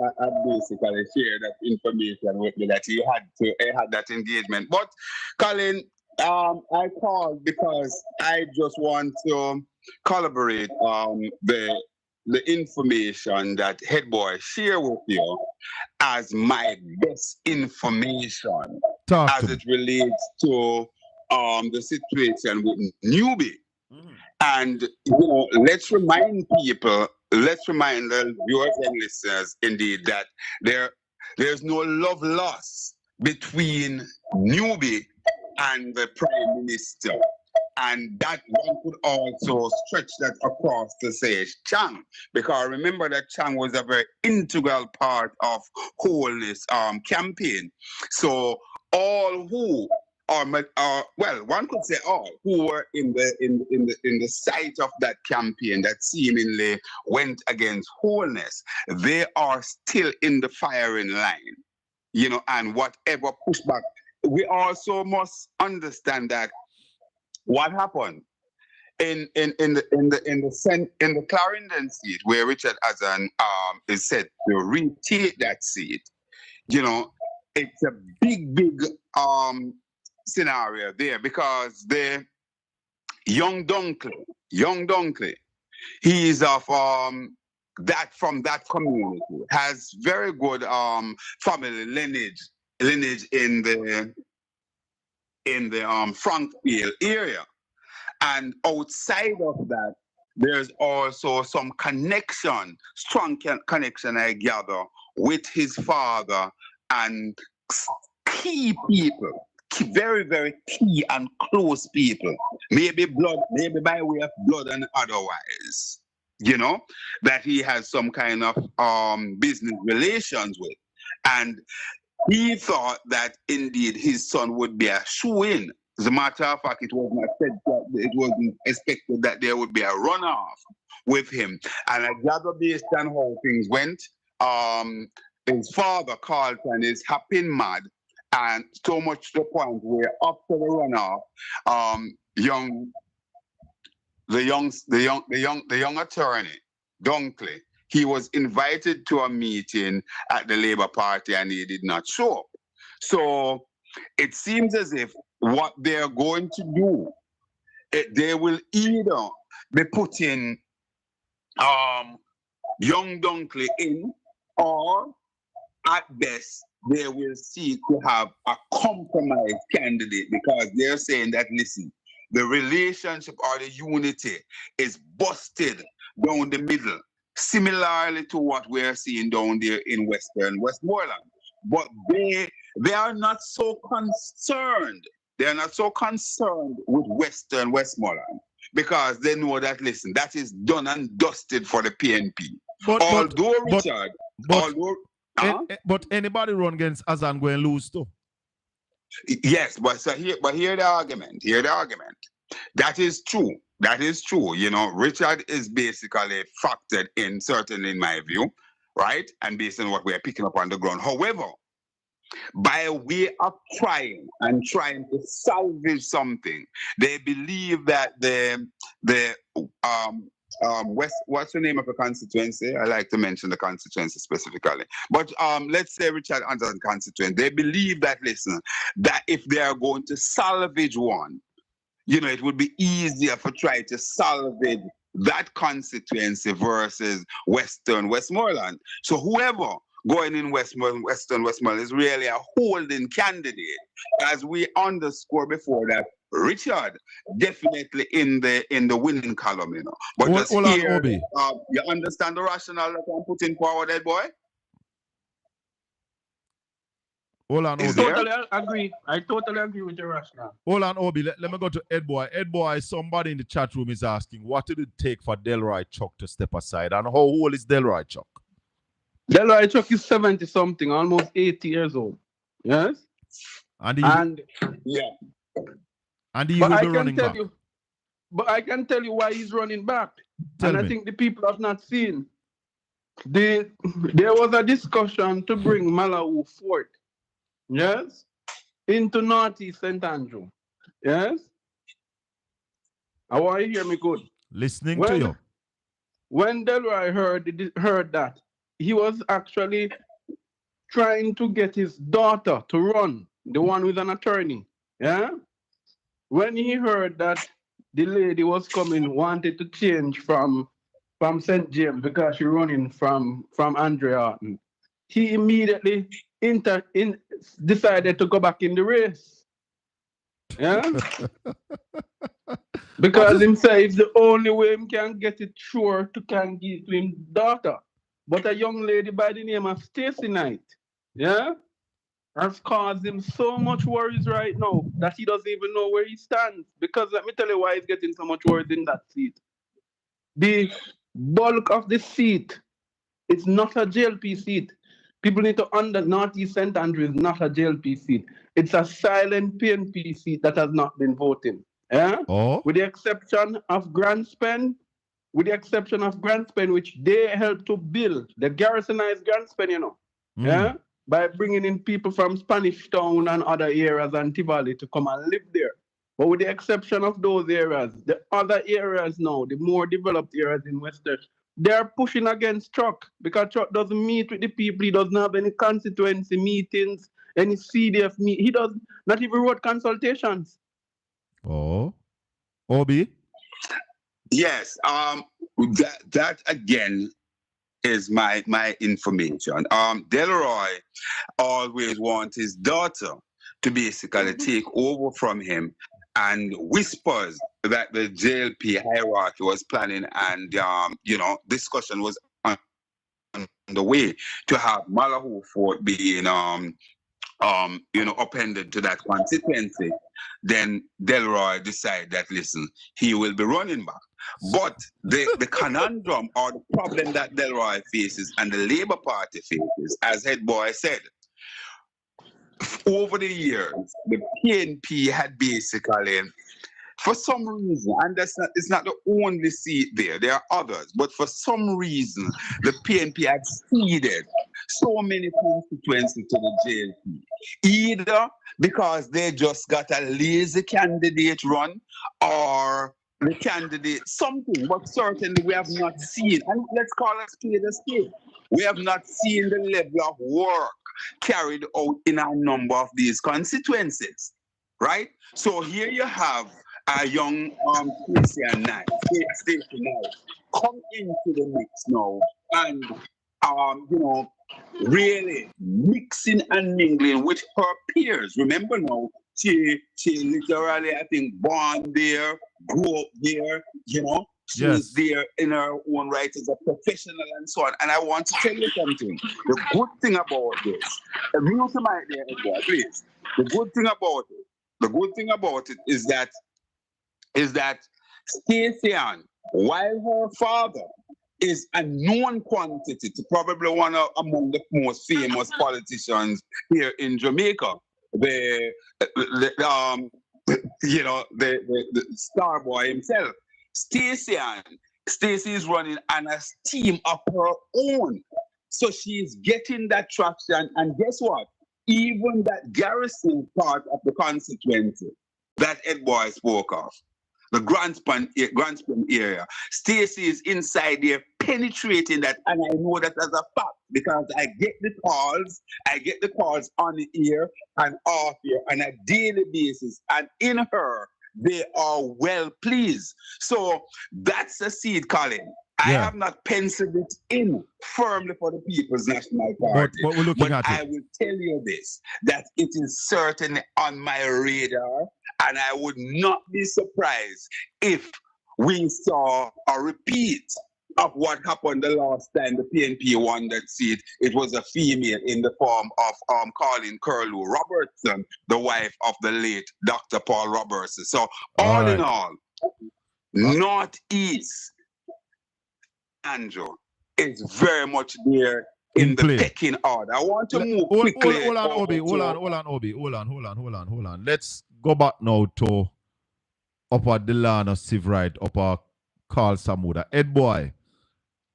basically shared that information with me that he had that engagement. But Colin, I called because I just want to collaborate the the information that head boy share with you as my best information as it relates to the situation with newbie. And let's remind people, let's remind the viewers and listeners indeed that there's no love lost between newbie and the Prime Minister. And that one could also stretch that across to say Chang, because remember that Chang was a very integral part of wholeness campaign. So all who well, one could say all who were in the sight of that campaign that seemingly went against wholeness, they are still in the firing line, and whatever pushback. We also must understand that what happened in the Clarendon seat where Richard Azan is said to retake that seat, it's a big scenario there, because the young Dunkley, he is of from that community, has very good family lineage in the Frankfield area. And outside of that, there's also some connection, strong connection, I gather, with his father and key people, very, very key and close people, maybe by way of blood and otherwise, that he has some kind of business relations with. And he thought that indeed his son would be a shoe-in. As a matter of fact, it was not said that it wasn't expected that there would be a runoff with him. And I gather based on how things went, his father, Carlton, is happy mad, and so much to the point where after the runoff, the young attorney, Dunkley, he was invited to a meeting at the Labour Party and he did not show up. So it seems as if what they're going to do, they will either be putting young Dunkley in, or at best they will seek to have a compromise candidate, because they're saying that, listen, the relationship or the unity is busted down the middle, similarly to what we're seeing down there in Western Westmoreland. But they are not so concerned. They're not so concerned with Western Westmoreland, because they know that, listen, that is done and dusted for the PNP. But anybody run against Azan going to lose too. Yes, but hear the argument. That is true. Richard is basically factored in, certainly in my view, right? And based on what we're picking up on the ground. However, by way of trying to salvage something, they believe that what's the name of the constituency? I like to mention the constituency specifically. But let's say Richard Anderson constituency. They believe that, listen, that if they are going to salvage one, it would be easier for try to salvage that constituency versus Western Westmoreland. So whoever going in Western Westmoreland is really a holding candidate, as we underscore before that. Richard definitely in the winning column, But just here, you understand the rationale that I'm putting forward, that boy? Hold on, Obi. I totally agree with your rationale. Hold on, Obi. Let me go to Ed Boy. Ed Boy, somebody in the chat room is asking, what did it take for Delroy Chuck to step aside? And how old is Delroy Chuck? Delroy Chuck is 70-something, almost 80 years old. Yes? And he will be running back. But I can tell you why he's running back. I think the people have not seen. There was a discussion to bring Malawi Fort, yes, into Northeast St. Andrew. Yes? I want you to hear me good. Listening to you. When Delroy heard that, he was actually trying to get his daughter to run, the one with an attorney. Yeah? When he heard that the lady was coming, wanted to change from from St. James because she's running from Andrea Horton. He immediately decided to go back in the race. Yeah? Because him say it's the only way him can get it sure to can give to him daughter. But a young lady by the name of Stacey Knight, yeah, has caused him so much worries right now that he doesn't even know where he stands. Because let me tell you why he's getting so much worries in that seat. The bulk of the seat is not a JLP seat. People need to understand Northeast St. Andrew is not a JLP seat. It's a silent PNP seat that has not been voting. Yeah? Oh. With the exception of Grandspen, which they helped to build, the garrisonized Grandspen, you know. Yeah? By bringing in people from Spanish Town and other areas and Tivoli to come and live there. But with the exception of those areas, the other areas now, the more developed areas in Western, they're pushing against Truck because Truck doesn't meet with the people. He doesn't have any constituency meetings, any CDF meet. He does not even wrote consultations. Oh, Obi? Yes. That again is my information. Delroy always wants his daughter to basically take over from him, and whispers that the JLP hierarchy was planning, and discussion was on the way to have Malahoo Fort being appended to that constituency. Then Delroy decided that listen, he will be running back. But the conundrum or the problem that Delroy faces and the Labour Party faces, as Head Boy said, over the years, the PNP had basically, for some reason, and it's not the only seat there, there are others, but for some reason, the PNP had ceded so many constituencies to the JLP. Either because they just got a lazy candidate run, or the candidate something, but certainly we have not seen, and let's call a spade a spade. We have not seen the level of work carried out in a number of these constituencies, right? So here you have a young Stacey Knight come into the mix now, and really mixing and mingling with her peers. Remember now, she literally, I think, born there, grew up there, She's there in her own right as a professional and so on. And I want to tell you something. The good thing about this, mute the mic there, Edward, please. The good thing about it is that Stacey, while her father is a known quantity to probably among the most famous politicians here in Jamaica, the star boy himself. Stacey is running on a team of her own. So she's getting that traction. And guess what? Even that garrison part of the constituency that Ed Boy spoke of, the Grandspan area, Stacey is inside there penetrating that. And I know that as a fact because I get the calls on the ear and off here on a daily basis. And in her, they are well pleased. So that's a seed, Colin. I have not penciled it in firmly for the People's National Party. But we're looking at I it. will tell you this, that it is certainly on my radar, and I would not be surprised if we saw a repeat of what happened the last time the PNP won that seat. It was a female in the form of Colin Curlew Robertson, the wife of the late Dr. Paul Robertson. So all in all, Northeast Andrew is very much there in the pecking order. I want to move quickly. Hold on, Obi. Let's go back now to Upper Delano Sivrite, Upper Carl Samuda. Ed Boy,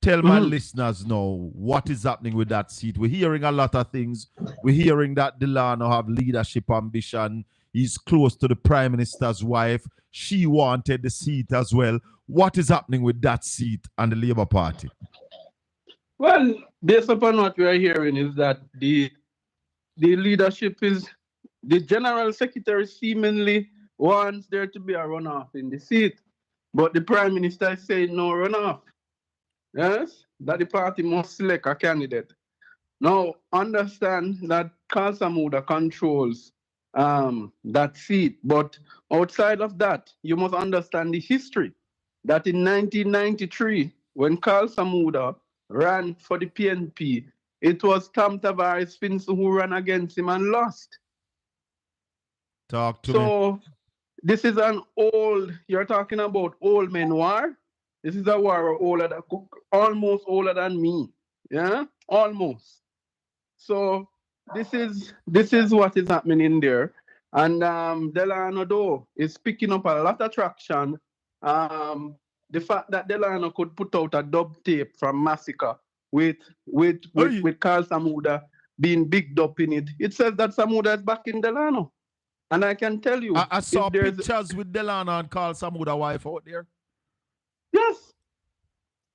tell my listeners now what is happening with that seat. We're hearing a lot of things. We're hearing that Delano have leadership ambition. He's close to the Prime Minister's wife. She wanted the seat as well. What is happening with that seat and the Labour Party? Well, based upon what we are hearing is that the leadership is, the General Secretary seemingly wants there to be a runoff in the seat. But the Prime Minister is saying no runoff. Yes, that the party must select a candidate. Now, understand that Kalsamuda controls that seat, but outside of that, you must understand the history that in 1993, when Kalsamuda ran for the PNP, it was Tam Tavares Finson who ran against him and lost. Talk to me. So this is an old, you're talking about old men war. This is a war older than, almost older than me. Yeah, almost. So this is what is happening there. And Delano though is picking up a lot of traction. The fact that Delano could put out a dub tape from Massacre with Carl Samuda being bigged up in it. It says that Samuda is back in Delano. And I can tell you, I saw pictures with Delano and Carl Samuda wife out there. Yes,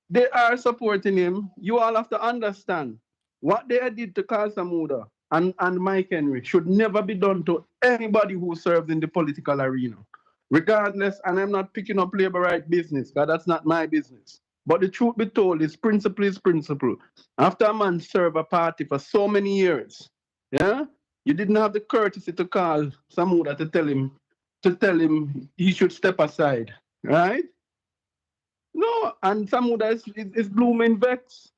they are supporting him. You all have to understand what they did to Carl Samuda and Mike Henry should never be done to anybody who serves in the political arena. Regardless, and I'm not picking up labor right business, because that's not my business. But the truth be told is principle. After a man serve a party for so many years, yeah, you didn't have the courtesy to call Samuda to tell him he should step aside, right? No, and Samuda is blooming vex.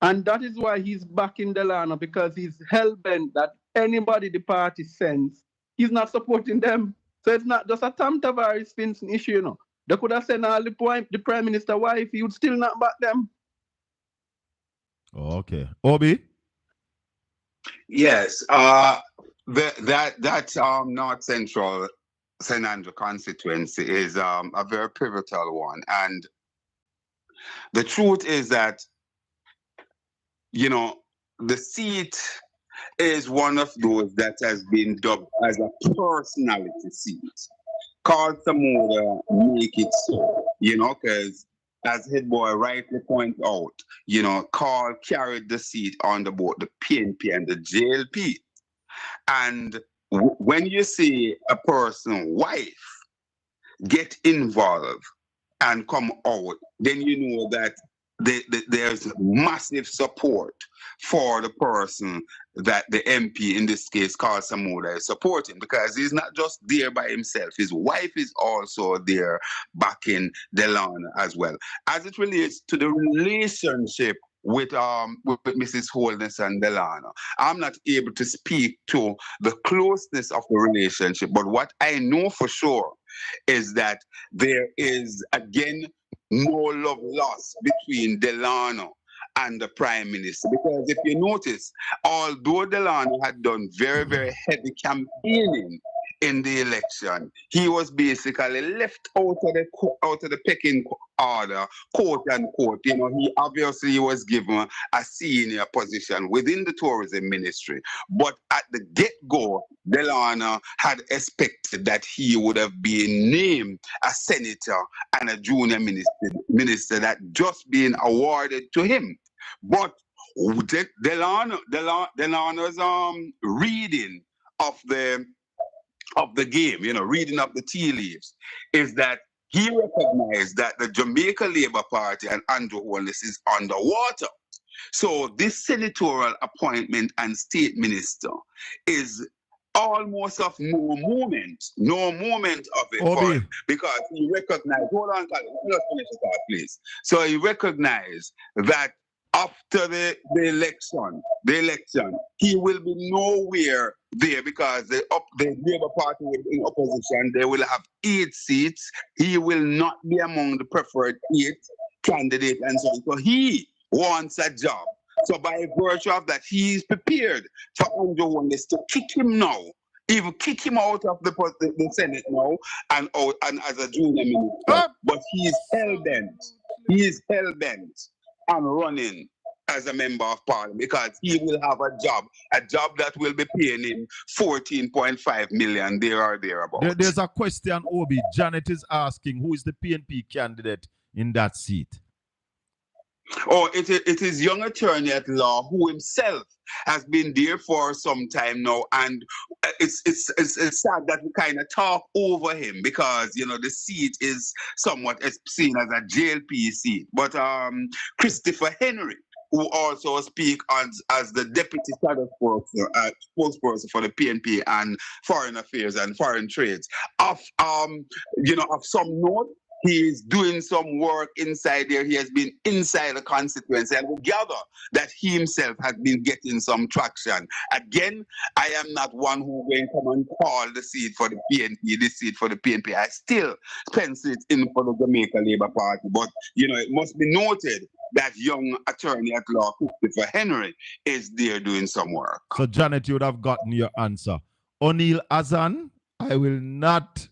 And that is why he's back in Delano, because he's hell-bent that anybody the party sends, he's not supporting them. So it's not just a Tam Tavares Finson issue, you know. They could have sent all the Prime Minister wife, he would still not back them. Okay. Obi? Yes. That North Central St. Andrew constituency is a very pivotal one. And the truth is that, you know, the seat is one of those that has been dubbed as a personality seat. Carl Samuda make it so, you know, because as Head Boy rightly pointed out, you know, Carl carried the seat on the board, the PNP and the JLP. And when you see a person, wife, get involved and come out, then you know that there's massive support for the person that the MP, in this case, Carl Samuda, is supporting, because he's not just there by himself. His wife is also there backing Delano as well. As it relates to the relationship with Mrs. Holness and Delano, I'm not able to speak to the closeness of the relationship, but what I know for sure is that there is, again, no love lost between Delano and the Prime Minister. Because if you notice, although Delano had done very, very heavy campaigning in the election, he was basically left out of the pecking order, quote unquote. You know, he obviously was given a senior position within the tourism ministry. But at the get-go, Delano had expected that he would have been named a senator and a junior minister that just been awarded to him. But Delano's reading of the game, you know, reading of the tea leaves, is that he recognized that the Jamaica Labour Party and Andrew Holness is underwater. So this senatorial appointment and state minister is almost of no moment of it for him, because he recognized, hold on, Colin, let's finish it out, please. So he recognized that after the election, he will be nowhere there, because the Labour Party will be in opposition. They will have 8 seats. He will not be among the preferred 8 candidates and so on. So he wants a job. So by virtue of that, he is prepared for Andrew Holness to kick him now, even kick him out of the Senate now and as a junior minister. But he is hell-bent. He is hell-bent on running as a member of parliament, because he will have a job that will be paying him 14.5 million there or thereabouts. There's a question, Obi. Janet is asking, who is the PNP candidate in that seat? Or it is young attorney at law who himself has been there for some time now, and it's sad that we kind of talk over him because the seat is somewhat seen as a JLP seat. But Christopher Henry, who also speak as the deputy spokesperson for the PNP and Foreign Affairs and Foreign Trades, of some note. He is doing some work inside there. He has been inside the constituency, and we gather that he himself has been getting some traction. Again, I am not one who will come and call the seat for the PNP, this seat for the PNP. I still pencil it in for the Jamaica Labour Party. But, it must be noted that young attorney at law, Christopher Henry, is there doing some work. So, Janet, you would have gotten your answer. O'Neill Azan, I will not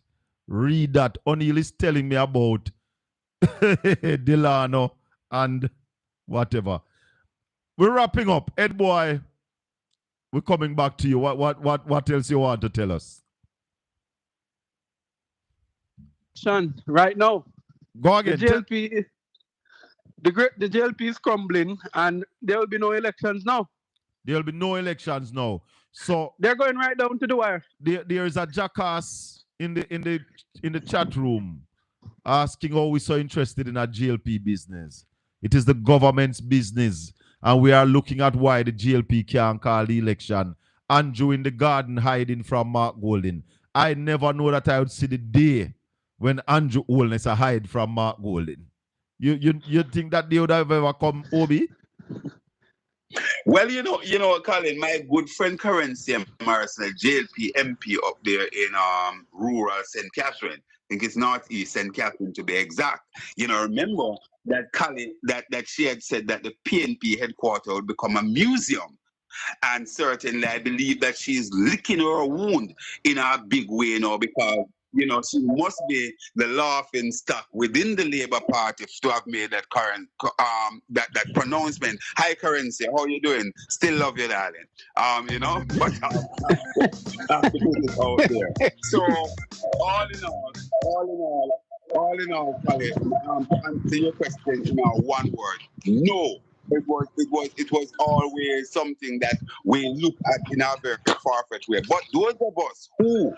read that. O'Neill is telling me about Delano and whatever. We're wrapping up. Ed Boy, we're coming back to you. What else you want to tell us? Sean, right now, go again. The JLP is crumbling, and there will be no elections now. There will be no elections now. So they're going right down to the wire. There is a jackass in the chat room asking how we're so interested in a GLP business. It is the government's business, and we are looking at why the GLP can't call the election. Andrew in the garden hiding from Mark Golding. I never know that I would see the day when Andrew Holness hide from Mark Golding. You think that they would have ever come, Obi? Well, Colin, my good friend Currency Morrison, JLP MP up there in rural St. Catherine. I think it's northeast St. Catherine to be exact. Remember that Colin, that she had said that the PNP headquarters would become a museum. And certainly I believe that she's licking her wound in a big way now because she must be the laughing stock within the Labour Party to have made that that pronouncement. Hi, Currency, how you doing? Still love you, darling. But I have to put it out there. So, all in all, to answer your question in one word, no. It was always something that we look at in a very far-fetched way. But those of us who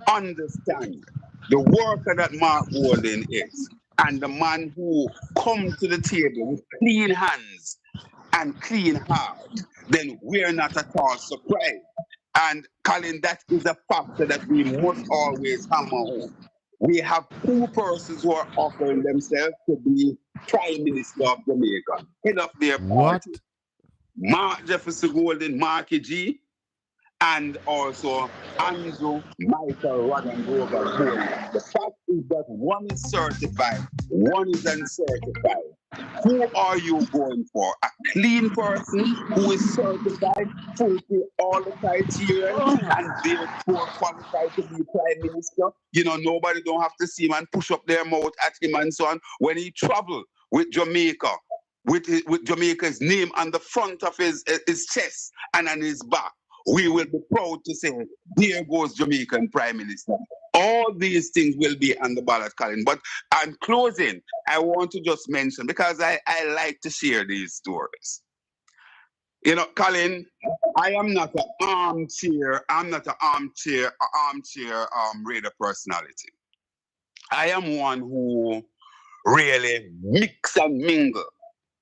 understand the worker that Mark Golding is and the man who comes to the table with clean hands and clean heart, then we're not at all surprised. And Colin, that is a factor that we must always hammer home. We have two persons who are offering themselves to be Prime Minister of Jamaica, head of their party. Mark Jefferson Golding, Marky G, and also Andrew Michael Roddenberger Golding. The fact is that one is certified, one is uncertified. Who are you going for? A clean person who is certified, fulfill all the criteria, and therefore qualified to be Prime Minister? Nobody don't have to see him and push up their mouth at him and so on. When he travel with Jamaica, with Jamaica's name on the front of his chest and on his back, we will be proud to say, there goes Jamaican Prime Minister. All these things will be on the ballot, Colin. But in closing, I want to just mention, because I like to share these stories. Colin, I am not an armchair radar personality. I am one who really mix and mingle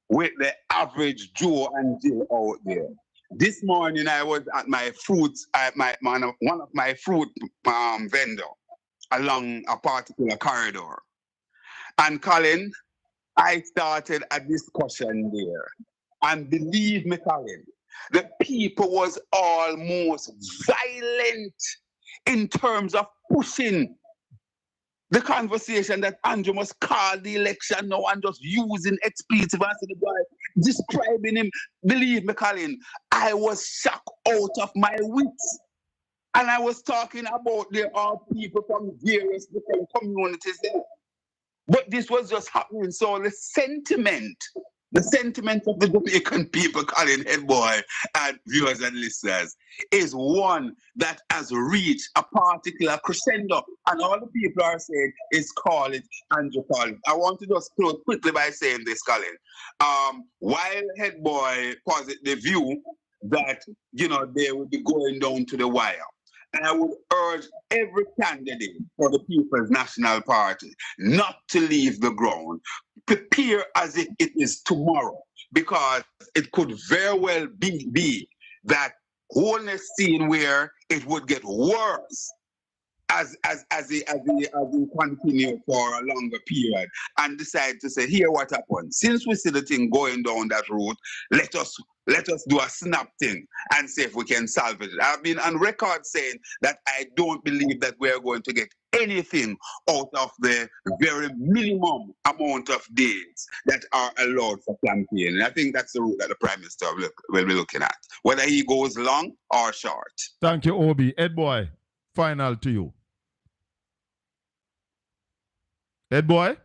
with the average Joe and Jill out there. This morning I was at my fruits, one of my fruit vendor along a particular corridor. And Colin, I started a discussion there. And believe me, Colin, the people was almost violent in terms of pushing the conversation that Andrew must call the election now and just using expletive as the guy describing him. Believe me, Colin, I was shocked out of my wits. And I was talking about there are people from various different communities there. But this was just happening. So the sentiment the sentiment of the Jamaican people, Colin, head boy, and viewers and listeners, is one that has reached a particular crescendo. And all the people are saying is call it Andrew Colin. I want to just close quickly by saying this, Colin. While head boy posit the view that, you know, they will be going down to the wire, and I would urge every candidate for the People's National Party not to leave the ground. Prepare as if it is tomorrow, because it could very well be that wholeness scene where it would get worse as we continue for a longer period and decide to say, here what happened. Since we see the thing going down that route, let us do a snap thing and see if we can salvage it. I've been on record saying that I don't believe that we're going to get anything out of the very minimum amount of days that are allowed for campaign. And I think that's the route that the Prime Minister will be looking at, whether he goes long or short. Thank you, Obi. Ed Boy, final to you. Ed Boy?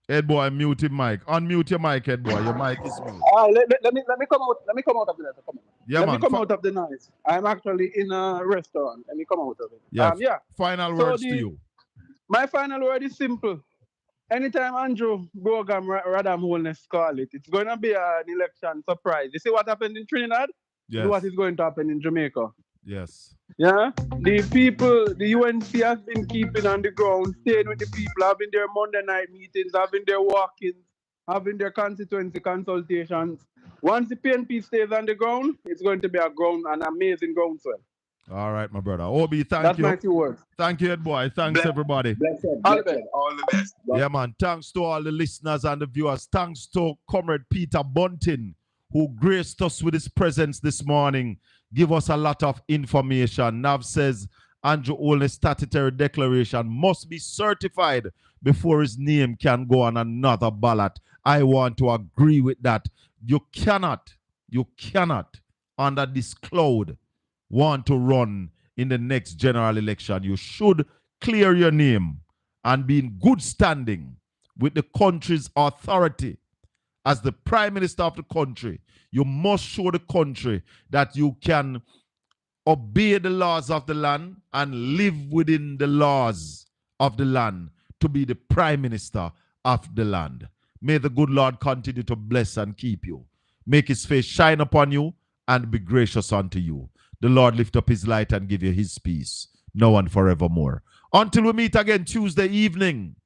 Ed Boy, mute your mic. Unmute your mic, Ed Boy. Your mic is mute. Let me come out. Let me come out of the noise. Let me come out of the noise. I'm actually in a restaurant. Let me come out of it. Yeah. Final words to you. My final word is simple. Anytime Andrew Bogam Radam Holness call it, it's going to be an election surprise. You see what happened in Trinidad? Yes. What is going to happen in Jamaica? Yes. Yeah, the people, the UNC has been keeping on the ground, staying with the people, having their Monday night meetings, having their walk-ins, having their constituency consultations. Once the PNP stays on the ground, it's going to be an amazing groundswell. All right, my brother. Obi, thank That's you. my 2 words. Thank you, Ed Boy. Thanks, everybody. All the best. All the best. Yeah, man. Thanks to all the listeners and the viewers. Thanks to Comrade Peter Bunting, who graced us with his presence this morning. Give us a lot of information. Nav says Andrew Holness statutory declaration must be certified before his name can go on another ballot. I want to agree with that. You cannot, under this cloud, want to run in the next general election. You should clear your name and be in good standing with the country's authority. As the Prime Minister of the country, you must show the country that you can obey the laws of the land and live within the laws of the land to be the Prime Minister of the land. May the good Lord continue to bless and keep you. Make his face shine upon you and be gracious unto you. The Lord lift up his light and give you his peace, now and forevermore. Until we meet again Tuesday evening,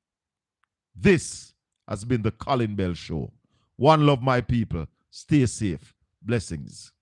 this has been the Colin Bell Show. One love, my people. Stay safe. Blessings.